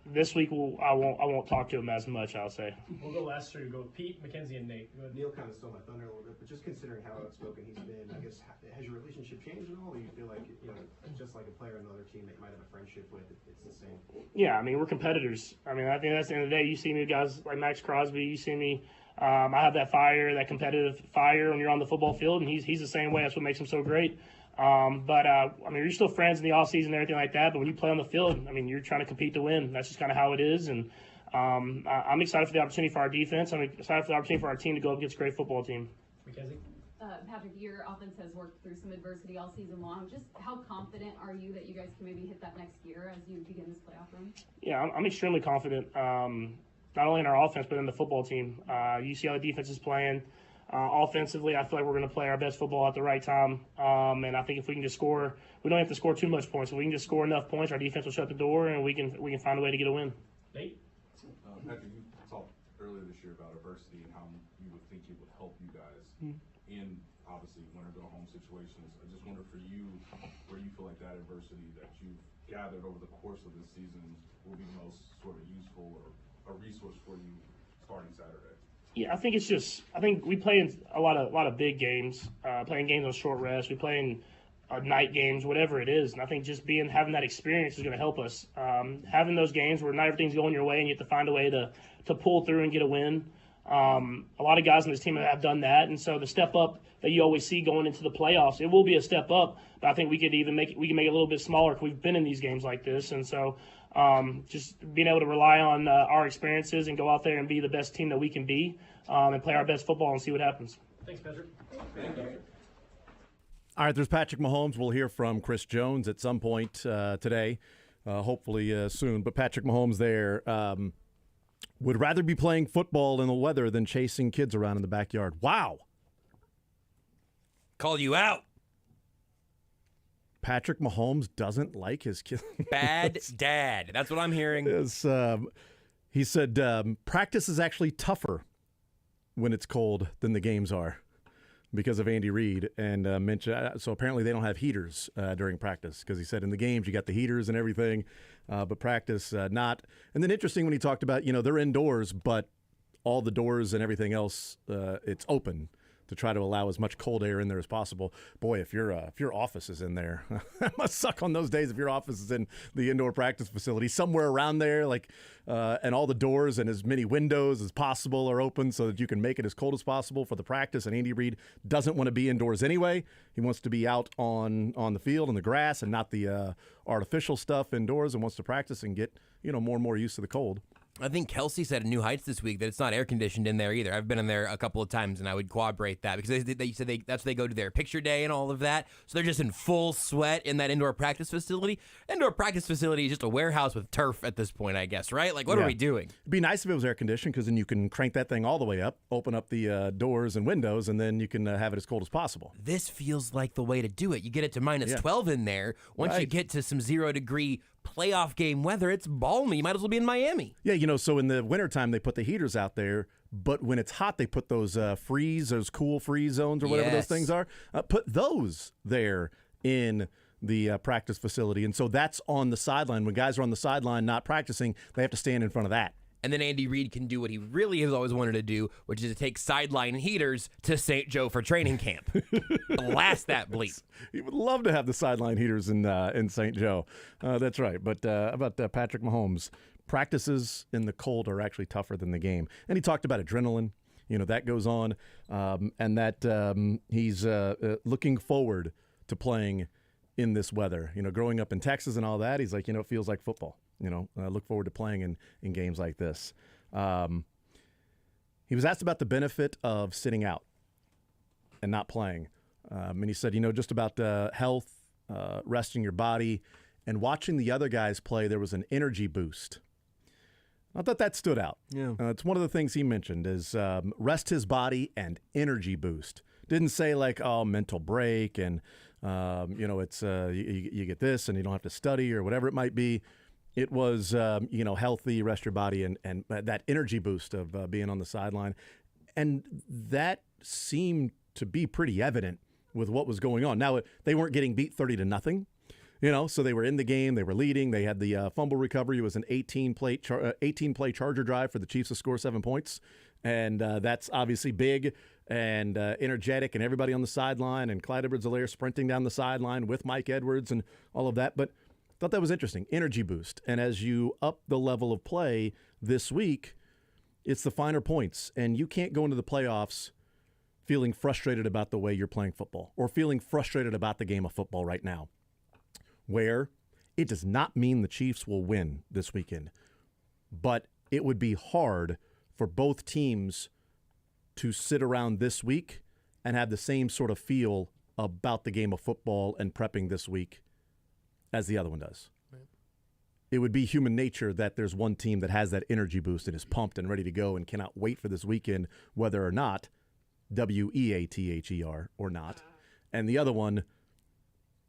N: This week I won't talk to him as much, I'll say.
P: We'll go last three. We'll go Pete, Mackenzie, and Nate.
L: Neil kind of stole my thunder a little bit, but just considering how outspoken he's been, I guess, has your relationship changed at all? Or you feel like, just like a player on another team that you might have a friendship with, it's the same?
N: Yeah, we're competitors. I think that's the end of the day. You see me with guys like Max Crosby. You see me. I have that fire, that competitive fire when you're on the football field, and he's the same way. That's what makes him so great. You're still friends in the off season and everything like that. But when you play on the field, you're trying to compete to win. That's just kind of how it is. And I'm excited for the opportunity for our defense. I'm excited for the opportunity for our team to go up against a great football team.
P: Mackenzie?
Q: Patrick, your offense has worked through some adversity all season long. Just how confident are you that you guys can maybe hit that next year as you begin this playoff run?
N: Yeah, I'm extremely confident. Not only in our offense, but in the football team. You see how the defense is playing. Offensively, I feel like we're going to play our best football at the right time. And I think if we can just score, we don't have to score too much points. If we can just score enough points, our defense will shut the door, and we can find a way to get a win.
P: Nate?
J: Patrick, you talked earlier this year about adversity and how you would think it would help you guys in, obviously, win or go home situations. I just wonder for you, where you feel like that adversity that you've gathered over the course of this season will be the most sort of useful or a resource for you starting Saturday?
N: Yeah, I think we play in a lot of big games, playing games on short rest. We play in night games, whatever it is. And I think just having that experience is going to help us. Having those games where not everything's going your way and you have to find a way to pull through and get a win. A lot of guys on this team have done that, and so the step up that you always see going into the playoffs, it will be a step up. But I think we could even make it a little bit smaller if we've been in these games like this, and so just being able to rely on our experiences and go out there and be the best team that we can be, and play our best football and see what happens.
P: Thanks, Patrick.
A: All right, there's Patrick Mahomes. We'll hear from Chris Jones at some point today, hopefully soon. But Patrick Mahomes there would rather be playing football in the weather than chasing kids around in the backyard. Wow.
B: Call you out.
A: Patrick Mahomes doesn't like his kids.
B: Bad dad. That's what I'm hearing.
A: He said practice is actually tougher when it's cold than the games are because of Andy Reid. And so apparently they don't have heaters during practice because he said in the games you got the heaters and everything, but practice not. And then interesting when he talked about, they're indoors, but all the doors and everything else, it's open to try to allow as much cold air in there as possible. Boy, if your office is in there, that must suck on those days if your office is in the indoor practice facility, somewhere around there, and all the doors and as many windows as possible are open so that you can make it as cold as possible for the practice. And Andy Reid doesn't want to be indoors anyway. He wants to be out on the field, on the grass, and not the artificial stuff indoors, and wants to practice and get more and more used to the cold.
B: I think Kelsey said at New Heights this week that it's not air conditioned in there either. I've been in there a couple of times, and I would corroborate that because they said that's where they go to their picture day and all of that. So they're just in full sweat in that indoor practice facility. Indoor practice facility is just a warehouse with turf at this point, I guess, right? What are we doing?
A: It'd be nice if it was air conditioned because then you can crank that thing all the way up, open up the doors and windows, and then you can have it as cold as possible.
B: This feels like the way to do it. You get it to minus 12 in there. Once you get to some 0-degree playoff game weather, it's balmy. You might as well be in Miami.
A: Yeah, so in the wintertime, they put the heaters out there, but when it's hot, they put those those cool freeze zones or whatever those things are. Put those there in the practice facility. And so that's on the sideline. When guys are on the sideline not practicing, they have to stand in front of that.
B: And then Andy Reid can do what he really has always wanted to do, which is to take sideline heaters to St. Joe for training camp. Blast that bleep.
A: He would love to have the sideline heaters in St. Joe. That's right. But about Patrick Mahomes, practices in the cold are actually tougher than the game. And he talked about adrenaline. That goes on, and that he's looking forward to playing in this weather. Growing up in Texas and all that, he's like, it feels like football. I look forward to playing in games like this. He was asked about the benefit of sitting out and not playing. And he said, just about health, resting your body, and watching the other guys play, there was an energy boost. I thought that stood out.
B: Yeah.
A: It's one of the things he mentioned is rest his body and energy boost. Didn't say mental break and, it's you get this and you don't have to study or whatever it might be. It was, healthy, rest your body, and that energy boost of being on the sideline. And that seemed to be pretty evident with what was going on. Now, they weren't getting beat 30-0, so they were in the game. They were leading. They had the fumble recovery. It was an 18-play Charger drive for the Chiefs to score 7 points. And that's obviously big and energetic, and everybody on the sideline, and Clyde Edwards-Helaire sprinting down the sideline with Mike Edwards and all of that. But thought that was interesting. Energy boost. And as you up the level of play this week, it's the finer points. And you can't go into the playoffs feeling frustrated about the way you're playing football or feeling frustrated about the game of football right now, where it does not mean the Chiefs will win this weekend. But it would be hard for both teams to sit around this week and have the same sort of feel about the game of football and prepping this week as the other one does. Right. It would be human nature that there's one team that has that energy boost and is pumped and ready to go and cannot wait for this weekend, whether or not, WEATHER or not, and the other one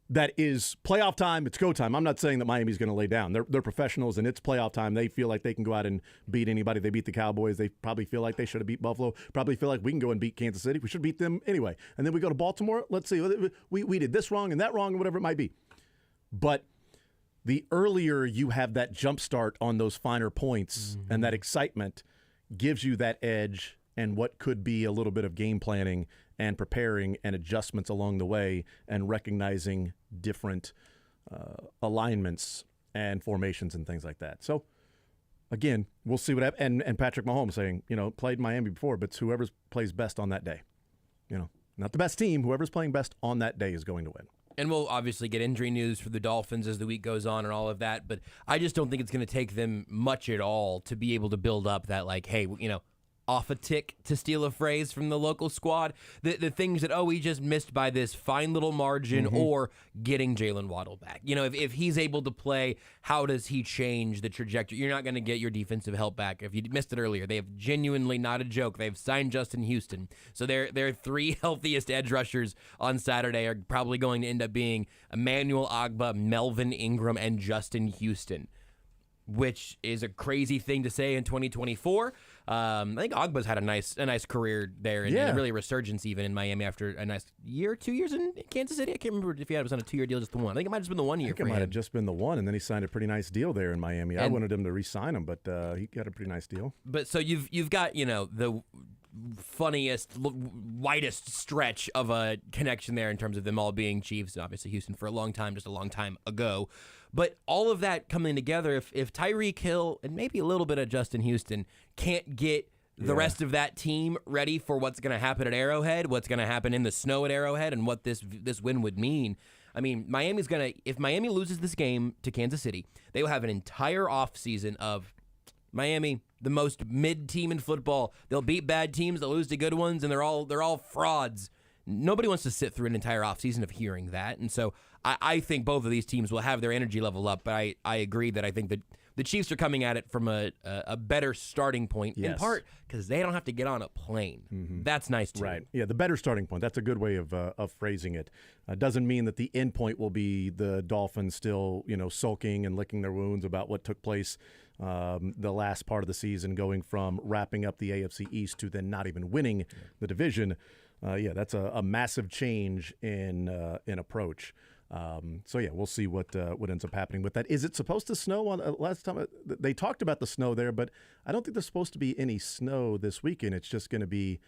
A: that is playoff time, it's go time. I'm not saying that Miami's going to lay down. They're professionals, and it's playoff time. They feel like they can go out and beat anybody. They beat the Cowboys. They probably feel like they should have beat Buffalo. Probably feel like we can go and beat Kansas City. We should beat them anyway. And then we go to Baltimore. Let's see. We did this wrong and that wrong and whatever it might be. But the earlier you have that jump start on those finer points and that excitement gives you that edge and what could be a little bit of game planning and preparing and adjustments along the way and recognizing different alignments and formations and things like that. So again, we'll see what happens. And Patrick Mahomes saying, played Miami before, but it's whoever plays best on that day. Not the best team. Whoever's playing best on that day is going to win.
B: And we'll obviously get injury news for the Dolphins as the week goes on and all of that, but I just don't think it's going to take them much at all to be able to build up that, like, hey, off a tick, to steal a phrase from the local squad. The things that, we just missed by this fine little margin, or getting Jalen Waddle back. If he's able to play, how does he change the trajectory? You're not going to get your defensive help back. If you missed it earlier, they have genuinely, not a joke, they've signed Justin Houston. So their three healthiest edge rushers on Saturday are probably going to end up being Emmanuel Ogbah, Melvin Ingram, and Justin Houston, which is a crazy thing to say in 2024. I think Ogbah's had a nice career there, and really a resurgence even in Miami after a nice 2 years in Kansas City. I can't remember if he was on a 2-year deal, just the one. I think it might have just been the 1 year.
A: I think it might have just been the one, and then he signed a pretty nice deal there in Miami. I wanted him to re-sign him, but he got a pretty nice deal.
B: But so you've got the funniest, widest stretch of a connection there in terms of them all being Chiefs. Obviously Houston for a long time, just a long time ago. But all of that coming together, if Tyreek Hill and maybe a little bit of Justin Houston can't get the rest of that team ready for what's going to happen at Arrowhead, what's going to happen in the snow at Arrowhead, and what this win would mean. I mean, if Miami loses this game to Kansas City, they will have an entire offseason of Miami, the most mid team in football. They'll beat bad teams, they'll lose to good ones, and they're all frauds. Nobody wants to sit through an entire offseason of hearing that. And so I think both of these teams will have their energy level up, but I agree that I think that the Chiefs are coming at it from a better starting point, in part because they don't have to get on a plane. That's nice, too.
A: Right. Yeah, the better starting point. That's a good way of phrasing it. Doesn't mean that the end point will be the Dolphins still, sulking and licking their wounds about what took place the last part of the season, going from wrapping up the AFC East to then not even winning the division. That's a massive change in approach. We'll see what ends up happening with that. Is it supposed to snow on last time? They talked about the snow there, but I don't think there's supposed to be any snow this weekend. It's just going to be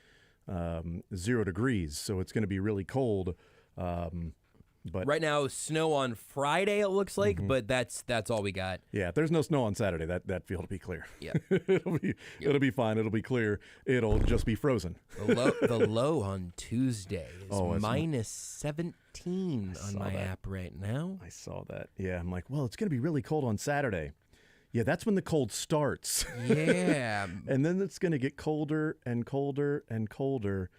A: 0 degrees, so it's going to be really cold. But
B: right now, snow on Friday it looks like, but that's all we got.
A: Yeah, if there's no snow on Saturday, that field will be clear.
B: Yeah,
A: it'll be fine. It'll be clear. It'll just be frozen.
B: The low on Tuesday is minus 17 on my app right now.
A: I saw that. Yeah, I'm like, well, it's going to be really cold on Saturday. Yeah, that's when the cold starts.
B: Yeah,
A: and then it's going to get colder and colder and colder.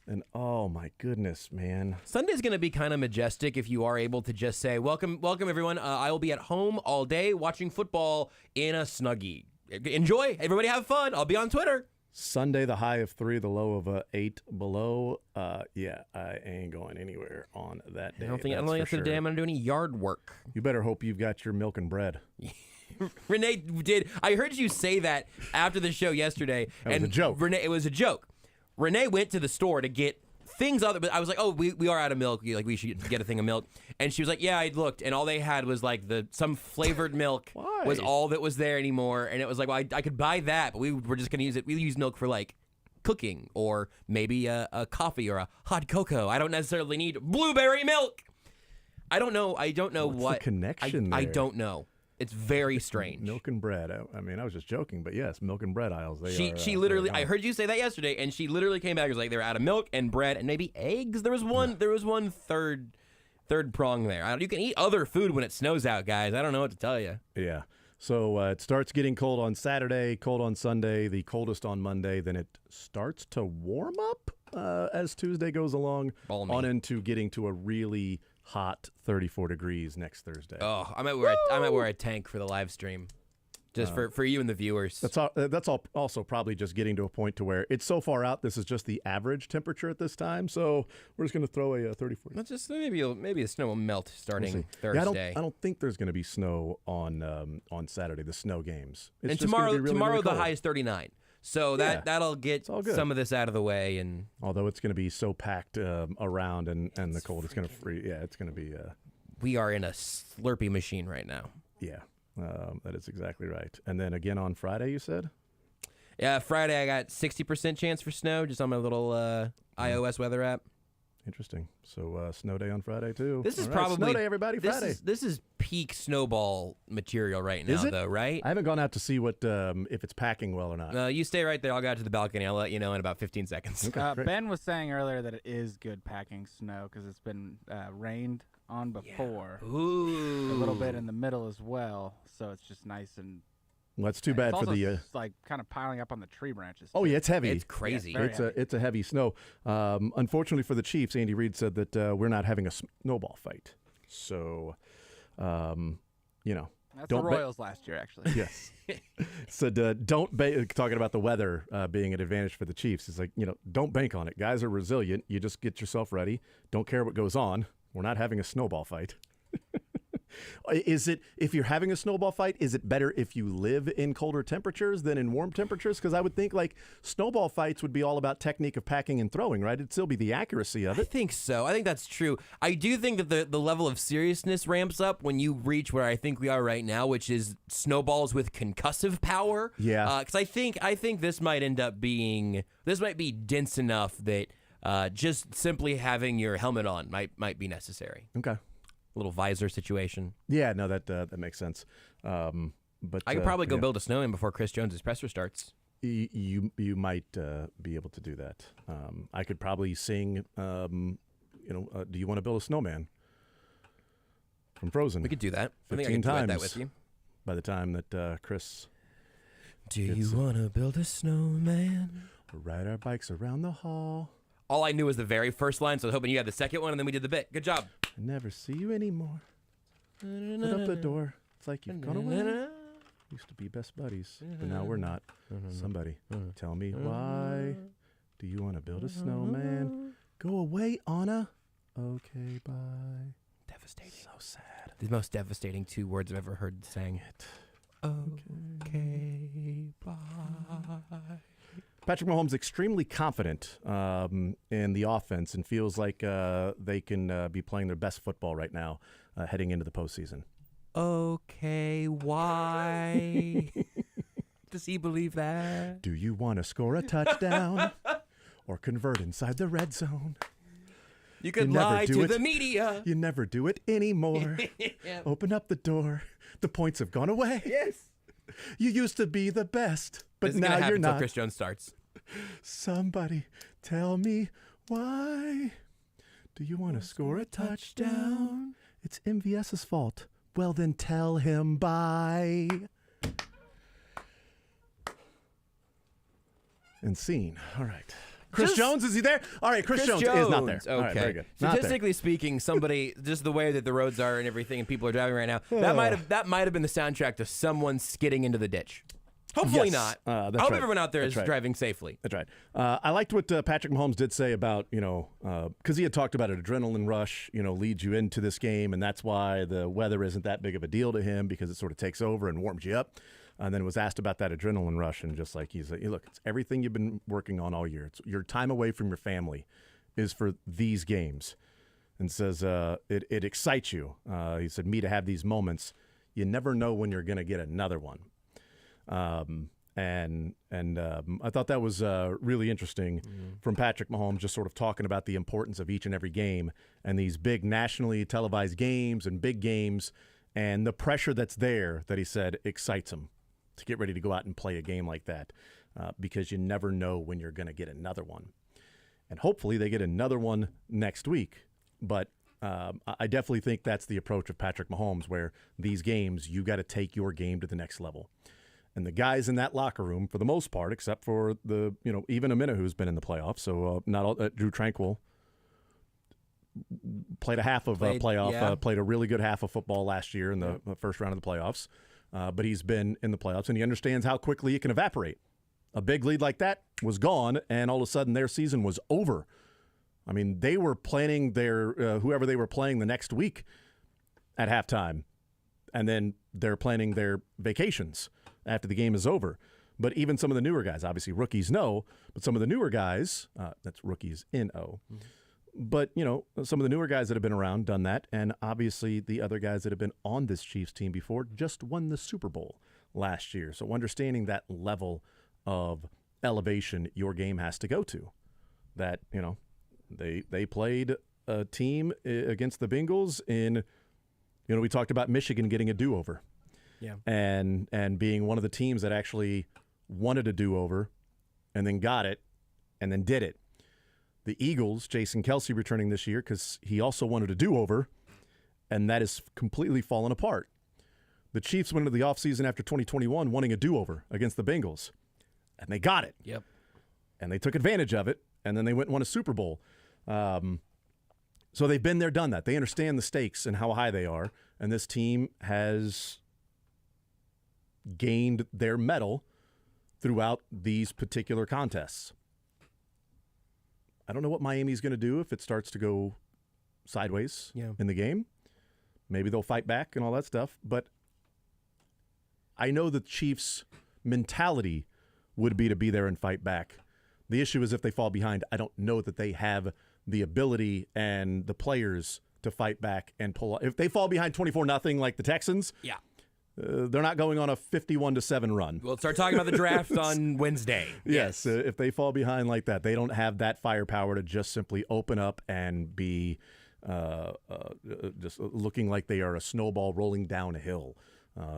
A: And oh my goodness, man.
B: Sunday's going to be kind of majestic if you are able to just say, welcome everyone. I will be at home all day watching football in a Snuggie. Enjoy. Everybody have fun. I'll be on Twitter.
A: Sunday, the high of 3, the low of 8 below. I ain't going anywhere on that day.
B: I don't think after the day I'm going to do any yard work.
A: You better hope you've got your milk and bread.
B: Renee did. I heard you say that after the show yesterday.
A: It was a joke.
B: Renee, it was a joke. Renee went to the store to get things other, but I was like, oh, we are out of milk. Like, we should get a thing of milk. And she was like, yeah, I looked, and all they had was like some flavored milk was all that was there anymore. And it was like, well, I could buy that, but we were just going to use it. We use milk for like cooking or maybe a coffee or a hot cocoa. I don't necessarily need blueberry milk. I don't know. What's
A: the connection there?
B: I don't know. It's very strange.
A: Milk and bread. I mean, I was just joking, but yes, milk and bread aisles.
B: She literally. I heard you say that yesterday, and she literally came back and was like, they were out of milk and bread and maybe eggs. There was one third prong there. You can eat other food when it snows out, guys. I don't know what to tell you.
A: Yeah. So it starts getting cold on Saturday, cold on Sunday, the coldest on Monday. Then it starts to warm up as Tuesday goes along, on into getting to a really hot 34 degrees next Thursday.
B: Oh, I might wear a tank for the live stream, just for you and the viewers.
A: That's all. Also, probably just getting to a point to where it's so far out. This is just the average temperature at this time. So we're just going to throw a 34.
B: Let's just maybe the snow will melt starting Thursday.
A: Yeah, I don't think there's going to be snow on Saturday. The snow games.
B: And tomorrow the high is 39. So that'll get some of this out of the way. And
A: although it's going to be so packed around and the cold, it's going to freeze. Yeah, it's going to be.
B: We are in a Slurpee machine right now.
A: Yeah, that is exactly right. And then again on Friday, you said?
B: Yeah, Friday I got 60% chance for snow just on my little iOS weather app.
A: Interesting. So snow day on Friday too.
B: This is
A: All right,
B: probably
A: snow day, everybody. Friday.
B: This is peak snowball material right now,
A: Is it?
B: though, right?
A: I haven't gone out to see what if it's packing well or not.
B: You stay right there. I'll go out to the balcony. I'll let you know in about 15 seconds.
C: Ben was saying earlier that it is good packing snow because it's been rained on before.
B: Ooh.
C: A little bit in the middle as well, so it's just nice and.
A: Well, that's too bad
C: it's
A: for
C: also
A: the.
C: like kind of piling up on the tree branches.
A: Oh
C: too.
A: yeah, it's heavy.
B: It's crazy.
C: Yeah, it's very
A: It's a heavy snow. Unfortunately for the Chiefs, Andy Reid said that we're not having a snowball fight. So, you know,
C: That's
A: don't
C: the Royals last year, actually.
A: Yes. Said don't talking about the weather being an advantage for the Chiefs. It's like, you know, don't bank on it. Guys are resilient. You just get yourself ready. Don't care what goes on. We're not having a snowball fight. Is it, if you're having a snowball fight, is it better if you live in colder temperatures than in warm temperatures? Because I would think like snowball fights would be all about technique of packing and throwing, right? It'd still be the accuracy of it.
B: I think so. I think that's true. I do think that the level of seriousness ramps up when you reach where I think we are right now, which is snowballs with concussive power.
A: Yeah.
B: Because I think this might be dense enough that just simply having your helmet on might be necessary.
A: Okay.
B: Little visor situation.
A: Yeah, no, that makes sense. But
B: I could probably go build a snowman before Chris Jones's presser starts.
A: You might be able to do that. I could probably sing. Do you want to build a snowman? From Frozen.
B: We could do that. I think I
A: 15
B: can duet
A: times
B: that with you.
A: by the time that Chris.
B: Do you want to build a snowman?
A: Ride our bikes around the hall.
B: All I knew was the very first line, so I was hoping you had the second one, and then we did the bit. Good job.
A: I never see you anymore. Put up the door. It's like you've gone away. Used to be best buddies, but now we're not. Somebody, tell me why. Do you want to build a snowman? Go away, Anna. Okay, bye.
B: Devastating.
A: So sad.
B: The most devastating 2 words I've ever heard sang. Okay, bye.
A: Patrick Mahomes extremely confident in the offense and feels like they can be playing their best football right now heading into the postseason.
B: Okay, why does he believe that?
A: Do you want to score a touchdown or convert inside the red zone?
B: You could lie to the media.
A: You never do it anymore.
B: Yeah.
A: Open up the door. The points have gone away.
B: Yes.
A: You used to be the best, but
B: This is
A: now
B: gonna happen
A: you're
B: until
A: not.
B: Chris Jones starts.
A: Somebody tell me why. Do you want to score a touchdown? It's MVS's fault. Well, then tell him bye. And scene. All right. Chris Jones, is he there? All right, Chris Jones is not there.
B: Okay.
A: All right, very good. Not there.
B: Statistically speaking, somebody, just the way that the roads are and everything and people are driving right now, that might have been the soundtrack to someone skidding into the ditch. Hopefully
A: Yes.
B: not.
A: That's
B: I hope
A: right.
B: everyone out there
A: That's
B: is
A: right.
B: driving safely.
A: That's right. I liked what Patrick Mahomes did say about, because he had talked about an adrenaline rush, leads you into this game, and that's why the weather isn't that big of a deal to him because it sort of takes over and warms you up. And then was asked about that adrenaline rush, and just like he's like, look, it's everything you've been working on all year. It's your time away from your family is for these games, and says it excites you. He said, me to have these moments, you never know when you're going to get another one. And I thought that was really interesting from Patrick Mahomes, just sort of talking about the importance of each and every game and these big nationally televised games and big games and the pressure that's there that he said excites him to get ready to go out and play a game like that because you never know when you're going to get another one. And hopefully they get another one next week. But I definitely think that's the approach of Patrick Mahomes, where these games, you got to take your game to the next level. And the guys in that locker room, for the most part, except for even Amina, who's been in the playoffs, so not all, Drew Tranquill played a half of playoff,
B: yeah.
A: Played a really good half of football last year in the first round of the playoffs. But he's been in the playoffs, and he understands how quickly it can evaporate. A big lead like that was gone, and all of a sudden their season was over. I mean, they were planning their whoever they were playing the next week at halftime, and then they're planning their vacations after the game is over. But even some of the newer guys, obviously rookies know, but some of the newer guys, that's rookies N-O, but, some of the newer guys that have been around done that, and obviously the other guys that have been on this Chiefs team before just won the Super Bowl last year. So understanding that level of elevation your game has to go to, that, They played a team against the Bengals in, we talked about Michigan getting a do-over.
B: Yeah.
A: And being one of the teams that actually wanted a do-over and then got it and then did it. The Eagles, Jason Kelsey returning this year because he also wanted a do-over, and that has completely fallen apart. The Chiefs went into the offseason after 2021 wanting a do-over against the Bengals, and they got it.
B: Yep.
A: And they took advantage of it, and then they went and won a Super Bowl. So they've been there, done that. They understand the stakes and how high they are, and this team has gained their medal throughout these particular contests. I don't know what Miami's going to do if it starts to go sideways in the game. Maybe they'll fight back and all that stuff, but I know the Chiefs' mentality would be to be there and fight back. The issue is if they fall behind, I don't know that they have the ability and the players to fight back and pull. If they fall behind 24-0 like the Texans, they're not going on a 51-7 run.
B: We'll start talking about the draft on Wednesday.
A: Yes, if they fall behind like that, they don't have that firepower to just simply open up and be just looking like they are a snowball rolling down a hill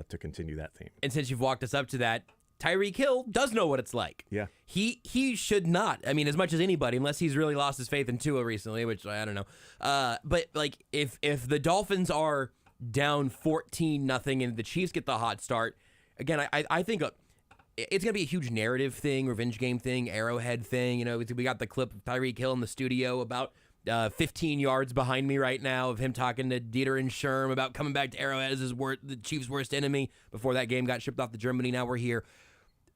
A: to continue that theme.
B: And since you've walked us up to that, Tyreek Hill does know what it's like.
A: Yeah.
B: He should not. I mean, as much as anybody, unless he's really lost his faith in Tua recently, which I don't know. But like if the Dolphins are down 14-0 and the Chiefs get the hot start, again, I think it's going to be a huge narrative thing, revenge game thing, Arrowhead thing. We got the clip of Tyreek Hill in the studio about 15 yards behind me right now of him talking to Dieter and Sherm about coming back to Arrowhead as the Chiefs' worst enemy before that game got shipped off to Germany. Now we're here.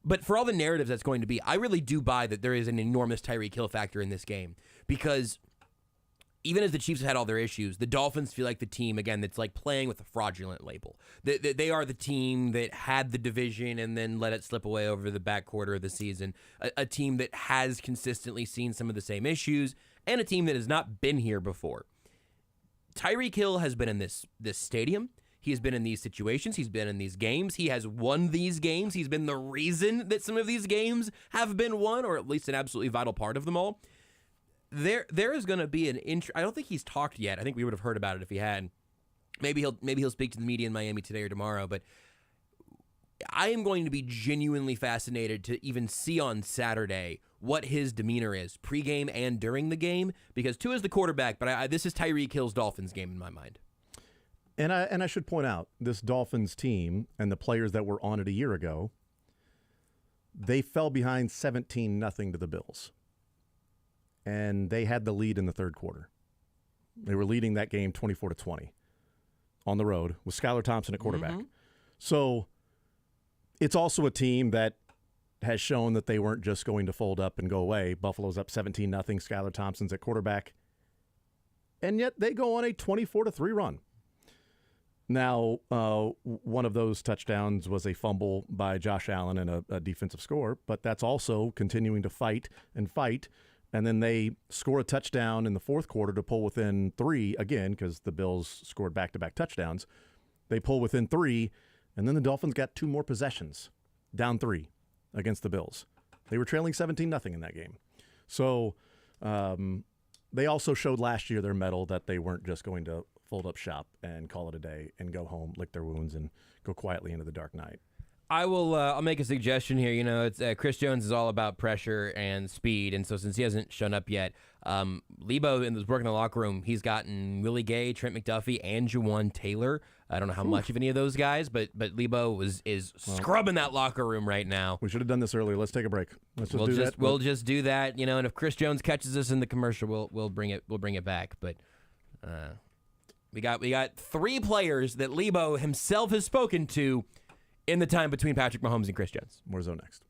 B: But for all the narratives that's going to be, I really do buy that there is an enormous Tyreek Hill factor in this game, because even as the Chiefs have had all their issues, the Dolphins feel like the team, again, that's like playing with a fraudulent label. They are the team that had the division and then let it slip away over the back quarter of the season, a team that has consistently seen some of the same issues, and a team that has not been here before. Tyreek Hill has been in this stadium. He has been in these situations. He's been in these games. He has won these games. He's been the reason that some of these games have been won, or at least an absolutely vital part of them all. There is going to be I don't think he's talked yet. I think we would have heard about it if he had. Maybe he'll speak to the media in Miami today or tomorrow. But I am going to be genuinely fascinated to even see on Saturday what his demeanor is, pregame and during the game, because Tua is the quarterback, but this is Tyreek Hill's Dolphins game in my mind.
A: And I should point out, this Dolphins team and the players that were on it a year ago, they fell behind 17-0 to the Bills. And they had the lead in the third quarter. They were leading that game 24-20 on the road with Skylar Thompson at quarterback.
B: Mm-hmm.
A: So it's also a team that has shown that they weren't just going to fold up and go away. Buffalo's up 17-0. Skylar Thompson's at quarterback. And yet they go on a 24-3 run. Now, one of those touchdowns was a fumble by Josh Allen and a defensive score, but that's also continuing to fight. And then they score a touchdown in the fourth quarter to pull within 3 again, because the Bills scored back-to-back touchdowns. They pull within 3, and then the Dolphins got 2 more possessions, down 3 against the Bills. They were trailing 17-0 in that game. So they also showed last year their mettle, that they weren't just going to fold up shop and call it a day and go home, lick their wounds, and go quietly into the dark night.
B: I'll make a suggestion here. It's Chris Jones is all about pressure and speed, and so since he hasn't shown up yet, Lebo was working in the locker room. He's gotten Willie Gay, Trent McDuffie, and Juwan Taylor. I don't know how much of any of those guys, but Lebo is scrubbing that locker room right now.
A: We should have done this earlier. Let's take a break.
B: We'll just do that, and if Chris Jones catches us in the commercial, we'll bring it back. But we got 3 players that Lebo himself has spoken to in the time between Patrick Mahomes and Chris Jones.
A: More Zone next.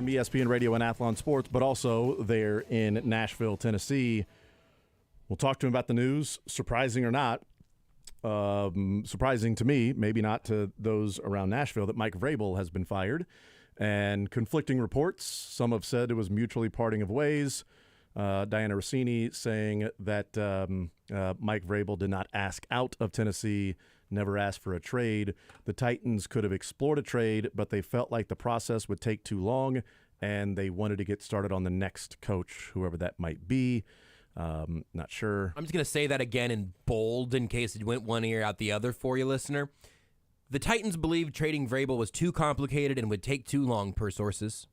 A: from ESPN Radio and Athlon Sports, but also there in Nashville, Tennessee. We'll talk to him about the news, surprising or not. Surprising to me, maybe not to those around Nashville, that Mike Vrabel has been fired. And conflicting reports. Some have said it was mutually parting of ways. Diana Rossini saying that Mike Vrabel did not ask out of Tennessee, never asked for a trade. The Titans could have explored a trade, but they felt like the process would take too long, and they wanted to get started on the next coach, whoever that might be. Not sure.
B: I'm just going to say that again in bold in case it went one ear out the other for you, listener. The Titans believed trading Vrabel was too complicated and would take too long, per sources.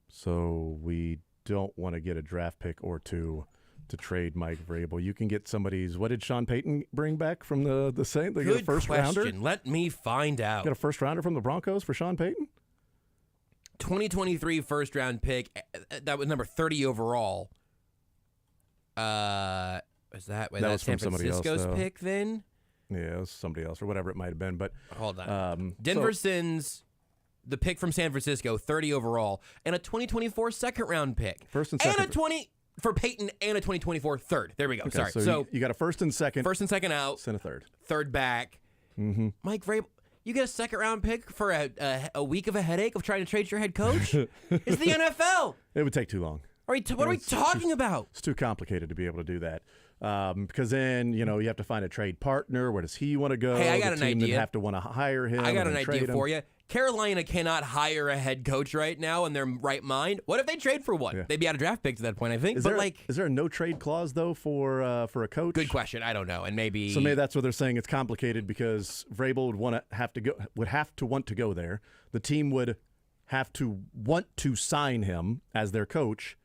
A: So we don't want to get a draft pick or two to trade Mike Vrabel. You can get somebody's. What did Sean Payton bring back from the Saints? They
B: Good
A: got a first
B: question.
A: rounder.
B: Let me find out.
A: Got a first rounder from the Broncos for Sean Payton.
B: 2023 first round pick. That was number 30 overall. Was that
A: was
B: San
A: from somebody else,
B: Francisco's
A: though.
B: pick then?
A: Yeah, it was somebody else or whatever it might have been. But
B: hold on. Denver sends the pick from San Francisco, 30 overall, and a 2024 second round pick.
A: First and second.
B: And a 20 for Peyton and a 2024 third. There we go.
A: Okay,
B: Sorry.
A: So you got a first and second.
B: First and second out.
A: Send a third.
B: Third back.
A: Mm-hmm.
B: Mike Vrabel, you get a second round pick for a week of a headache of trying to trade your head coach? It's the NFL.
A: It would take too long.
B: What are we talking about?
A: It's too complicated to be able to do that. Because then, you have to find a trade partner. Where does he want to go?
B: Hey, I got
A: the
B: an
A: team
B: idea.
A: Would have to want to hire him.
B: I got
A: and
B: an
A: trade
B: idea
A: him.
B: for you. Carolina cannot hire a head coach right now in their right mind. What if they trade for one?
A: Yeah.
B: They'd be out of draft picks at that point, I think.
A: Is there a no trade clause though for a coach?
B: Good question. I don't know, and maybe
A: So maybe that's what they're saying. It's complicated because Vrabel would have to want to go there. The team would have to want to sign him as their coach,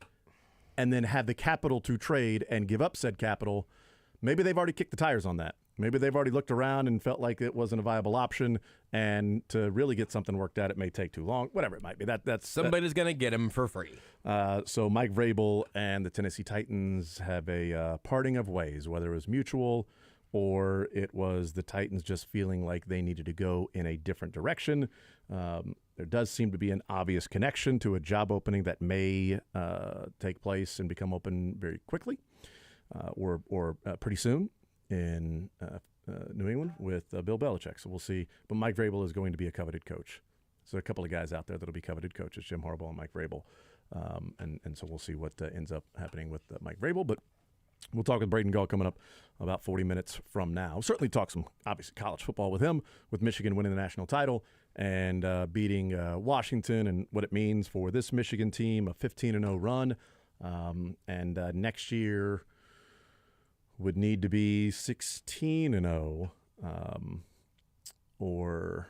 A: and then have the capital to trade and give up said capital. Maybe they've already kicked the tires on that. Maybe they've already looked around and felt like it wasn't a viable option, and to really get something worked out, it may take too long. Whatever it might be, that's
B: somebody's going to get him for free.
A: So Mike Vrabel and the Tennessee Titans have a parting of ways, whether it was mutual or it was the Titans just feeling like they needed to go in a different direction. There does seem to be an obvious connection to a job opening that may take place and become open very quickly or pretty soon in New England with Bill Belichick. So we'll see. But Mike Vrabel is going to be a coveted coach. So a couple of guys out there that'll be coveted coaches, Jim Harbaugh and Mike Vrabel. And so we'll see what ends up happening with Mike Vrabel. But we'll talk with Braden Gall coming up about 40 minutes from now. We'll certainly talk some, obviously, college football with him, with Michigan winning the national title and beating Washington and what it means for this Michigan team, a 15-0 run. And next year would need to be 16-0, or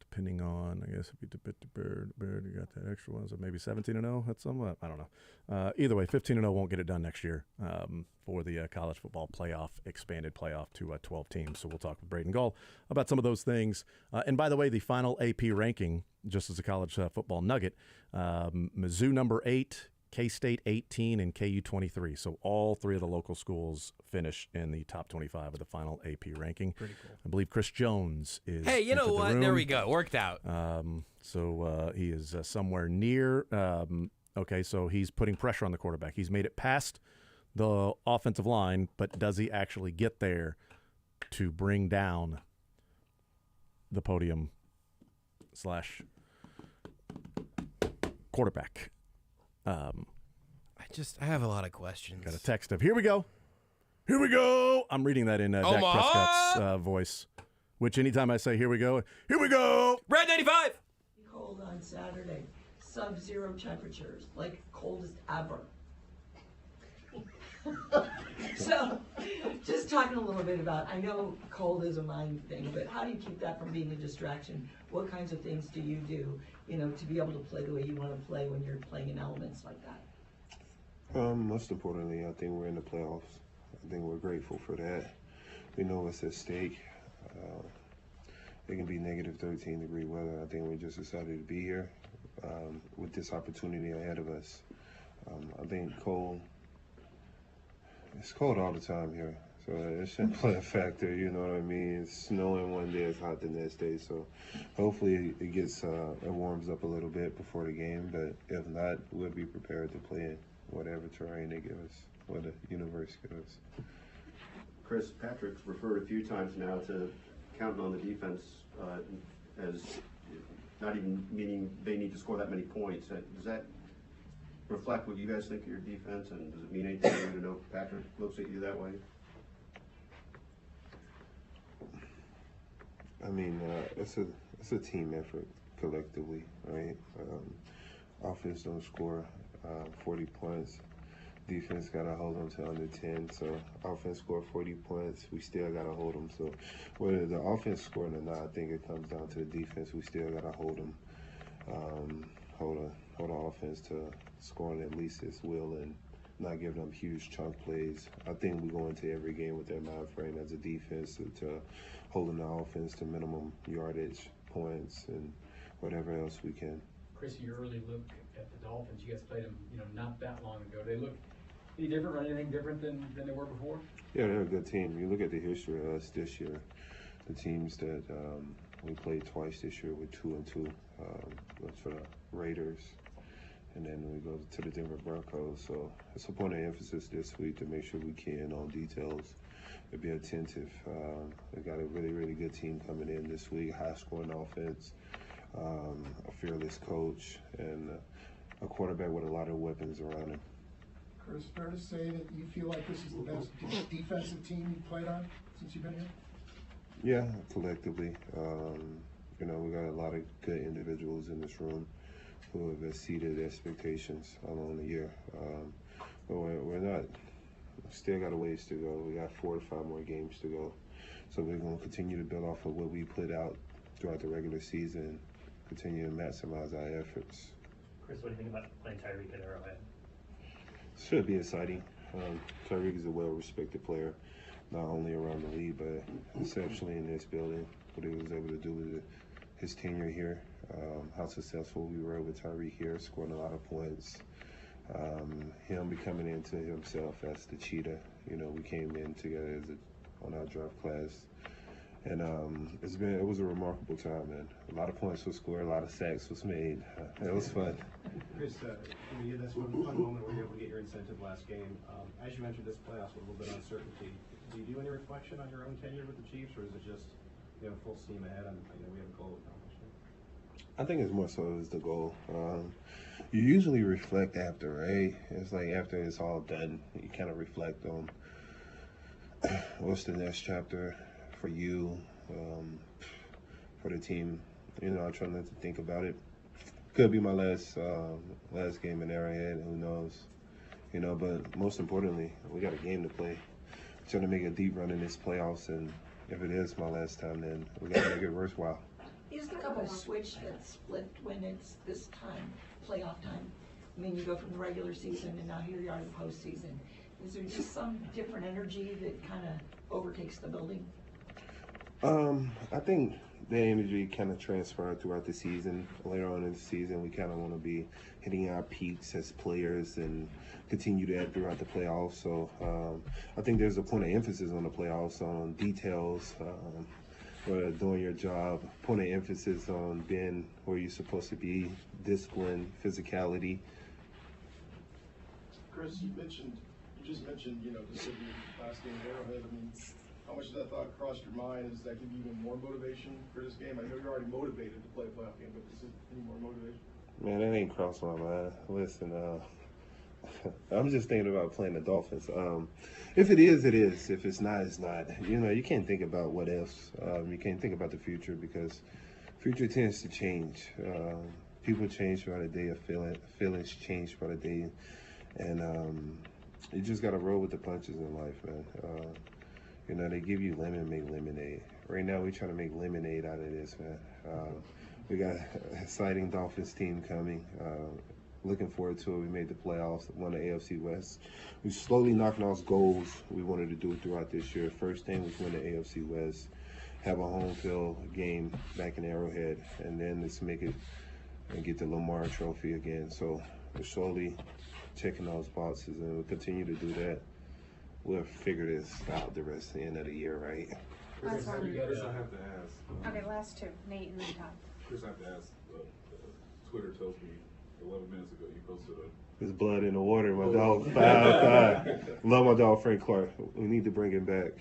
A: depending on, I guess if you got that extra one, so maybe 17-0. That's somewhat, I don't know. Either way, 15-0 won't get it done next year for the college football playoff, expanded playoff to 12 teams. So we'll talk with Braden Gall about some of those things. And by the way, the final AP ranking, just as a college football nugget, Mizzou number 8. K-State 18 and KU 23. So all three of the local schools finish in the top 25 of the final AP ranking.
B: Pretty cool.
A: I believe Chris Jones is.
B: Hey, you know what? There we go. Worked out.
A: So he is somewhere near. Okay, so he's putting pressure on the quarterback. He's made it past the offensive line, but does he actually get there to bring down the podium / quarterback?
B: I have a lot of questions.
A: Got a text of, here we go. I'm reading that in Dak Prescott's voice, which anytime I say, here we go.
B: Red 95.
H: Cold on Saturday, sub-zero temperatures, like coldest ever. So, just talking a little bit about, I know cold is a mind thing, but how do you keep that from being a distraction? What kinds of things do you do, to be able to play the way you want to play when you're playing in elements like that?
R: Most importantly, I think we're in the playoffs. I think we're grateful for that. We know what's at stake. It can be negative 13-degree weather. I think we just decided to be here with this opportunity ahead of us. I think it's cold all the time here. So it shouldn't play a factor, you know what I mean? It's snowing one day, it's hot the next day. So hopefully it warms up a little bit before the game. But if not, we'll be prepared to play in whatever terrain they give us, what the universe gives us.
G: Chris, Patrick's referred a few times now to counting on the defense as not even meaning they need to score that many points. Does that reflect what you guys think of your defense, and does it mean anything to you to know Patrick looks at you that way?
R: I mean, it's a team effort collectively, right? Offense don't score 40 points. Defense got to hold them to under 10. So offense scored 40 points. We still got to hold them. So whether the offense scoring or not, I think it comes down to the defense. We still got to hold them, hold our offense to scoring at least its will and not giving them huge chunk plays. I think we go into every game with that mind frame as a defense to holding the offense to minimum yardage, points, and whatever else we can.
O: Chris, your early look at the Dolphins, you guys played them, not that long ago. They look any different or anything different than they were before?
R: Yeah, they're a good team. You look at the history of us this year, the teams that we played twice this year with 2-2, for the Raiders, and then we go to the Denver Broncos. So it's a point of emphasis this week to make sure we key in on details and be attentive. We got a really, really good team coming in this week, high-scoring offense, a fearless coach, and a quarterback with a lot of weapons around him.
I: Chris, fair to say that you feel like this is the best defensive team you've played on since you've been here?
R: Yeah, collectively. We got a lot of good individuals in this room who have exceeded expectations along the year. But we're not, still got a ways to go. We got 4 to 5 more games to go. So we're going to continue to build off of what we put out throughout the regular season, continue to maximize our efforts.
N: Chris, what do you think about playing Tyreek at Arrowhead?
R: Should be exciting. Tyreek is a well-respected player, not only around the league, but exceptionally in this building. What he was able to do with his tenure here, how successful we were with Tyreek here, scoring a lot of points. Him becoming into himself as the cheetah. We came in together on our draft class. And it was a remarkable time, man. A lot of points were scored, a lot of sacks was made. It was fun.
L: Chris, you had this fun moment where you were able to get your incentive last game. As you entered this playoffs with a little bit of uncertainty, do you do any reflection on your own tenure with the Chiefs, or is it just full steam ahead and we have a goal accomplished?
R: I think it's more so as the goal. You usually reflect after, right? It's like after it's all done, you kind of reflect on what's the next chapter for you, for the team. I try not to think about it. Could be my last game in Arrowhead, who knows? But most importantly, we got a game to play. Trying to make a deep run in this playoffs, and if it is my last time, then we got to make it worthwhile.
H: Is there a switch that's flipped when it's this time, playoff time? I mean, you go from the regular season and now here you are in the postseason. Is there just some different energy that kind of overtakes the building?
R: I think the energy kind of transferred throughout the season. Later on in the season, we kind of want to be hitting our peaks as players and continue that throughout the playoffs. So I think there's a point of emphasis on the playoffs, on details, doing your job, point of emphasis on being where you're supposed to be, discipline, physicality.
K: Chris, you just mentioned, the city last game at Arrowhead. I mean, how much of that thought crossed your mind? Does that give you even more motivation for this game? I know you're already motivated to play a playoff game, but is it any more motivation?
R: Man, that ain't crossed my mind. Listen, I'm just thinking about playing the Dolphins. If it is, it is. If it's not, it's not. You can't think about what ifs. You can't think about the future because future tends to change. People change by the day. Feelings change by the day. And you just got to roll with the punches in life, man. They give you lemon, make lemonade. Right now, we're trying to make lemonade out of this, man. We got an exciting Dolphins team coming. Looking forward to it. We made the playoffs, won the AFC West. We slowly knocking off goals we wanted to do throughout this year. First thing was win the AFC West, have a home field game back in Arrowhead, and then let's make it and get the Lamar Trophy again. So we're slowly checking those boxes, and we'll continue to do that. we'll figure this out the rest of the end of the year, right?
J: Chris,
S: Last one.
J: Chris, I have to ask.
S: Okay, last two, Nate and then Todd.
J: Chris, I have to ask. Twitter tells me 11 minutes ago you posted a.
R: There's blood in the water. My dog, 5'5". Love my dog, Frank Clark. We need to bring him back.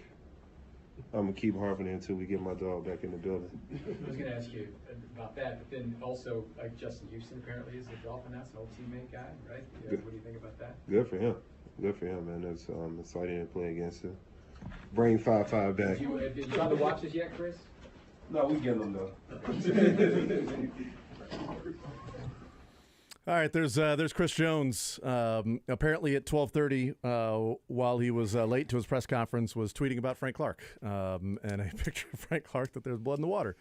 R: I'm going to keep harping until we get my dog back in the building.
O: I was going to ask you about that, but then also, like Justin Houston apparently is a Dolphin. That's an old teammate guy, right? Yeah, what do you think about that?
R: Good for him. Good for him, man. It's exciting to play against him. Bring 5'5" back.
O: Did you try to watch this yet, Chris?
R: No, we get him though.
A: All right, there's Chris Jones. Apparently at 12:30, while he was late to his press conference, was tweeting about Frank Clark and a picture of Frank Clark that there's blood in the water.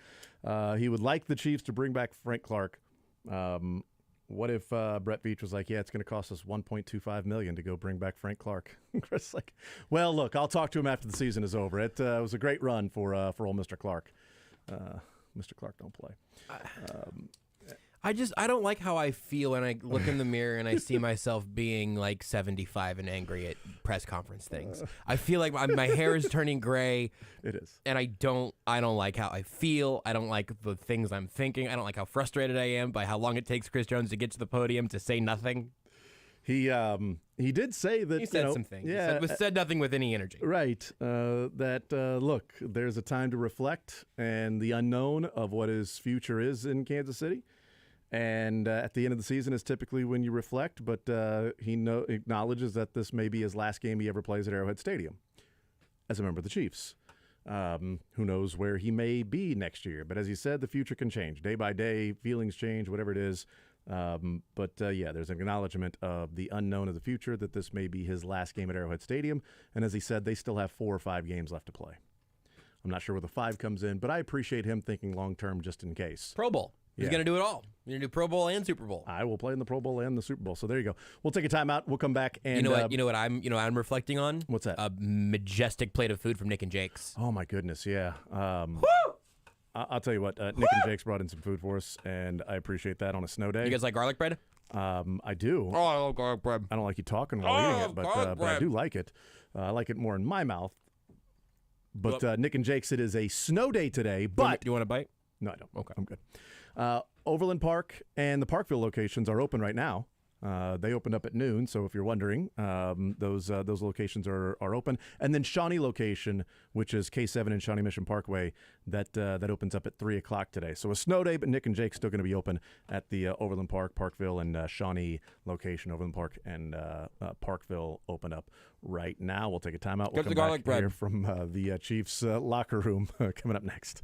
A: He would like the Chiefs to bring back Frank Clark. What if Brett Veach was like, yeah, it's going to cost us $1.25 million to go bring back Frank Clark? Chris like, well, look, I'll talk to him after the season is over. It was a great run for old Mr. Clark. Mr. Clark don't play.
B: I don't like how I feel when I look in the mirror and I see myself being like 75 and angry at press conference things. I feel like my hair is turning gray.
A: It is.
B: And I don't like how I feel. I don't like the things I'm thinking. I don't like how frustrated I am by how long it takes Chris Jones to get to the podium to say nothing.
A: He did say that
B: He said some things.
A: Yeah,
B: He said nothing with any energy.
A: Right. Look, there's a time to reflect and the unknown of what his future is in Kansas City. And at the end of the season is typically when you reflect, but he acknowledges that this may be his last game he ever plays at Arrowhead Stadium as a member of the Chiefs. Who knows where he may be next year. But as he said, the future can change day by day. Feelings change, whatever it is. There's an acknowledgement of the unknown of the future, that this may be his last game at Arrowhead Stadium. And as he said, they still have 4 or 5 games left to play. I'm not sure where the 5 comes in, but I appreciate him thinking long-term just in case.
B: Pro Bowl. He's going to do it all. He's going to do Pro Bowl and Super Bowl.
A: I will play in the Pro Bowl and the Super Bowl. So there you go. We'll take a timeout. We'll come back and
B: you know what I'm reflecting on?
A: What's that?
B: A majestic plate of food from Nick and Jake's.
A: Oh my goodness, yeah. I'll tell you what, Nick and Jake's brought in some food for us, and I appreciate that on a snow day.
B: You guys like garlic bread?
A: I do.
B: Oh, I love garlic bread.
A: I don't like you talking while eating it, but I do like it. I like it more in my mouth. But Nick and Jake's, it is a snow day today. But
B: you want a bite?
A: No, I don't. Okay, I'm good. Overland Park and the Parkville locations are open right now. They opened up at noon, so if you're wondering, those locations are open. And then Shawnee location, which is K7 and Shawnee Mission Parkway, that opens up at 3 o'clock today. So a snow day, but Nick and Jake's still going to be open at the Overland Park, Parkville, and Shawnee location. Overland Park and Parkville open up right now. We'll take a timeout. We'll come back here from the Chiefs locker room coming up next.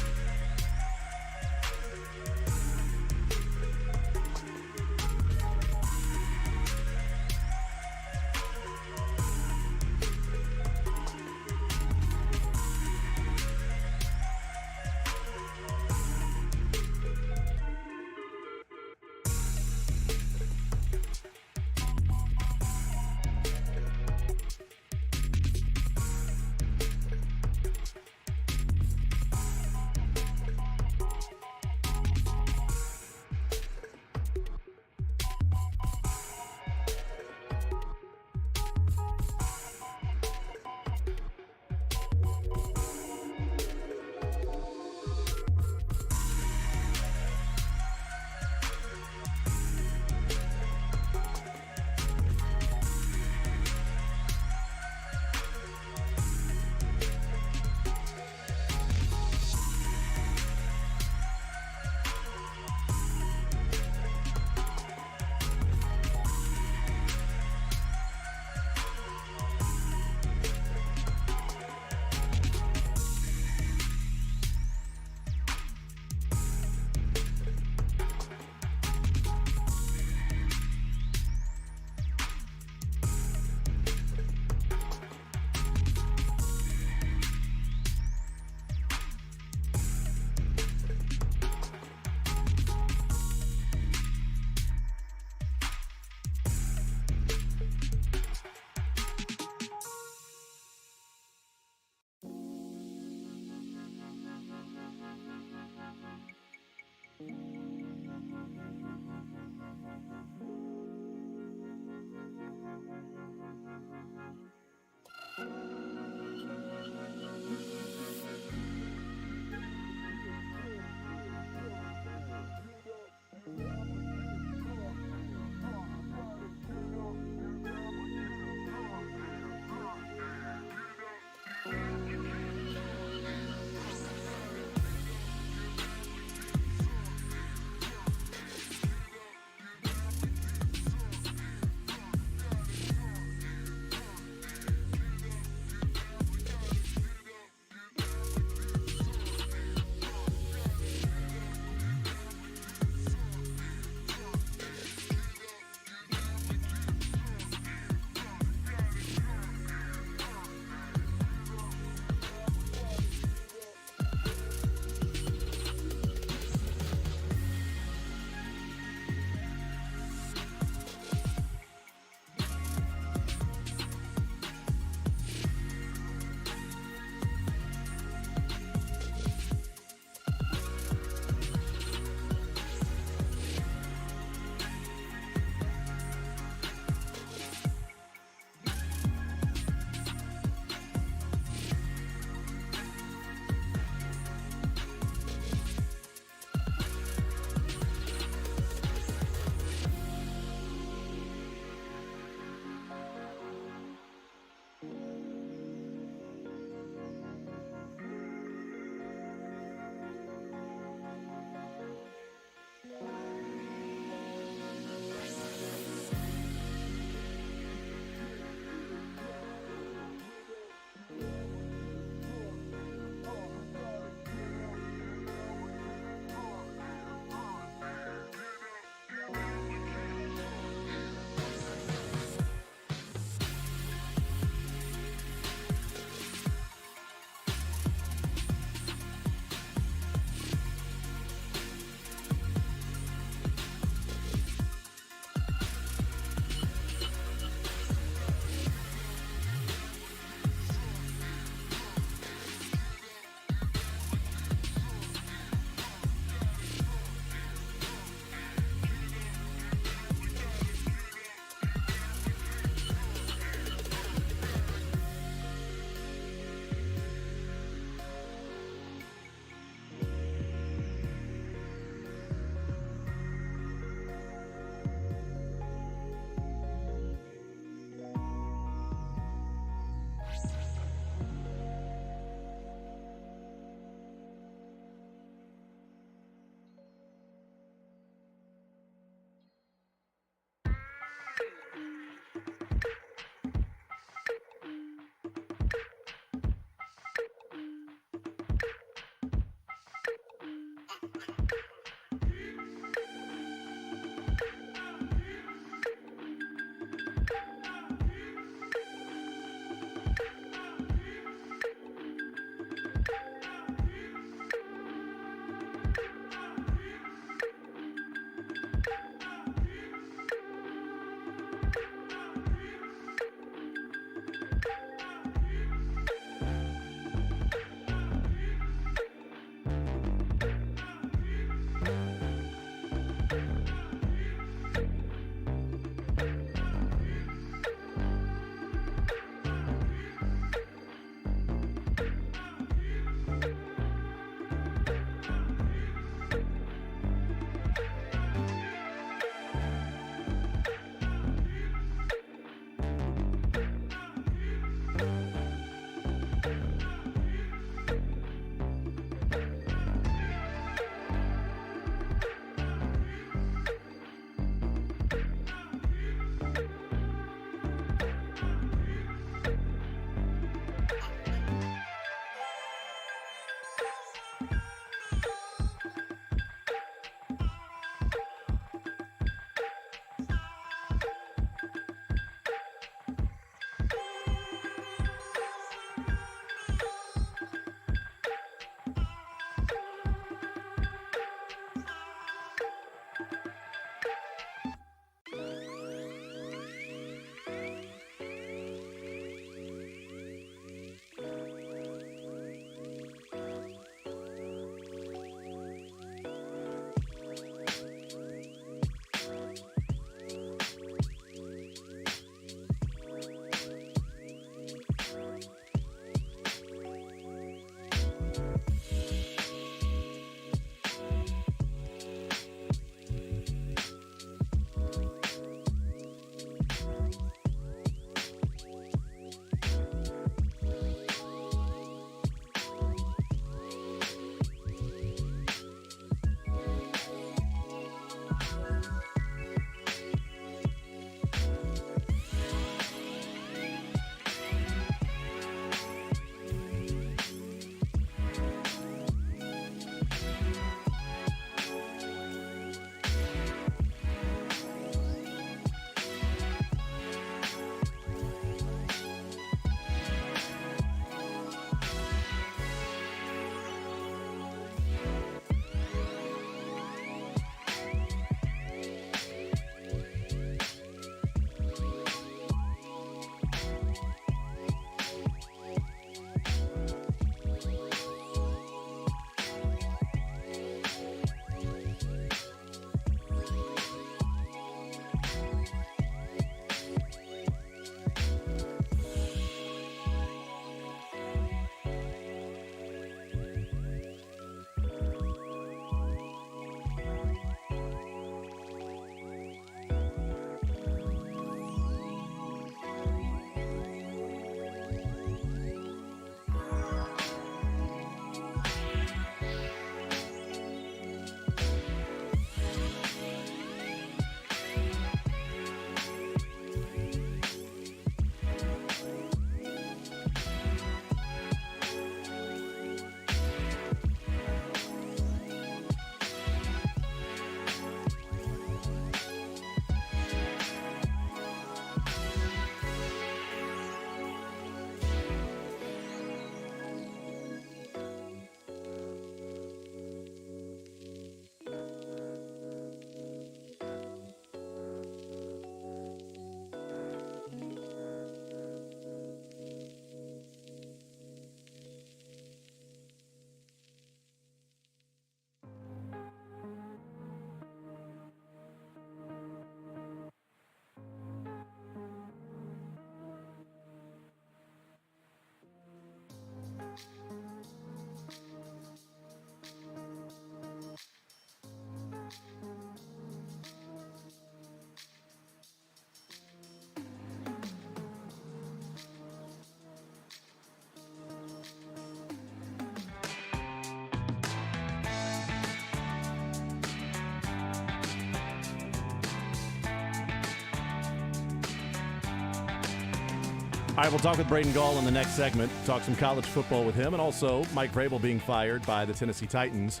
A: All right, we'll talk with Braden Gall in the next segment. Talk some college football with him, and also Mike Vrabel being fired by the Tennessee Titans.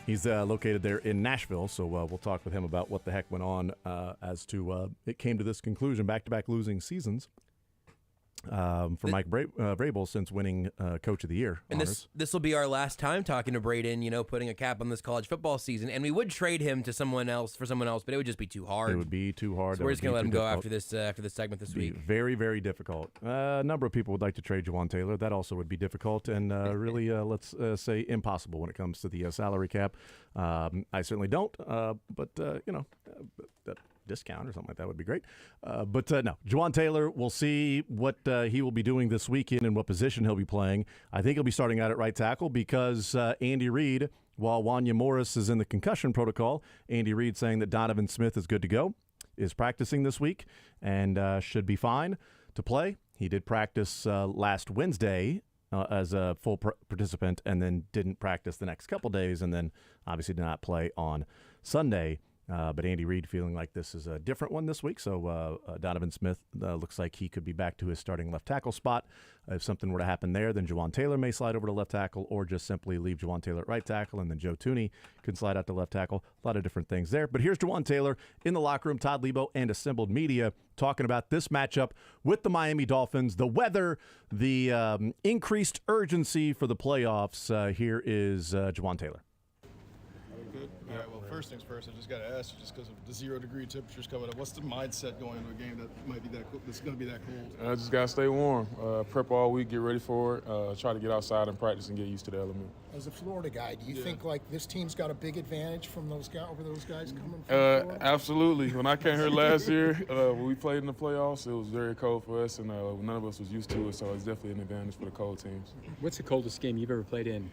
A: He's located there in Nashville, so we'll talk with him about what the heck went on as to it came to this conclusion, back-to-back losing seasons for Mike Vrabel since winning Coach of the Year
B: And
A: honors.
B: this will be our last time talking to Braden, putting a cap on this college football season. And we would trade him to someone else, but it would just be too hard.
A: It would be too hard.
B: So we're just going to let him go after this segment this week.
A: Very, very difficult. A number of people would like to trade Juwan Taylor. That also would be difficult and really, let's say, impossible when it comes to the salary cap. I certainly don't, but that discount or something like that would be great. But no, Juwan Taylor, we'll see what he will be doing this weekend and what position he'll be playing. I think he'll be starting out at right tackle because Andy Reid, while Wanya Morris is in the concussion protocol, Andy Reid saying that Donovan Smith is good to go, is practicing this week and should be fine to play. He did practice last Wednesday as a full participant and then didn't practice the next couple days and then obviously did not play on Sunday. But Andy Reid feeling like this is a different one this week. So Donovan Smith looks like he could be back to his starting left tackle spot. If something were to happen there, then Juwan Taylor may slide over to left tackle or just simply leave Juwan Taylor at right tackle, and then Joe Thuney can slide out to left tackle. A lot of different things there. But here's Juwan Taylor in the locker room, Todd Lebo and assembled media talking about this matchup with the Miami Dolphins, the weather, the increased urgency for the playoffs. Here is Juwan Taylor.
K: Good. All right, well, first things first, I just got to ask you, just because of the 0-degree temperatures coming up, what's the mindset going into a game that might be that that's going to be that cold?
S: I just got to stay warm, prep all week, get ready for it, try to get outside and practice and get used to the element.
I: As a Florida guy, do you think like this team's got a big advantage from those guys over those guys coming from Florida?
S: Absolutely. When I came here last year, when we played in the playoffs, it was very cold for us, and none of us was used to it, so it's definitely an advantage for the cold teams.
O: What's the coldest game you've ever played in?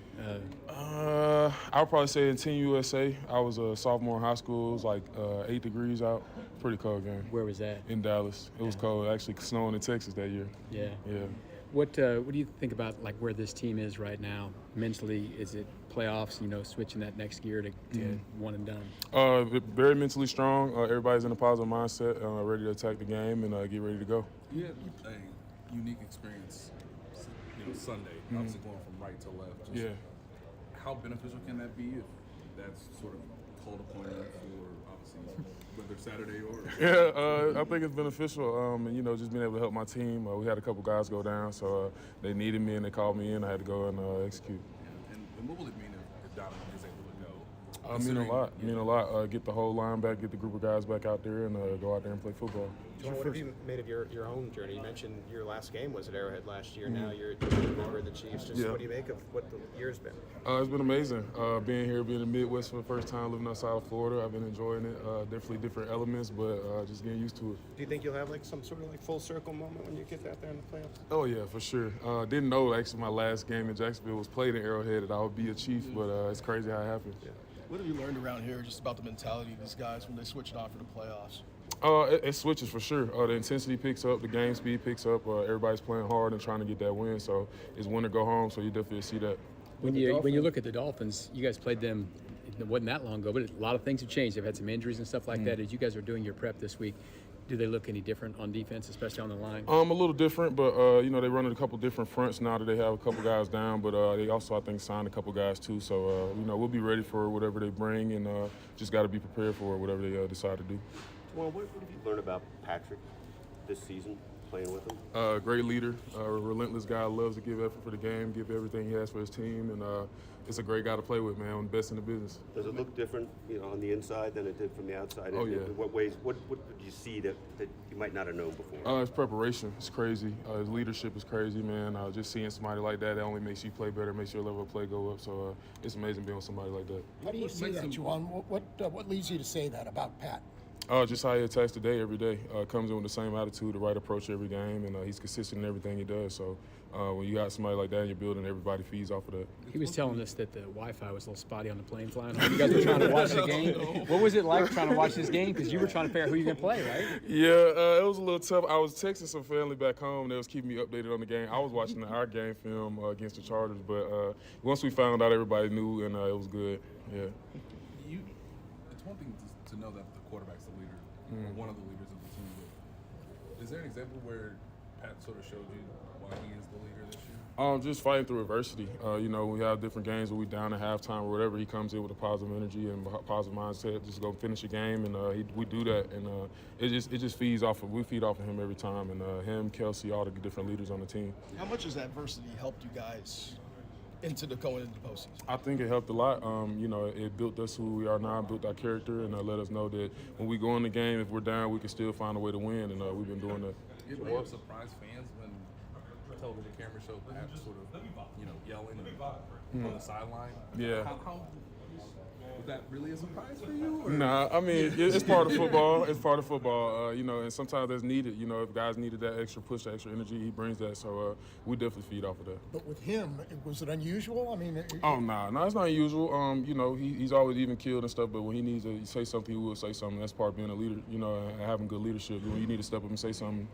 S: I would probably say in Team USA. I was a sophomore in high school. It was like 8 degrees out. Pretty cold game.
O: Where was that?
S: In Dallas. It was cold. Actually snowing in Texas that year.
O: Yeah.
S: Yeah.
O: What do you think about like where this team is right now mentally? Is it playoffs? Switching that next gear to one and done.
S: Very mentally strong. Everybody's in a positive mindset, ready to attack the game and get ready to go.
J: You had a unique experience, Sunday, obviously going from right to left. Just how beneficial can that be if that's sort of called upon you for obviously whether Saturday or?
S: I think it's beneficial. And just being able to help my team. We had a couple guys go down, so they needed me and they called me in. I had to go and execute.
J: Yeah. And what will it mean if Donovan is able to go?
S: Mean a lot. Get the whole line back, get the group of guys back out there, and go out there and play football.
L: John, what have you made of your own journey? You mentioned your last game was at Arrowhead last year. Now you're a member of the Chiefs. What do you make of what the year's been?
S: It's been amazing. Being here, being in the Midwest for the first time, living outside of Florida. I've been enjoying it. Definitely different elements, but just getting used to it.
L: Do you think you'll have like some sort of like full circle moment when you get out there in the playoffs?
S: Oh yeah, for sure. Didn't know actually my last game in Jacksonville was played in Arrowhead that I would be a Chief, but it's crazy how it happened.
K: Yeah. What have you learned around here just about the mentality of these guys when they switch it on for the playoffs?
S: It switches for sure. The intensity picks up, the game speed picks up. Everybody's playing hard and trying to get that win, so it's win or go home, so you definitely see that.
O: When you look at the Dolphins, you guys played them, it wasn't that long ago, but a lot of things have changed. They've had some injuries and stuff like that. As you guys are doing your prep this week, do they look any different on defense, especially on the line?
S: A little different, but they run a couple different fronts now that they have a couple guys down. But they also, I think, signed a couple guys too. So we'll be ready for whatever they bring, and just got to be prepared for whatever they decide to do.
G: Well, what have you learned about Patrick this season, playing with him?
S: Great leader, a relentless guy, loves to give effort for the game, give everything he has for his team, and it's a great guy to play with, man. One of the best in the business.
G: Does it look different, on the inside than it did from the outside?
S: Oh, yeah.
G: In what ways? What did you see that you might not have known before?
S: His preparation is crazy. His leadership is crazy, man. Just seeing somebody like that only makes you play better, makes your level of play go up. So it's amazing being with somebody like that.
I: How do you see that, Juwan? What leads you to say that about Pat?
S: Just how he attacks the day every day. Comes in with the same attitude, the right approach every game, and he's consistent in everything he does. So when you got somebody like that in your building, everybody feeds off of that.
O: He was telling us that the Wi-Fi was a little spotty on the plane flying home. You guys were trying to watch the game. What was it like trying to watch this game? Because you were trying to figure out who you're going to play, right?
S: Yeah, it was a little tough. I was texting some family back home. They was keeping me updated on the game. I was watching our game film against the Chargers, but once we found out, everybody knew, and it was good. Yeah.
J: It's one thing to know that the quarterback's the leader, or one of the leaders of the team. But is there an example where Pat sort of showed you why he is the leader this year?
S: Just fighting through adversity. We have different games where we down at halftime or whatever. He comes in with a positive energy and a positive mindset, just go finish a game, and we do that, and it just feeds off of. We feed off of him every time, and him, Kelsey, all the different leaders on the team.
K: How much has adversity helped you guys going into the postseason?
S: I think it helped a lot. It built us who we are now, built our character, and let us know that when we go in the game, if we're down, we can still find a way to win, and we've been doing that.
J: It may have surprised fans when television camera showed Pat sort of, yelling on the sideline.
S: Yeah.
J: How was that really a surprise for you? Or?
S: Nah, I mean, it's part of football. It's part of football, and sometimes that's needed. If guys needed that extra push, that extra energy, he brings that. So we definitely feed off of that.
I: But with him, was it unusual? I mean,
S: No, it's not unusual. He's always even keeled and stuff, but when he needs to say something, he will say something. That's part of being a leader, and having good leadership. When you need to step up and say something,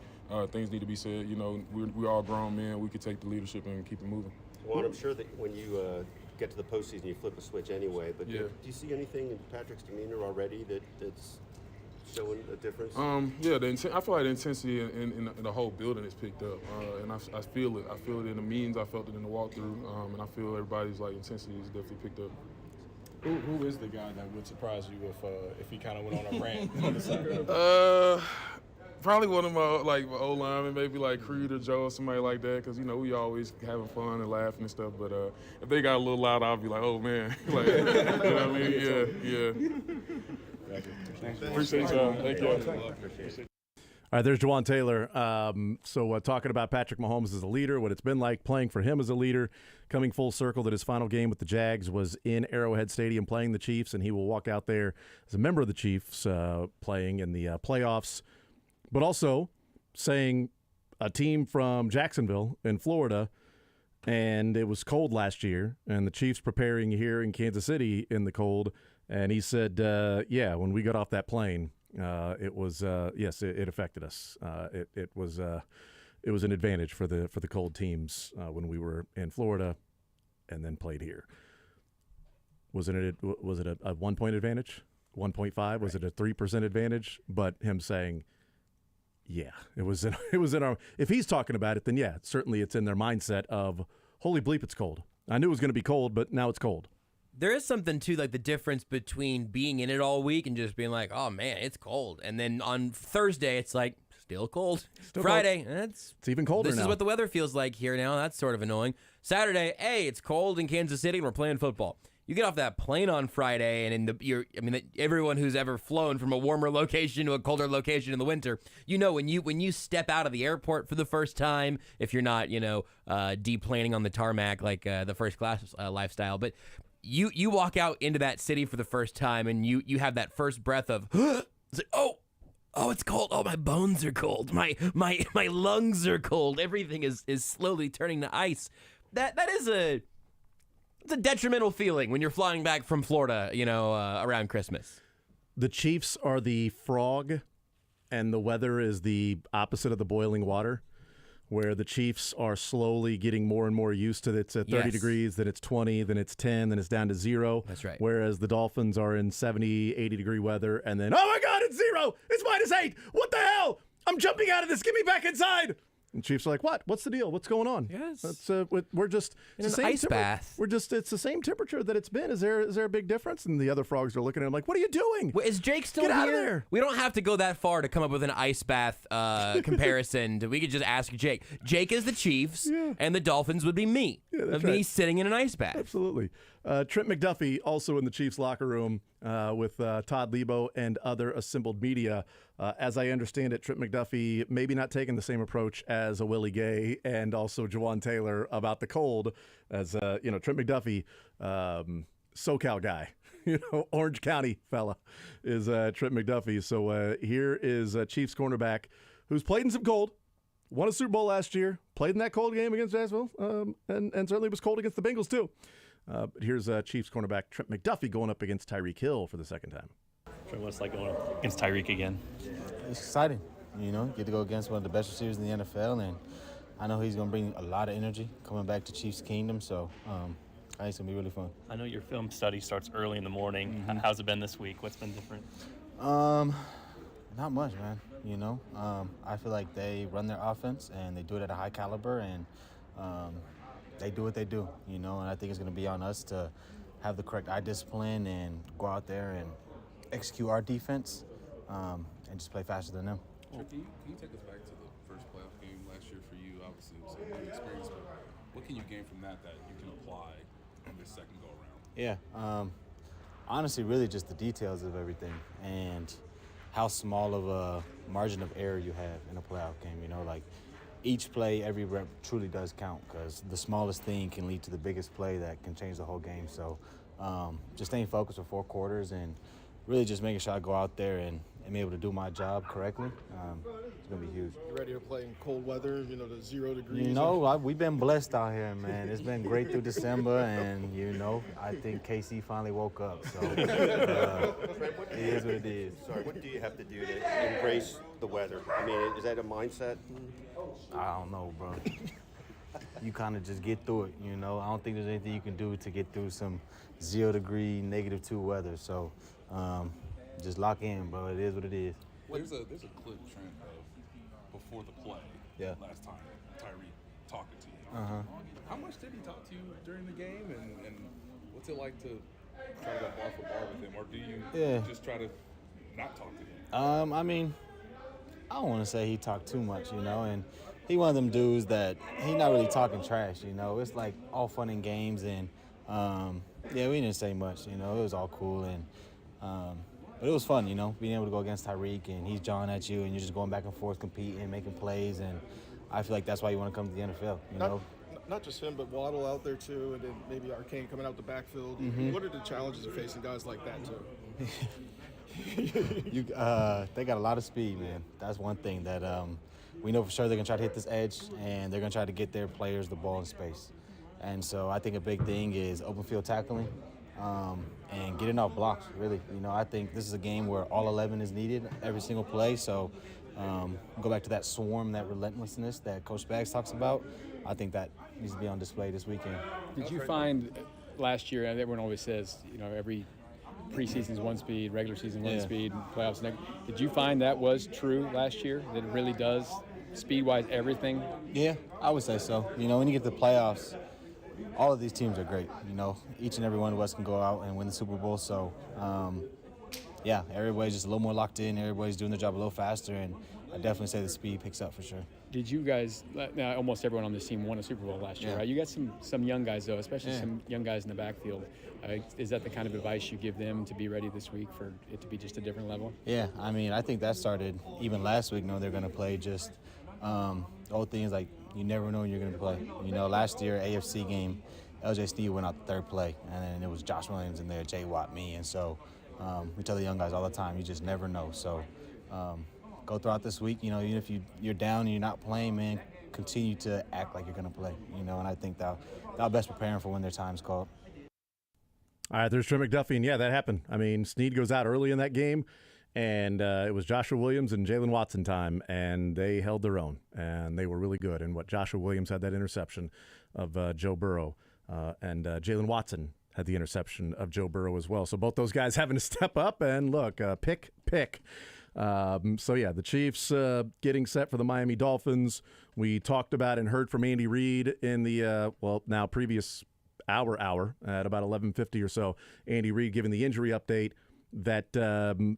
S: things need to be said. We're all grown men. We could take the leadership and keep it moving.
G: Well, I'm sure that when you get to the postseason, you flip a switch anyway. But
S: yeah.
G: Do you see anything in Patrick's demeanor already that's showing a difference?
S: I feel like the intensity in the whole building is picked up, and I feel it. I feel it in the meetings. I felt it in the walkthrough, and I feel everybody's intensity is definitely picked up.
K: Who is the guy that would surprise you if he kind of went on a rant on the side?
S: Probably one of my old linemen, maybe Creed or Joe or somebody like that, because we always having fun and laughing and stuff. But if they got a little loud, I'll be like, "Oh man," you know what I mean? Yeah. Appreciate y'all. Thank you.
A: All right, there's Juwan Taylor. So talking about Patrick Mahomes as a leader, what it's been like playing for him as a leader, coming full circle that his final game with the Jags was in Arrowhead Stadium playing the Chiefs, and he will walk out there as a member of the Chiefs playing in the playoffs. But also saying a team from Jacksonville in Florida, and it was cold last year, and the Chiefs preparing here in Kansas City in the cold. And he said, when we got off that plane, it was it affected us. It was an advantage for the cold teams when we were in Florida, and then played here. Was it a 1 point advantage? 1.5? Was it a 3% advantage? But him saying, yeah, it was in our. If he's talking about it, then yeah, certainly it's in their mindset of, holy bleep, it's cold. I knew it was going to be cold, but now it's cold.
B: There is something too, the difference between being in it all week and just being like, oh man, it's cold, and then on Thursday it's still cold.
A: Still
B: Friday,
A: cold.
B: It's
A: even colder now.
B: This is what the weather feels like here now. That's sort of annoying. Saturday, hey, it's cold in Kansas City and we're playing football. You get off that plane on Friday, and everyone who's ever flown from a warmer location to a colder location in the winter, when you step out of the airport for the first time, if you're not deplaning on the tarmac like the first class lifestyle, but you walk out into that city for the first time, and you have that first breath of it's like, oh, it's cold. Oh, my bones are cold. My lungs are cold. Everything is slowly turning to ice. That is it's a detrimental feeling when you're flying back from Florida, around Christmas.
A: The Chiefs are the frog, and the weather is the opposite of the boiling water, where the Chiefs are slowly getting more and more used to it's at 30 degrees, then it's 20, then it's 10, then it's down to 0.
B: That's right.
A: Whereas the Dolphins are in 70, 80-degree weather, and then, oh my God, it's 0! It's -8! What the hell? I'm jumping out of this. Get me back inside! And Chiefs are like, what? What's the deal? What's going on?
B: Yes.
A: We're just
B: in an ice bath.
A: It's the same temperature that it's been. Is there a big difference? And the other frogs are looking at him like, what are you doing?
B: Wait, is Jake still
A: Get
B: here?
A: out of there.
B: We don't have to go that far to come up with an ice bath comparison. We could just ask Jake. Jake is the Chiefs, and the Dolphins would be me.
A: Yeah, that's
B: me
A: right.
B: sitting in an ice bath.
A: Absolutely. Trent McDuffie also in the Chiefs locker room with Todd Lebo and other assembled media. As I understand it, Trent McDuffie maybe not taking the same approach as a Willie Gay and also Juwan Taylor about the cold. As Trent McDuffie, SoCal guy, Orange County fella is Trent McDuffie. So here is a Chiefs cornerback who's played in some cold. Won a Super Bowl last year, played in that cold game against Jacksonville, and certainly was cold against the Bengals too. But here's Chiefs cornerback Trent McDuffie going up against Tyreek Hill for the second time.
T: Trent, what's it like going up against Tyreek again?
U: It's exciting, get to go against one of the best receivers in the NFL, and I know he's going to bring a lot of energy coming back to Chiefs Kingdom, so I think it's going to be really fun.
T: I know your film study starts early in the morning.
U: Mm-hmm.
T: How's it been this week? What's been different?
U: Not much, man. I feel like they run their offense and they do it at a high caliber, and they do what they do, and I think it's going to be on us to have the correct eye discipline and go out there and execute our defense and just play faster than them.
J: Can you take us back to the first playoff game last year for you? Obviously, it was a new experience, but what can you gain from that you can apply in this second go-around?
U: Yeah, honestly, really just the details of everything and how small of a margin of error you have in a playoff game. Like each play, every rep truly does count because the smallest thing can lead to the biggest play that can change the whole game. So just staying focused for 4 quarters and really just making sure I go out there and be able to do my job correctly. It's going to be huge.
K: You ready to play in cold weather, the 0 degrees?
U: We've been blessed out here, man. It's been great through December, and, I think KC finally woke up. So it is what it is.
G: Sorry, what do you have to do to embrace the weather? I mean, is that a mindset?
U: I don't know, bro. You kind of just get through it, I don't think there's anything you can do to get through some 0 degree, -2 weather. So just lock in, bro. It is what it is.
J: There's a clip, Trent, of before the play last time, Tyreek talking to you.
U: Uh-huh.
J: How much did he talk to you during the game, and what's it like to try to go bar for bar with him, or do you just try to not talk to him?
U: I mean, I don't want to say he talked too much, and he one of them dudes that he not really talking trash, It's like all fun and games, and we didn't say much, It was all cool, and but it was fun, being able to go against Tyreek, and he's jawing at you, and you're just going back and forth, competing, making plays, and I feel like that's why you want to come to the NFL,
K: Not just him, but Waddle out there too, and then maybe Arcane coming out the backfield.
U: Mm-hmm.
K: What are the challenges of facing guys like that too?
U: They got a lot of speed, man. That's one thing that we know for sure they're going to try to hit this edge, and they're going to try to get their players the ball in space. And so I think a big thing is open field tackling and getting off blocks, really. I think this is a game where all 11 is needed every single play. So go back to that swarm, that relentlessness that Coach Baggs talks about. I think that needs to be on display this weekend.
O: Did you find last year, everyone always says, every preseason's one speed, regular season one speed, playoffs next. Did you find that was true last year, that it really does, speed-wise, everything?
U: Yeah, I would say so. When you get to the playoffs, all of these teams are great. Each and every one of us can go out and win the Super Bowl. So, everybody's just a little more locked in. Everybody's doing their job a little faster, and I definitely say the speed picks up for sure.
O: Did you guys, now almost everyone on this team won a Super Bowl last year, right? You got some young guys, though, especially some young guys in the backfield. Is that the kind of advice you give them to be ready this week for it to be just a different level?
U: Yeah, I think that started even last week, knowing they're going to play just old things like you never know when you're going to play. Last year, AFC game, LJ Sneed went out the third play, and then it was Josh Williams in there, Jay Watt, me. And so we tell the young guys all the time, you just never know. So go throughout this week, even if you're down and you're not playing, man, continue to act like you're going to play, and I think that'll best prepare them for when their time's called.
A: All right, there's Trent McDuffie, and that happened. Snead goes out early in that game, and it was Joshua Williams and Jalen Watson time, and they held their own, and they were really good. And Joshua Williams had that interception of Joe Burrow, and Jalen Watson had the interception of Joe Burrow as well. So both those guys having to step up and look, pick. The Chiefs getting set for the Miami Dolphins. We talked about and heard from Andy Reid in the now previous hour at about 11:50 or so. Andy Reid giving the injury update that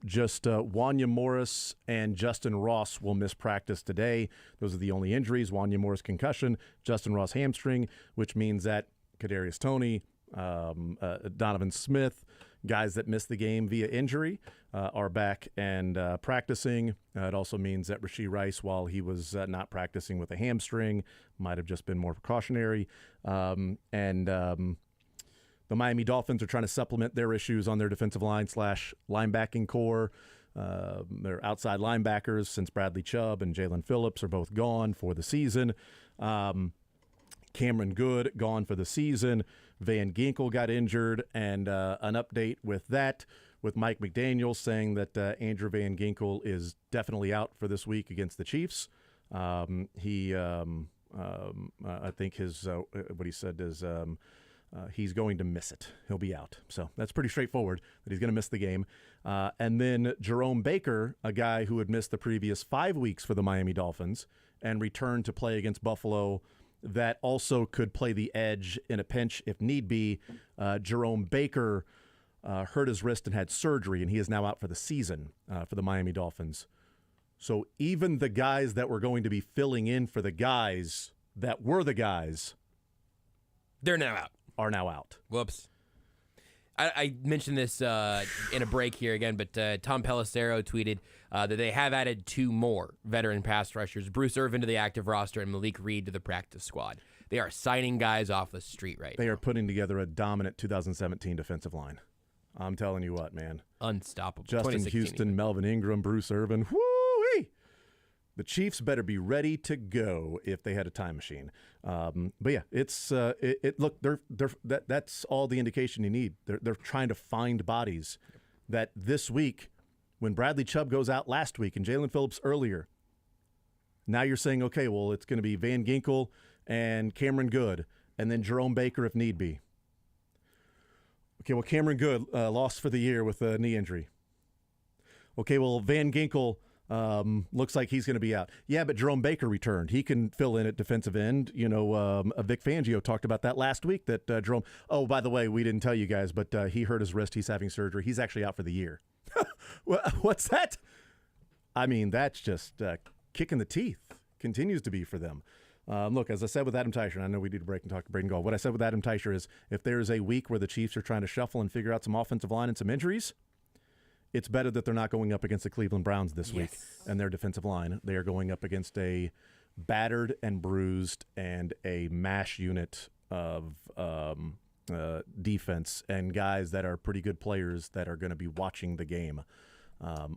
A: just Wanya Morris and Justin Ross will miss practice today. Those are the only injuries. Wanya Morris concussion, Justin Ross hamstring, which means that Kadarius Toney, Donovan Smith, guys that missed the game via injury are back and practicing. It also means that Rashee Rice, while he was not practicing with a hamstring, might have just been more precautionary. The Miami Dolphins are trying to supplement their issues on their defensive line / linebacking core. Their outside linebackers, since Bradley Chubb and Jalen Phillips are both gone for the season. Cameron Good gone for the season. Van Ginkel got injured, and an update with that, with Mike McDaniel saying that Andrew Van Ginkel is definitely out for this week against the Chiefs. I think his what he said is he's going to miss it. He'll be out. So that's pretty straightforward that he's going to miss the game. And then Jerome Baker, a guy who had missed the previous 5 weeks for the Miami Dolphins and returned to play against Buffalo, that also could play the edge in a pinch if need be. Jerome Baker hurt his wrist and had surgery, and he is now out for the season for the Miami Dolphins. So even the guys that were going to be filling in for the guys that were the guys,
B: they're now out.
A: Are now out.
B: Whoops. I mentioned this in a break here again, but Tom Pelissero tweeted that they have added 2 more veteran pass rushers, Bruce Irvin to the active roster and Malik Reed to the practice squad. They are signing guys off the street right now.
A: They are putting together a dominant 2017 defensive line. I'm telling you what, man.
B: Unstoppable.
A: Justin Houston, Melvin Ingram, Bruce Irvin. Woo-wee! The Chiefs better be ready to go if they had a time machine. But yeah, it's look, that's all the indication you need. They're trying to find bodies that this week, when Bradley Chubb goes out last week and Jalen Phillips earlier, now you're saying, okay, well, it's going to be Van Ginkel and Cameron Good, and then Jerome Baker if need be. Okay, well, Cameron Good lost for the year with a knee injury. Okay, well, Van Ginkel looks like he's going to be out. Yeah, but Jerome Baker returned. He can fill in at defensive end. You know, Vic Fangio talked about that last week, that Jerome – oh, by the way, we didn't tell you guys, but he hurt his wrist. He's having surgery. He's actually out for the year. What's that? I mean, that's just kicking the teeth. Continues to be for them. Look, as I said with Adam Teicher, and I know we need to break and talk to Braden Gall. What I said with Adam Teicher is if there is a week where the Chiefs are trying to shuffle and figure out some offensive line and some injuries – it's better that they're not going up against the Cleveland Browns this week and their defensive line. They are going up against a battered and bruised and a mash unit of defense and guys that are pretty good players that are going to be watching the game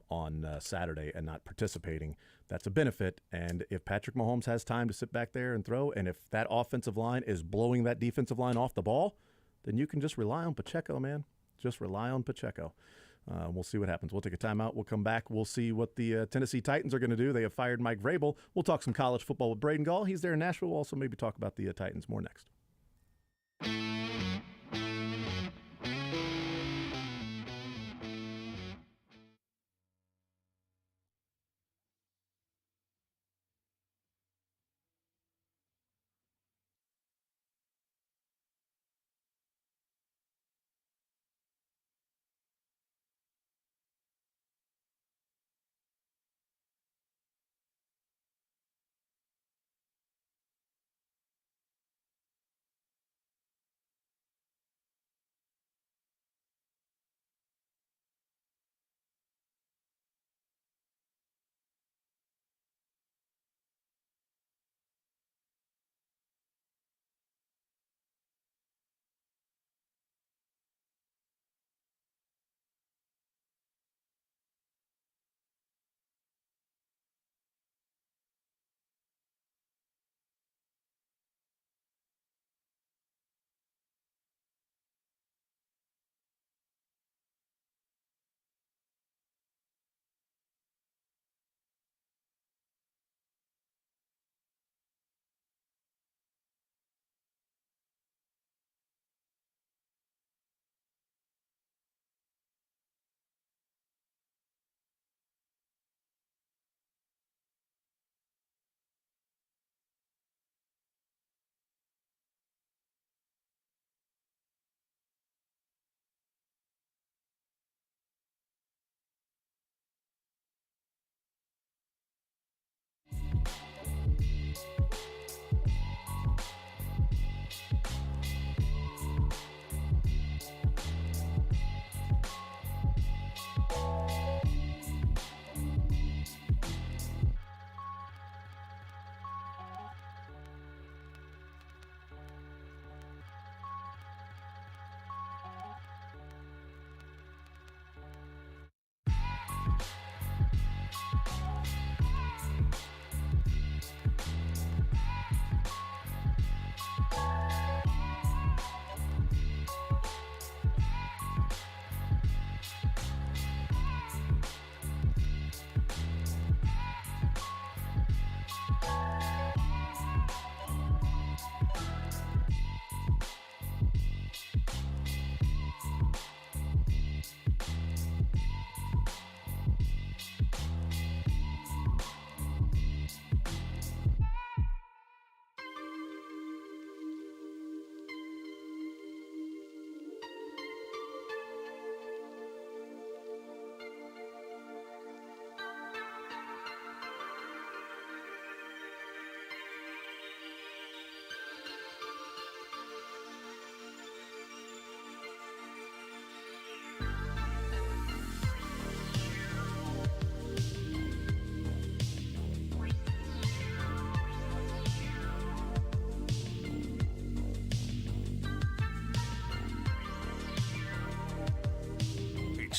A: on Saturday and not participating. That's a benefit. And if Patrick Mahomes has time to sit back there and throw, and if that offensive line is blowing that defensive line off the ball, then you can just rely on Pacheco, man. Just rely on Pacheco. We'll see what happens. We'll take a timeout. We'll come back. We'll see what the Tennessee Titans are going to do. They have fired Mike Vrabel. We'll talk some college football with Braden Gall. He's there in Nashville. We'll also maybe talk about the Titans more next.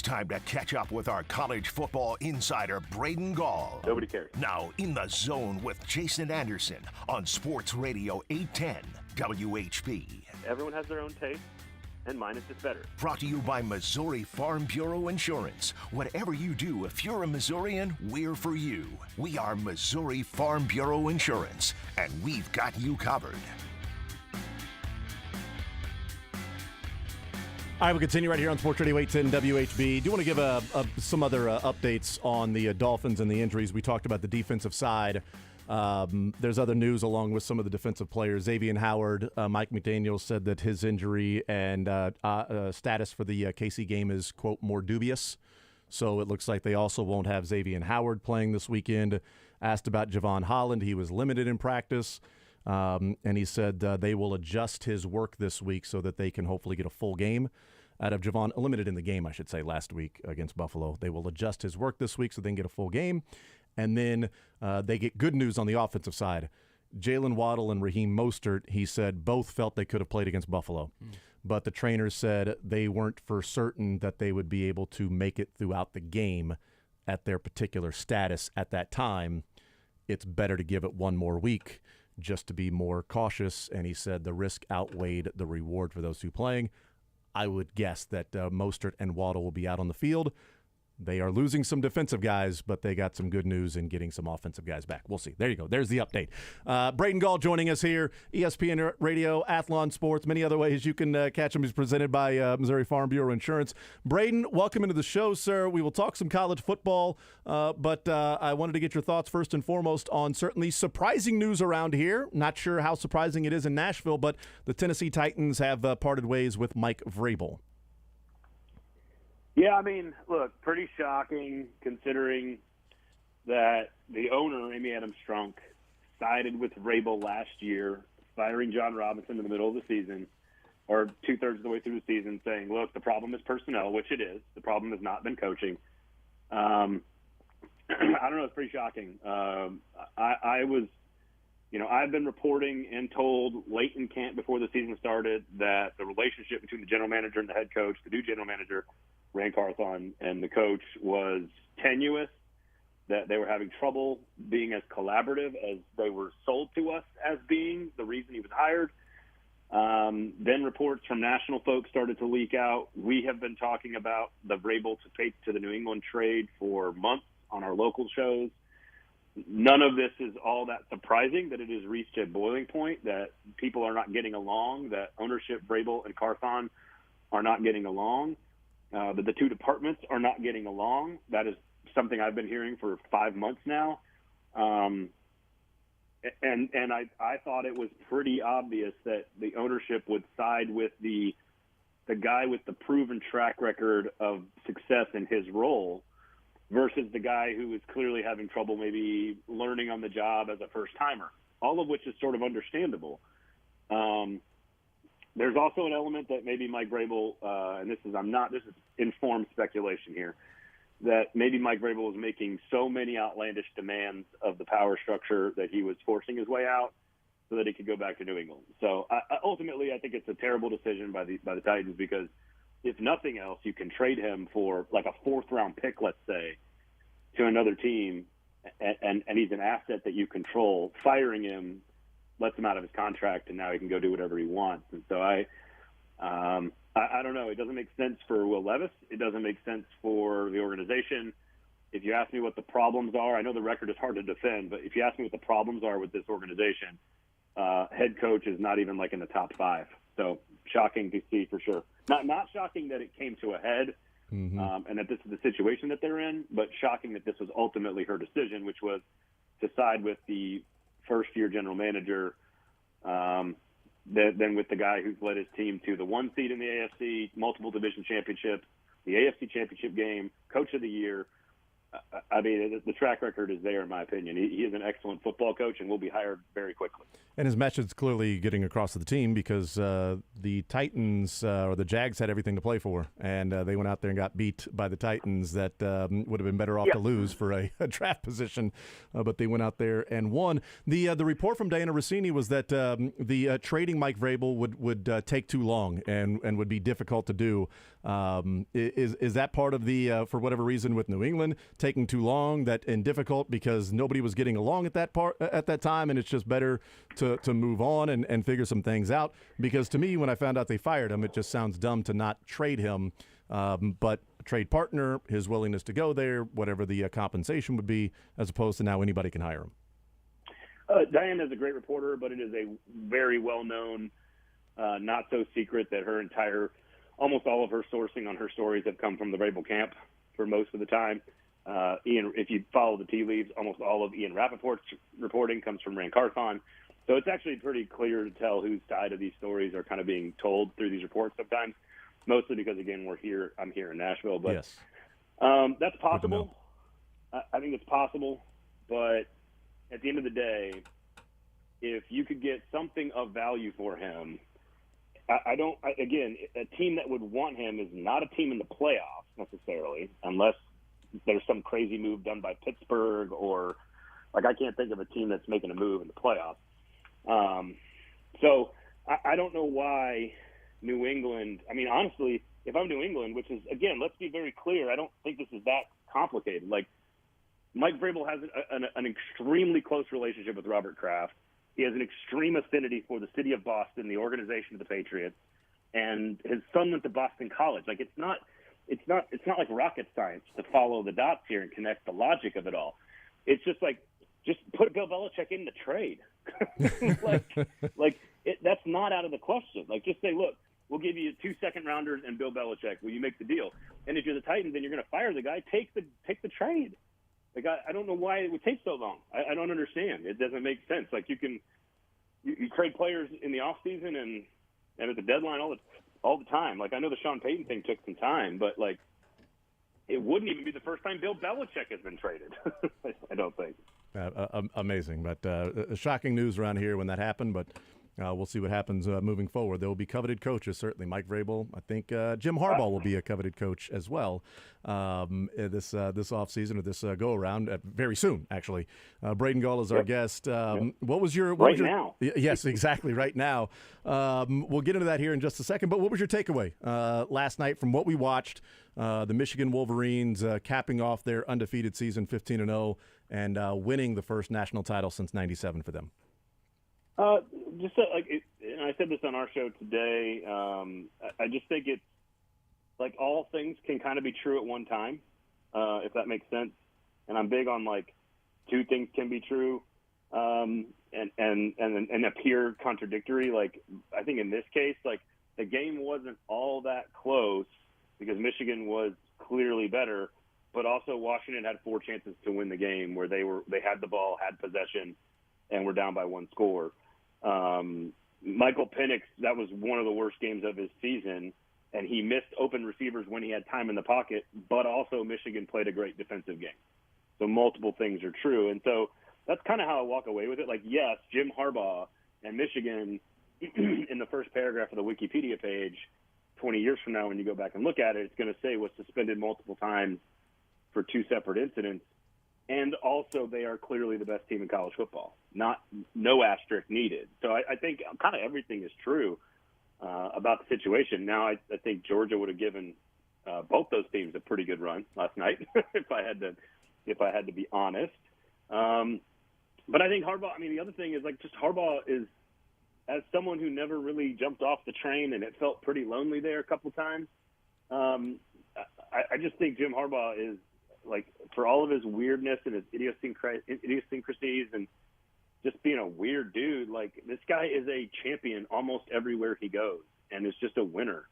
D: time to catch up with our college football insider, Braden Gall.
V: Nobody cares.
D: Now in the zone with Jason Anderson on Sports Radio 810 WHB.
V: Everyone has their own taste, and mine is just better.
D: Brought to you by Missouri Farm Bureau Insurance. Whatever you do, if you're a Missourian, we're for you. We are Missouri Farm Bureau Insurance, and we've got you covered.
A: All right, we'll continue right here on Sports Radio 810 WHB. Do you want to give some other updates on the Dolphins and the injuries? We talked about the defensive side. There's other news along with some of the defensive players. Xavier Howard, Mike McDaniel said that his injury and status for the KC game is, quote, more dubious. So it looks like they also won't have Xavier Howard playing this weekend. Asked about Javon Holland. He was limited in practice. And he said they will adjust his work this week so that they can hopefully get a full game out of Javon, limited in the game, I should say, last week against Buffalo. They will adjust his work this week so they can get a full game. And then they get good news on the offensive side. Jalen Waddle and Raheem Mostert, he said, both felt they could have played against Buffalo. But the trainers said they weren't for certain that they would be able to make it throughout the game at their particular status at that time. It's better to give it one more week just to be more cautious, and he said the risk outweighed the reward for those two playing. I would guess that Mostert and Waddle will be out on the field. They are losing some defensive guys, but they got some good news in getting some offensive guys back. We'll see. There you go. There's the update. Braden Gall joining us here, ESPN Radio, Athlon Sports, many other ways you can catch him. He's presented by Missouri Farm Bureau Insurance. Braden, welcome into the show, sir. We will talk some college football, but I wanted to get your thoughts first and foremost on certainly surprising news around here. Not sure how surprising it is in Nashville, but the Tennessee Titans have parted ways with Mike Vrabel.
V: Yeah, I mean, look, pretty shocking considering that the owner, Amy Adams Strunk, sided with Vrabel last year, firing John Robinson in the middle of the season, or two-thirds of the way through the season, saying, look, the problem is personnel, which it is. The problem has not been coaching. I don't know. It's pretty shocking. I was, I've been reporting and told late in camp before the season started that the relationship between the general manager and the head coach, the new general manager, Rand Carthon, and the coach was tenuous, that they were having trouble being as collaborative as they were sold to us as being, the reason he was hired. Then reports from national folks started to leak out. We have been talking about the Vrabel to the New England trade for months on our local shows. None of this is all that surprising that it has reached a boiling point, that people are not getting along, that ownership, Vrabel and Carthon, are not getting along. That the two departments are not getting along. That is something I've been hearing for 5 months now. And I thought it was pretty obvious that the ownership would side with the guy with the proven track record of success in his role versus the guy who is clearly having trouble maybe learning on the job as a first-timer, all of which is sort of understandable. There's also an element that maybe Mike Vrabel, and this is informed speculation here, that maybe Mike Vrabel was making so many outlandish demands of the power structure that he was forcing his way out so that he could go back to New England. So ultimately, I think it's a terrible decision by the Titans, because if nothing else, you can trade him for like a 4th-round pick, let's say, to another team, and he's an asset that you control. Firing him lets him out of his contract, and now he can go do whatever he wants. And so I don't know. It doesn't make sense for Will Levis. It doesn't make sense for the organization. If you ask me what the problems are, I know the record is hard to defend, but if you ask me what the problems are with this organization, head coach is not even like in the top 5. So shocking to see for sure. Not shocking that it came to a head, and that this is the situation that they're in, but shocking that this was ultimately her decision, which was to side with the first-year general manager, then with the guy who's led his team to the 1 seed in the AFC, multiple division championships, the AFC championship game, coach of the year. I mean, the track record is there, in my opinion. He is an excellent football coach and will be hired very quickly.
A: And his message's clearly getting across to the team because the Titans or the Jags had everything to play for, and they went out there and got beat by the Titans that would have been better off to lose for a draft position, but they went out there and won. The report from Diana Rossini was that the trading Mike Vrabel would take too long and would be difficult to do. Is that part of the, for whatever reason with New England, taking too long and difficult because nobody was getting along at that time, and it's just better to move on and figure some things out? Because to me, when I found out they fired him, it just sounds dumb to not trade him. But trade partner, his willingness to go there, whatever the compensation would be, as opposed to now anybody can hire him.
V: Diane is a great reporter, but it is a very well-known, not so secret that almost all of her sourcing on her stories have come from the Vrabel camp for most of the time. Ian, if you follow the tea leaves, almost all of Ian Rappaport's reporting comes from Rand Carthon. So it's actually pretty clear to tell whose side of these stories are kind of being told through these reports sometimes, mostly because, again, I'm here in Nashville. But
A: yes.
V: That's possible. I think it's possible. But at the end of the day, if you could get something of value for him, again, a team that would want him is not a team in the playoffs necessarily, unless there's some crazy move done by Pittsburgh or I can't think of a team that's making a move in the playoffs. So I don't know why New England, honestly, if I'm New England, which is, again, let's be very clear, I don't think this is that complicated. Mike Vrabel has an extremely close relationship with Robert Kraft. He has an extreme affinity for the city of Boston, the organization of the Patriots, and his son went to Boston College. It's not like rocket science to follow the dots here and connect the logic of it all. It's just just put Bill Belichick in the trade. That's not out of the question. Just say, look, we'll give you 2 second-rounders and Bill Belichick. Will you make the deal? And if you're the Titans and you're going to fire the guy, take the trade. I don't know why it would take so long. I don't understand. It doesn't make sense. You trade players in the off season and at the deadline all the time. I know the Sean Payton thing took some time, but it wouldn't even be the first time Bill Belichick has been traded. I don't think.
A: Amazing, but shocking news around here when that happened. But we'll see what happens moving forward. There will be coveted coaches, certainly. Mike Vrabel. I think Jim Harbaugh will be a coveted coach as well this offseason or this go-around very soon, actually. Braden Gall is our guest. What was your –
V: now.
A: Yes, exactly, right now. We'll get into that here in just a second. But what was your takeaway last night from what we watched, the Michigan Wolverines capping off their undefeated season 15-0 and winning the first national title since '97 for them?
V: And I said this on our show today. I just think it's all things can kind of be true at one time, if that makes sense. And I'm big on two things can be true, and appear contradictory. I think in this case, the game wasn't all that close because Michigan was clearly better, but also Washington had 4 chances to win the game where they had the ball, had possession, and were down by 1 score. Michael Penix, that was one of the worst games of his season, and he missed open receivers when he had time in the pocket, but also Michigan played a great defensive game. So multiple things are true. And so that's kind of how I walk away with it. Yes, Jim Harbaugh and Michigan in the first paragraph of the Wikipedia page 20 years from now when you go back and look at it, it's going to say was suspended multiple times for 2 separate incidents. And also, they are clearly the best team in college football. No asterisk needed. So I think kind of everything is true about the situation. Now, I think Georgia would have given both those teams a pretty good run last night, if I had to be honest. But I think Harbaugh. The other thing is just Harbaugh is, as someone who never really jumped off the train and it felt pretty lonely there a couple times. I just think Jim Harbaugh is. For all of his weirdness and his idiosyncrasies and just being a weird dude, this guy is a champion almost everywhere he goes and is just a winner.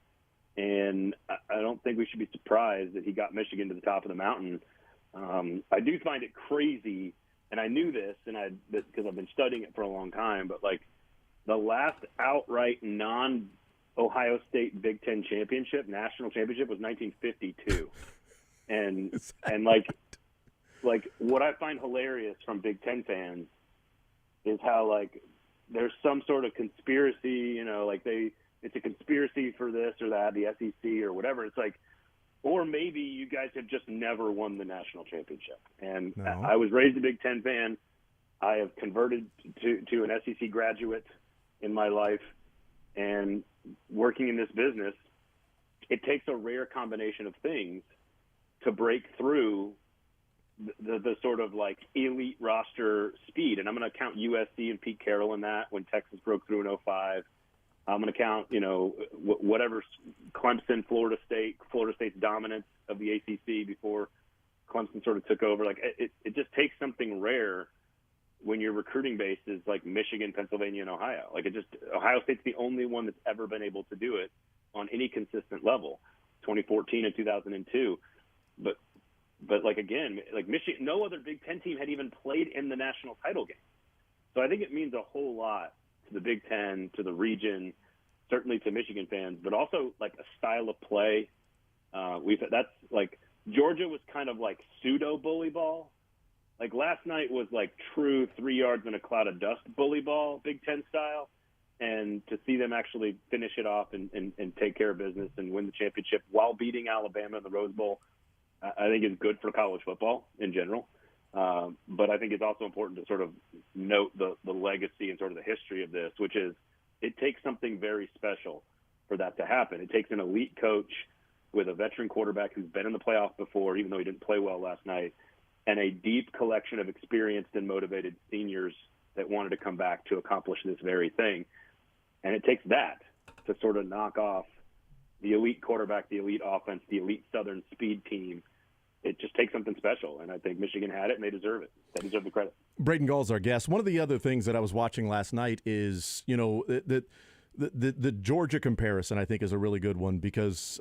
V: And I don't think we should be surprised that he got Michigan to the top of the mountain. I do find it crazy, and I knew this because I've been studying it for a long time, but the last outright non-Ohio State Big Ten championship, national championship, was 1952. And like, what I find hilarious from Big Ten fans is how, like, there's some sort of conspiracy, you know, like it's a conspiracy for this or that, the SEC or whatever. It's like, or maybe you guys have just never won the national championship. And
A: No.
V: I was raised a Big Ten fan. I have converted to an SEC graduate in my life, and working in this business, it takes a rare combination of things to break through the sort of like elite roster speed. And I'm going to count USC and Pete Carroll in that when Texas broke through in 2005. I'm going to count, you know, whatever Clemson, Florida State's dominance of the ACC before Clemson sort of took over. Like it just takes something rare when your recruiting base is like Michigan, Pennsylvania, and Ohio. Like Ohio State's the only one that's ever been able to do it on any consistent level. 2014 and 2002, but like again, like Michigan, no other Big Ten team had even played in the national title game. So I think it means a whole lot to the Big Ten, to the region, certainly to Michigan fans, but also like a style of play. That's like Georgia was kind of like pseudo bully ball. Like last night was like true 3 yards in a cloud of dust bully ball, Big Ten style. And to see them actually finish it off and take care of business and win the championship while beating Alabama in the Rose Bowl, I think is good for college football in general. But I think it's also important to sort of note the legacy and sort of the history of this, which is it takes something very special for that to happen. It takes an elite coach with a veteran quarterback who's been in the playoff before, even though he didn't play well last night, and a deep collection of experienced and motivated seniors that wanted to come back to accomplish this very thing. And it takes that to sort of knock off the elite quarterback, the elite offense, the elite Southern speed team. It just takes something special, and I think Michigan had it, and they deserve it. They deserve the credit.
A: Braden Gall's our guest. One of the other things that I was watching last night is, you know, the Georgia comparison, I think, is a really good one because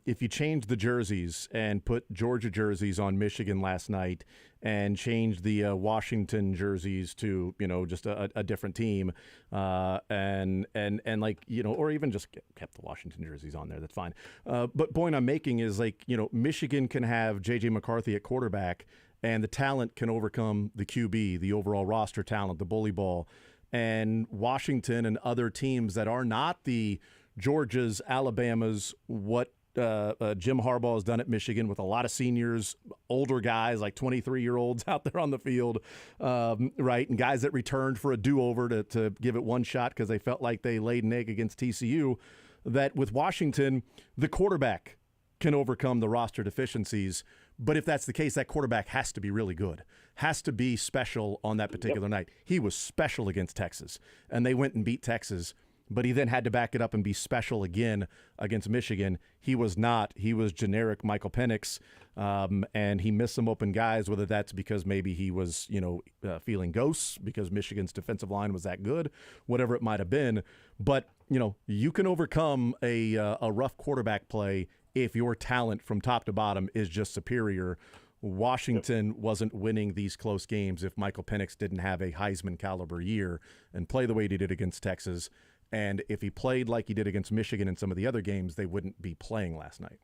A: if you change the jerseys and put Georgia jerseys on Michigan last night and change the Washington jerseys to, you know, just a different team and like, you know, or even just kept the Washington jerseys on there, that's fine. But point I'm making is like, you know, Michigan can have J.J. McCarthy at quarterback and the talent can overcome the QB, the overall roster talent, the bully ball. And Washington and other teams that are not the Georgias, Alabamas, what Jim Harbaugh has done at Michigan with a lot of seniors, older guys like 23-year-olds out there on the field, right, and guys that returned for a do-over to give it one shot because they felt like they laid an egg against TCU, that with Washington, the quarterback can overcome the roster deficiencies. But if that's the case, that quarterback has to be really good, has to be special on that particular night. He was special against Texas, and they went and beat Texas, but he then had to back it up and be special again against Michigan. He was not. He was generic Michael Penix, and he missed some open guys, whether that's because maybe he was, you know, feeling ghosts because Michigan's defensive line was that good, whatever it might have been. But, you know, you can overcome a rough quarterback play if your talent from top to bottom is just superior. Washington wasn't winning these close games if Michael Penix didn't have a Heisman caliber year and play the way he did against Texas. And if he played like he did against Michigan in some of the other games, they wouldn't be playing last night.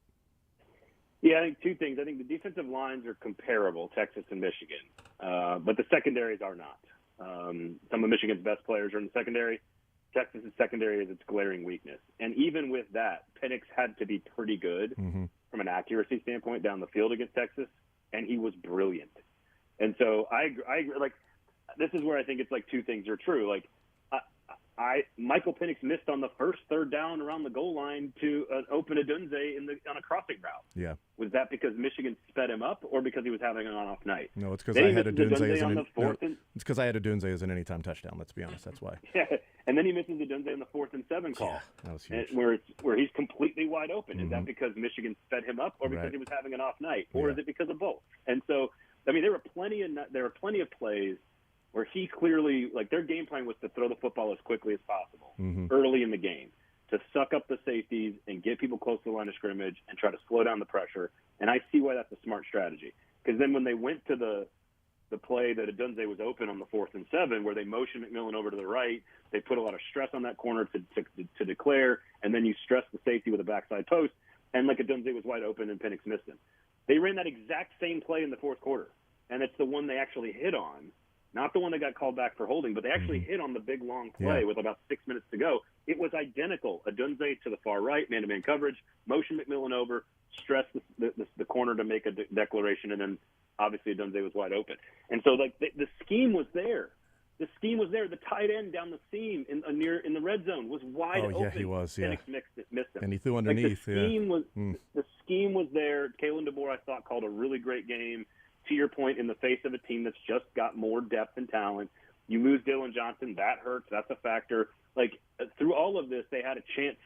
V: Yeah, I think two things. I think the defensive lines are comparable, Texas and Michigan, but the secondaries are not. Some of Michigan's best players are in the secondary. Texas's secondary is its glaring weakness. And even with that, Penix had to be pretty good from an accuracy standpoint down the field against Texas, and he was brilliant. And so I agree. Like, this is where I think it's like two things are true. Like, Michael Penix missed on the first third down around the goal line to open Adunze on a crossing route.
A: Yeah.
V: Was that because Michigan sped him up or because he was having an on-off night?
A: No, it's because I had Adunze
V: as
A: an anytime touchdown. Let's be honest. That's why.
V: Yeah, and then he misses Adunze on the 4th and 7 call.
A: Yeah, that was huge.
V: Where he's completely wide open. Is that because Michigan sped him up or because
A: Right.
V: he was having an off night? Or
A: Yeah.
V: is it because of both? And so, I mean, there were plenty of plays where he clearly, like, their game plan was to throw the football as quickly as possible early in the game, to suck up the safeties and get people close to the line of scrimmage and try to slow down the pressure. And I see why that's a smart strategy. Because then when they went to the play that Adunze was open on the 4th and 7, where they motioned McMillan over to the right, they put a lot of stress on that corner to declare, and then you stress the safety with a backside post, and like Adunze was wide open and Penix missed him. They ran that exact same play in the fourth quarter. and it's the one they actually hit on, not the one that got called back for holding, but they actually hit on the big long play with about 6 minutes to go. It was identical. Adunze to the far right, man-to-man coverage, motion McMillan over, stress the corner to make a declaration, and then obviously Adunze was wide open. And so, like, the scheme was there. The scheme was there. The tight end down the seam in the red zone was wide open.
A: Oh, yeah, he was, yeah.
V: Penix missed him.
A: And he threw underneath,
V: the scheme was there. Kalen DeBoer, I thought, called a really great game. To your point, in the face of a team that's just got more depth and talent. You lose Dylan Johnson, that hurts. That's a factor. Like, through all of this, they had a chance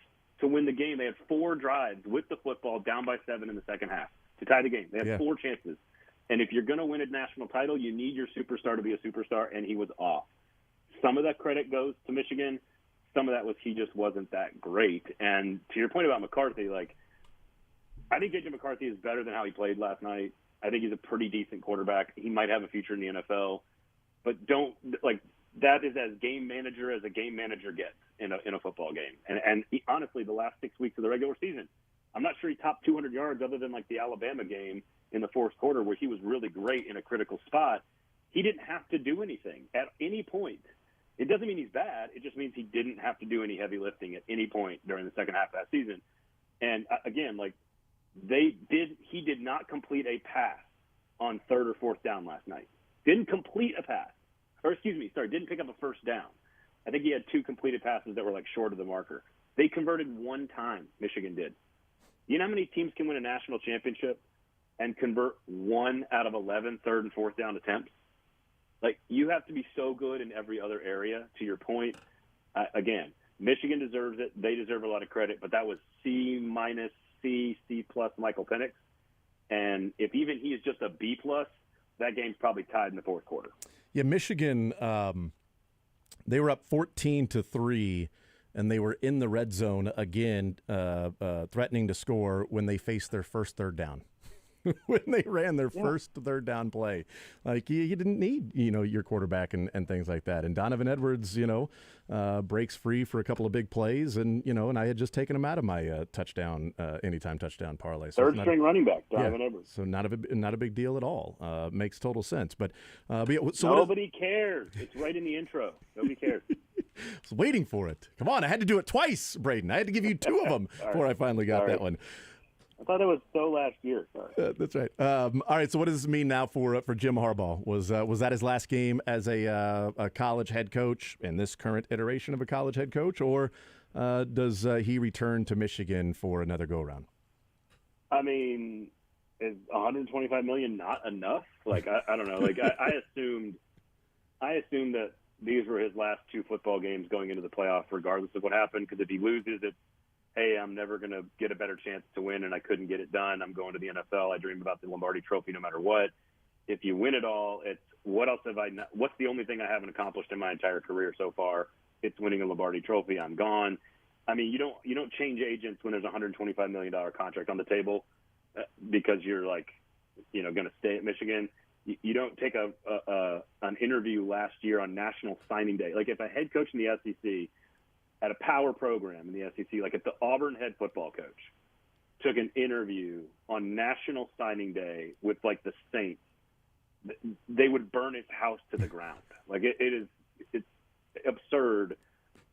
V: to win the game. They had 4 drives with the football down by 7 in the second half to tie the game. They had 4 chances. And if you're going to win a national title, you need your superstar to be a superstar, and he was off. Some of that credit goes to Michigan. Some of that was he just wasn't that great. And to your point about McCarthy, like, I think J.J. McCarthy is better than how he played last night. I think he's a pretty decent quarterback. He might have a future in the NFL. But that is as game manager as a game manager gets in a football game. And he, honestly, the last 6 weeks of the regular season, I'm not sure he topped 200 yards other than like the Alabama game in the fourth quarter where he was really great in a critical spot. He didn't have to do anything at any point. It doesn't mean he's bad. It just means he didn't have to do any heavy lifting at any point during the second half of that season. And again, like he did not complete a pass on 3rd or 4th down last night. Didn't complete a pass. Didn't pick up a first down. I think he had 2 completed passes that were like short of the marker. They converted 1 time, Michigan did. You know how many teams can win a national championship and convert 1 out of 11 3rd and 4th down attempts? Like, you have to be so good in every other area, to your point. Again, Michigan deserves it. They deserve a lot of credit, but that was C-, C+ Michael Penix. And if even he is just a B+, that game's probably tied in the fourth quarter.
A: Yeah, Michigan, they were up 14-3, and they were in the red zone again, threatening to score when they faced their first 3rd down. When they ran their first 3rd down play. Like, you didn't need, your quarterback and things like that. And Donovan Edwards, breaks free for a couple of big plays. And, and I had just taken him out of my anytime touchdown parlay. So
V: third-string running back, Donovan Edwards.
A: So not a big deal at all. Makes total sense. But so
V: nobody cares. It's right in the intro. Nobody cares.
A: I was waiting for it. Come on, I had to do it twice, Braden. I had to give you 2 of them before I finally got that one.
V: I thought it was so last year. Sorry.
A: That's right. All right. So what does this mean now for Jim Harbaugh? Was that his last game as a college head coach in this current iteration of a college head coach, or does he return to Michigan for another go around?
V: I mean, is $125 million not enough? Like, I don't know. Like, I assumed that these were his last 2 football games going into the playoff, regardless of what happened. Because if he loses, it's, hey, I'm never going to get a better chance to win, and I couldn't get it done. I'm going to the NFL. I dream about the Lombardi Trophy no matter what. If you win it all, it's what else have I not, what's the only thing I haven't accomplished in my entire career so far? It's winning a Lombardi Trophy. I'm gone. I mean, you don't change agents when there's a $125 million contract on the table because you're like, going to stay at Michigan. You don't take an interview last year on National Signing Day. Like, if a head coach in the SEC at a power program in the SEC, like if the Auburn head football coach took an interview on National Signing Day with like the Saints, they would burn his house to the ground. Like, it's absurd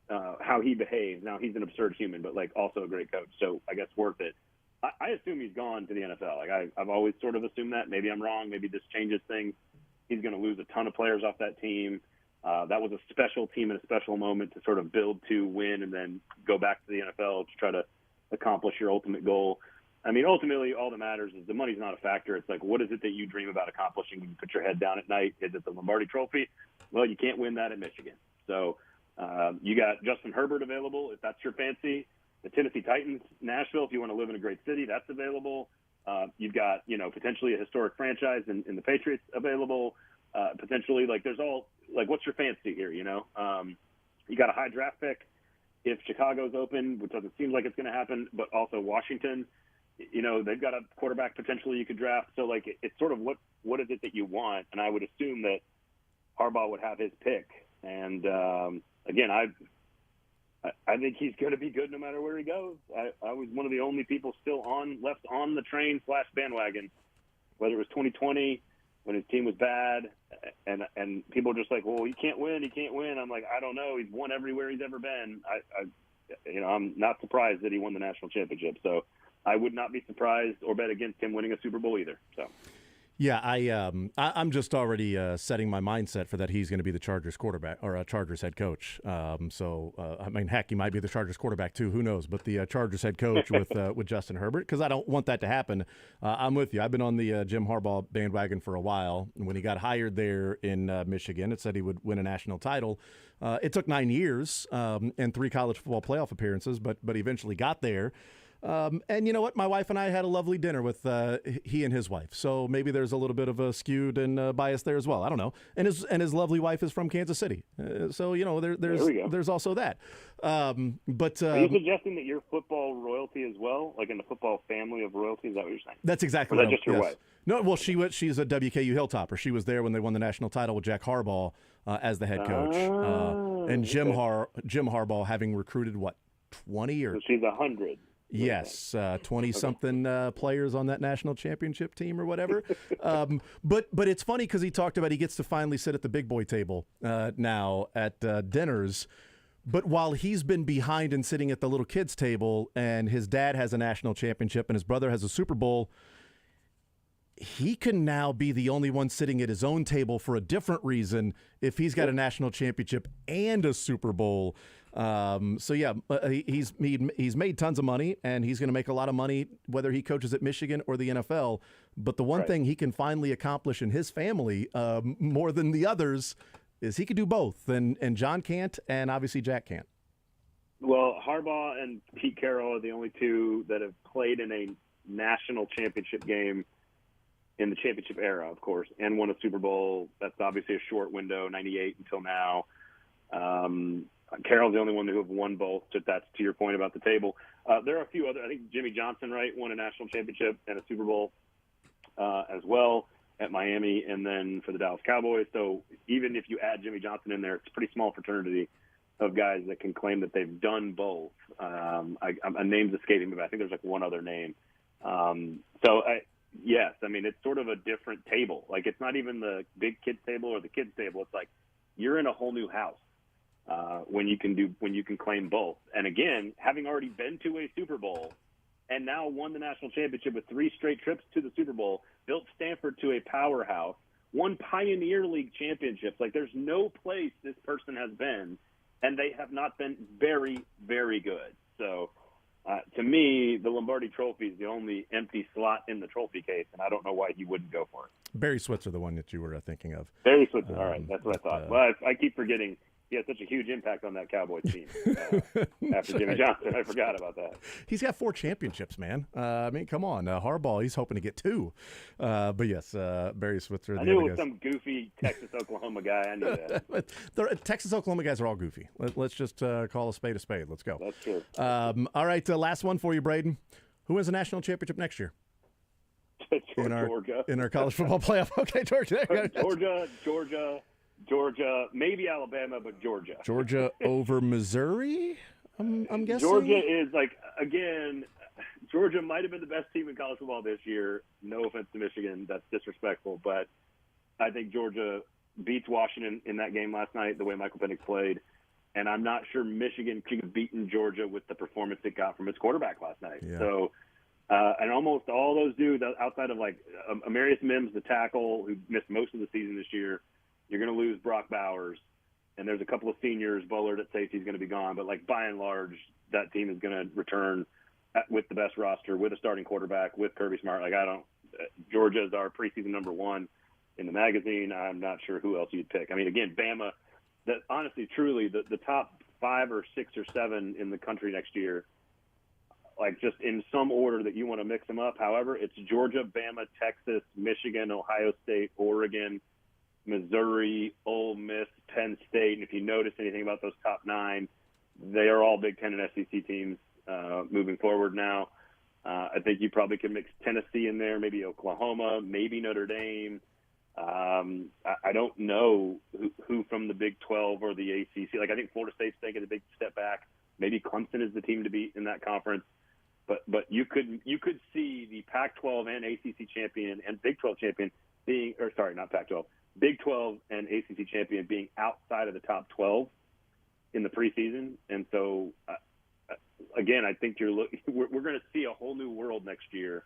V: how he behaves. Now, he's an absurd human, but like also a great coach. So I guess worth it. I assume he's gone to the NFL. Like, I've always sort of assumed that. Maybe I'm wrong. Maybe this changes things. He's going to lose a ton of players off that team. That was a special team in a special moment to sort of build to win and then go back to the NFL to try to accomplish your ultimate goal. I mean, ultimately, all that matters is the money's not a factor. It's like, what is it that you dream about accomplishing when you put your head down at night? Is it the Lombardi Trophy? Well, you can't win that at Michigan. So you got Justin Herbert available, if that's your fancy. The Tennessee Titans, Nashville, if you want to live in a great city, that's available. You've got, potentially a historic franchise in the Patriots available. Potentially, like, there's all, like, what's your fancy here, You got a high draft pick if Chicago's open, which doesn't seem like it's going to happen, but also Washington, they've got a quarterback potentially you could draft. So, like, it's sort of what is it that you want? And I would assume that Harbaugh would have his pick. And, again, I think he's going to be good no matter where he goes. I was one of the only people still left on the train / bandwagon, whether it was 2020, when his team was bad, and people are just like, well, he can't win. I'm like, I don't know. He's won everywhere he's ever been. I'm not surprised that he won the national championship. So I would not be surprised or bet against him winning a Super Bowl either. So.
A: Yeah, I'm just already setting my mindset for that he's going to be the Chargers quarterback or Chargers head coach. I mean, heck, he might be the Chargers quarterback too. Who knows? But the Chargers head coach with Justin Herbert, because I don't want that to happen. I'm with you. I've been on the Jim Harbaugh bandwagon for a while. When he got hired there in Michigan, it said he would win a national title. It took 9 years and 3 college football playoff appearances, but he eventually got there. And you know what? My wife and I had a lovely dinner with he and his wife. So maybe there's a little bit of a skewed and bias there as well. I don't know. And his lovely wife is from Kansas City. So, there's also that.
V: Are you suggesting that you're football royalty as well? Like in the football family of royalty? Is that what you're saying?
A: That's exactly
V: or is
A: what
V: that just your wife?
A: No, well, she's a WKU Hilltopper. She was there when they won the national title with Jack Harbaugh as the head coach. And Jim Harbaugh having recruited, 20 or...
V: So she's 100.
A: Yes, 20-something players on that national championship team or whatever. But it's funny because he talked about he gets to finally sit at the big boy table now at dinners. But while he's been behind and sitting at the little kids table and his dad has a national championship and his brother has a Super Bowl, he can now be the only one sitting at his own table for a different reason if he's got a national championship and a Super Bowl. He's made tons of money, and he's going to make a lot of money whether he coaches at Michigan or the NFL. But the one thing he can finally accomplish in his family more than the others is he can do both, and John can't, and obviously Jack can't.
V: Well, Harbaugh and Pete Carroll are the only two that have played in a national championship game in the championship era, of course, and won a Super Bowl. That's obviously a short window, 98 until now. Carroll's the only one who have won both. That's to your point about the table. There are a few other. I think Jimmy Johnson, right, won a national championship and a Super Bowl as well at Miami, and then for the Dallas Cowboys. So even if you add Jimmy Johnson in there, it's a pretty small fraternity of guys that can claim that they've done both. A name's escaping me, but I think there's like one other name. Yes, I mean, it's sort of a different table. Like, it's not even the big kids table or the kids table. It's like you're in a whole new house when you can claim both. And again, having already been to a Super Bowl and now won the national championship with 3 straight trips to the Super Bowl, built Stanford to a powerhouse, won Pioneer League championships. Like, there's no place this person has been, and they have not been very, very good. So, to me, the Lombardi Trophy is the only empty slot in the trophy case, and I don't know why he wouldn't go for it.
A: Barry Switzer, the one that you were thinking of.
V: Barry Switzer, all right, that's what I thought. Well, I keep forgetting he had such a huge impact on that Cowboys team after Jimmy Johnson. I forgot about that.
A: He's got 4 championships, man. I mean, come on. Harbaugh, he's hoping to get 2. But yes, Barry Switzer.
V: I knew it was some goofy Texas, Oklahoma guy. I knew that.
A: Texas, Oklahoma guys are all goofy. Let's just call a spade a spade. Let's go.
V: That's true.
A: All right, last one for you, Braden. Who wins the national championship next year?
V: Georgia.
A: In our college football playoff. Okay,
V: Georgia, maybe Alabama, but Georgia.
A: Georgia over Missouri, I'm guessing?
V: Georgia is, again, Georgia might have been the best team in college football this year. No offense to Michigan. That's disrespectful. But I think Georgia beats Washington in that game last night, the way Michael Penix played. And I'm not sure Michigan could have beaten Georgia with the performance it got from its quarterback last night.
A: Yeah.
V: So, and almost all those dudes outside of, Amarius Mims, the tackle, who missed most of the season this year, you're going to lose Brock Bowers, and there's a couple of seniors. Bullard at safety is going to be gone, but by and large, that team is going to return with the best roster, with a starting quarterback, with Kirby Smart. Georgia is our preseason number 1 in the magazine. I'm not sure who else you'd pick. I mean, again, Bama. Honestly, truly, the top 5 or 6 or 7 in the country next year, just in some order that you want to mix them up. However, it's Georgia, Bama, Texas, Michigan, Ohio State, Oregon, Missouri, Ole Miss, Penn State, and if you notice anything about those top 9, they are all Big Ten and SEC teams moving forward now. I think you probably could mix Tennessee in there, maybe Oklahoma, maybe Notre Dame. I don't know who from the Big 12 or the ACC. I think Florida State's taking a big step back. Maybe Clemson is the team to beat in that conference. But you could see the Pac-12 and ACC champion and Big 12 champion being, or sorry, not Pac-12, Big 12 and ACC champion being outside of the top 12 in the preseason. And so, again, I think we're going to see a whole new world next year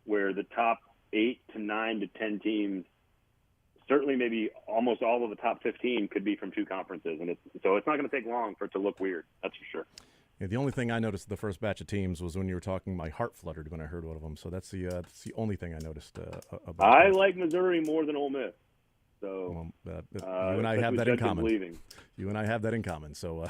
V: where the top 8 to 9 to 10 teams, certainly maybe almost all of the top 15 could be from 2 conferences. And so it's not going to take long for it to look weird. That's for sure.
A: Yeah, the only thing I noticed the first batch of teams was when you were talking, my heart fluttered when I heard one of them. So that's the only thing I noticed about
V: I
A: that.
V: like Missouri more than Ole Miss. So
A: you and I have that in common.
V: Leaving.
A: You and I have that in common. So,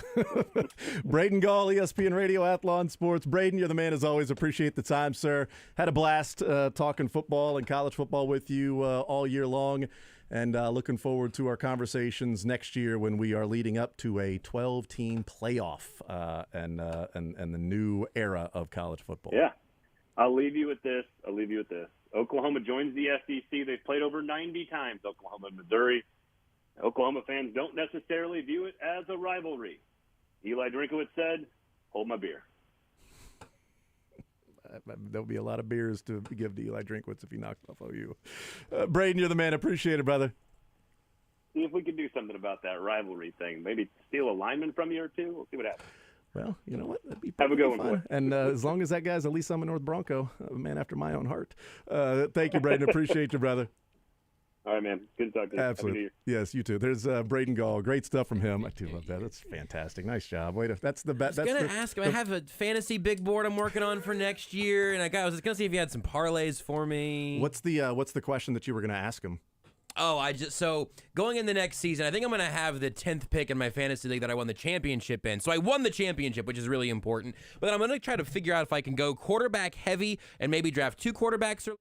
A: Braden Gall, ESPN Radio, Athlon Sports. Braden, you're the man as always. Appreciate the time, sir. Had a blast talking football and college football with you all year long. And looking forward to our conversations next year when we are leading up to a 12-team playoff and the new era of college football.
V: Yeah. I'll leave you with this. Oklahoma joins the SEC. They've played over 90 times, Oklahoma and Missouri. Oklahoma fans don't necessarily view it as a rivalry. Eli Drinkowitz said, "Hold my beer."
A: There'll be a lot of beers to give to Eli Drinkwitz if he knocks off OU. Braden, you're the man. Appreciate it, brother.
V: See if we can do something about that rivalry thing. Maybe steal a lineman from you or two. We'll see what happens.
A: Well, you know what? That'd be
V: Have a good one,
A: fun.
V: boy.
A: And as long as that guy's at least I'm a North Bronco, a man after my own heart. Thank you, Braden. Appreciate you, brother.
V: All right, man. Good to talk to you.
A: Absolutely.
V: Happy New Year.
A: Yes, you too. There's Braden Gall. Great stuff from him. I do love that. That's fantastic. Nice job. That's the best.
B: I was going to ask him. I have a fantasy big board I'm working on for next year, and I was going to see if you had some parlays for me.
A: What's the question that you were going to ask him?
B: Oh, so going in the next season, I think I'm going to have the 10th pick in my fantasy league that I won the championship in. So I won the championship, which is really important. But I'm going to try to figure out if I can go quarterback heavy and maybe draft 2 quarterbacks or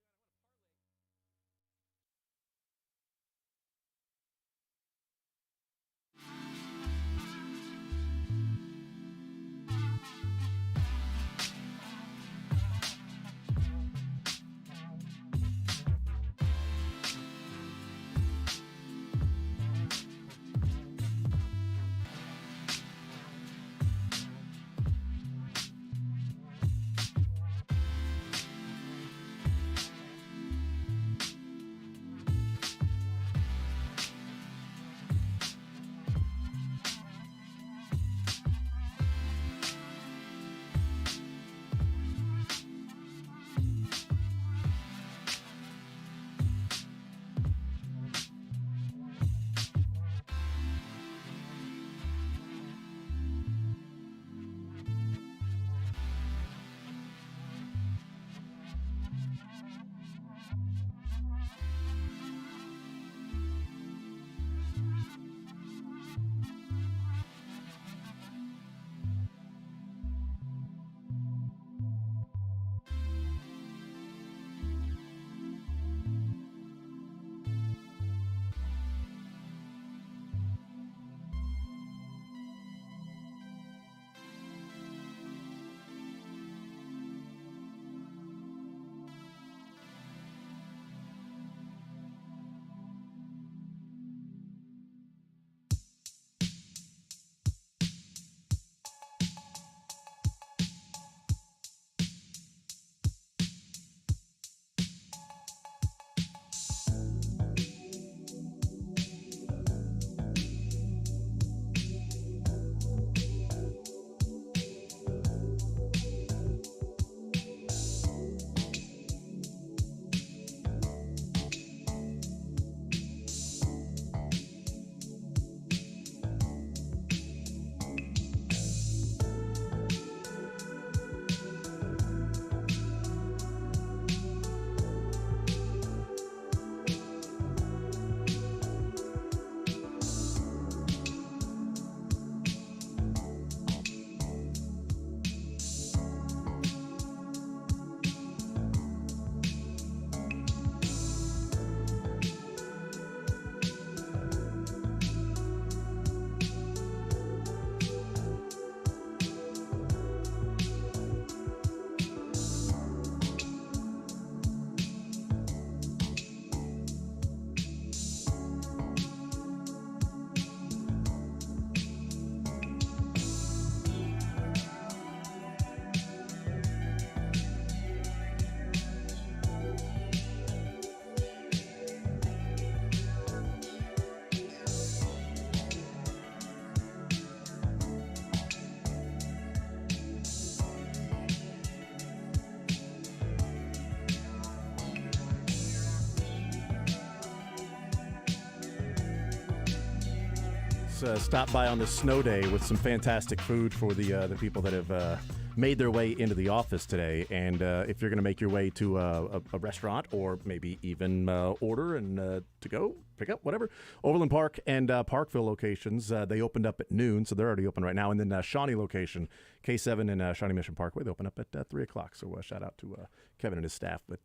A: stopped by on this snow day with some fantastic food for the people that have made their way into the office today. And if you're going to make your way to a restaurant or maybe even order and to go, pick up, whatever, Overland Park and Parkville locations, they opened up at noon, so they're already open right now. And then Shawnee location, K7 and Shawnee Mission Parkway, they open up at 3 o'clock. So shout out to Kevin and his staff, but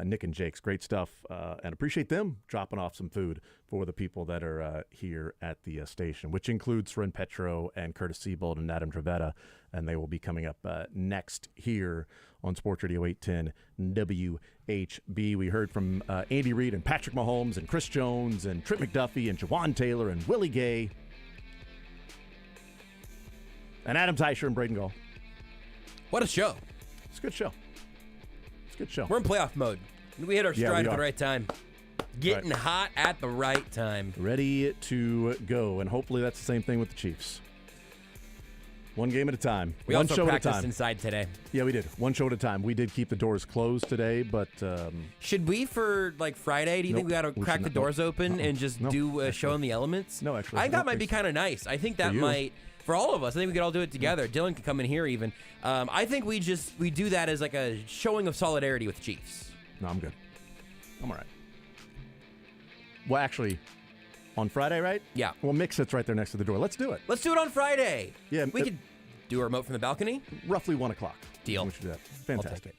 A: Nick and Jake's great stuff, and appreciate them dropping off some food for the people that are here at the station, which includes Ren Petro and Curtis Siebold and Adam Dravetta, and they will be coming up next here on Sports Radio 810 WHB. We heard from Andy Reid and Patrick Mahomes and Chris Jones and Trent McDuffie and Jawan Taylor and Willie Gay and Adam Teicher and Braden Gall.
B: What a show.
A: It's a good show. It's a good show.
B: We're in playoff mode. We hit our stride at the
A: are.
B: right time. Getting
A: Right.
B: hot at the right time.
A: Ready to go, and hopefully that's the same thing with the Chiefs. One game at a time.
B: We
A: One
B: also
A: show at a
B: practiced
A: time.
B: inside today.
A: Yeah, we did. One show at a time. We did keep the doors closed today, but
B: should we for like Friday? Do you think we got to crack the doors open and just do a show in the elements?
A: No, actually,
B: I think
A: I
B: that
A: don't
B: might be
A: think so.
B: kind of nice. I think that
A: For you.
B: might for all of us. I think we could all do it together. Dylan could come in here even. I think we do that as like a showing of solidarity with the Chiefs.
A: No, I'm good. I'm all right. Well, actually, on Friday, right?
B: Yeah.
A: Well, Mick sits right there next to the door. Let's do it.
B: Let's do it on Friday.
A: Yeah,
B: we could do a remote from the balcony.
A: Roughly 1 o'clock.
B: Deal.
A: We should do that. Fantastic.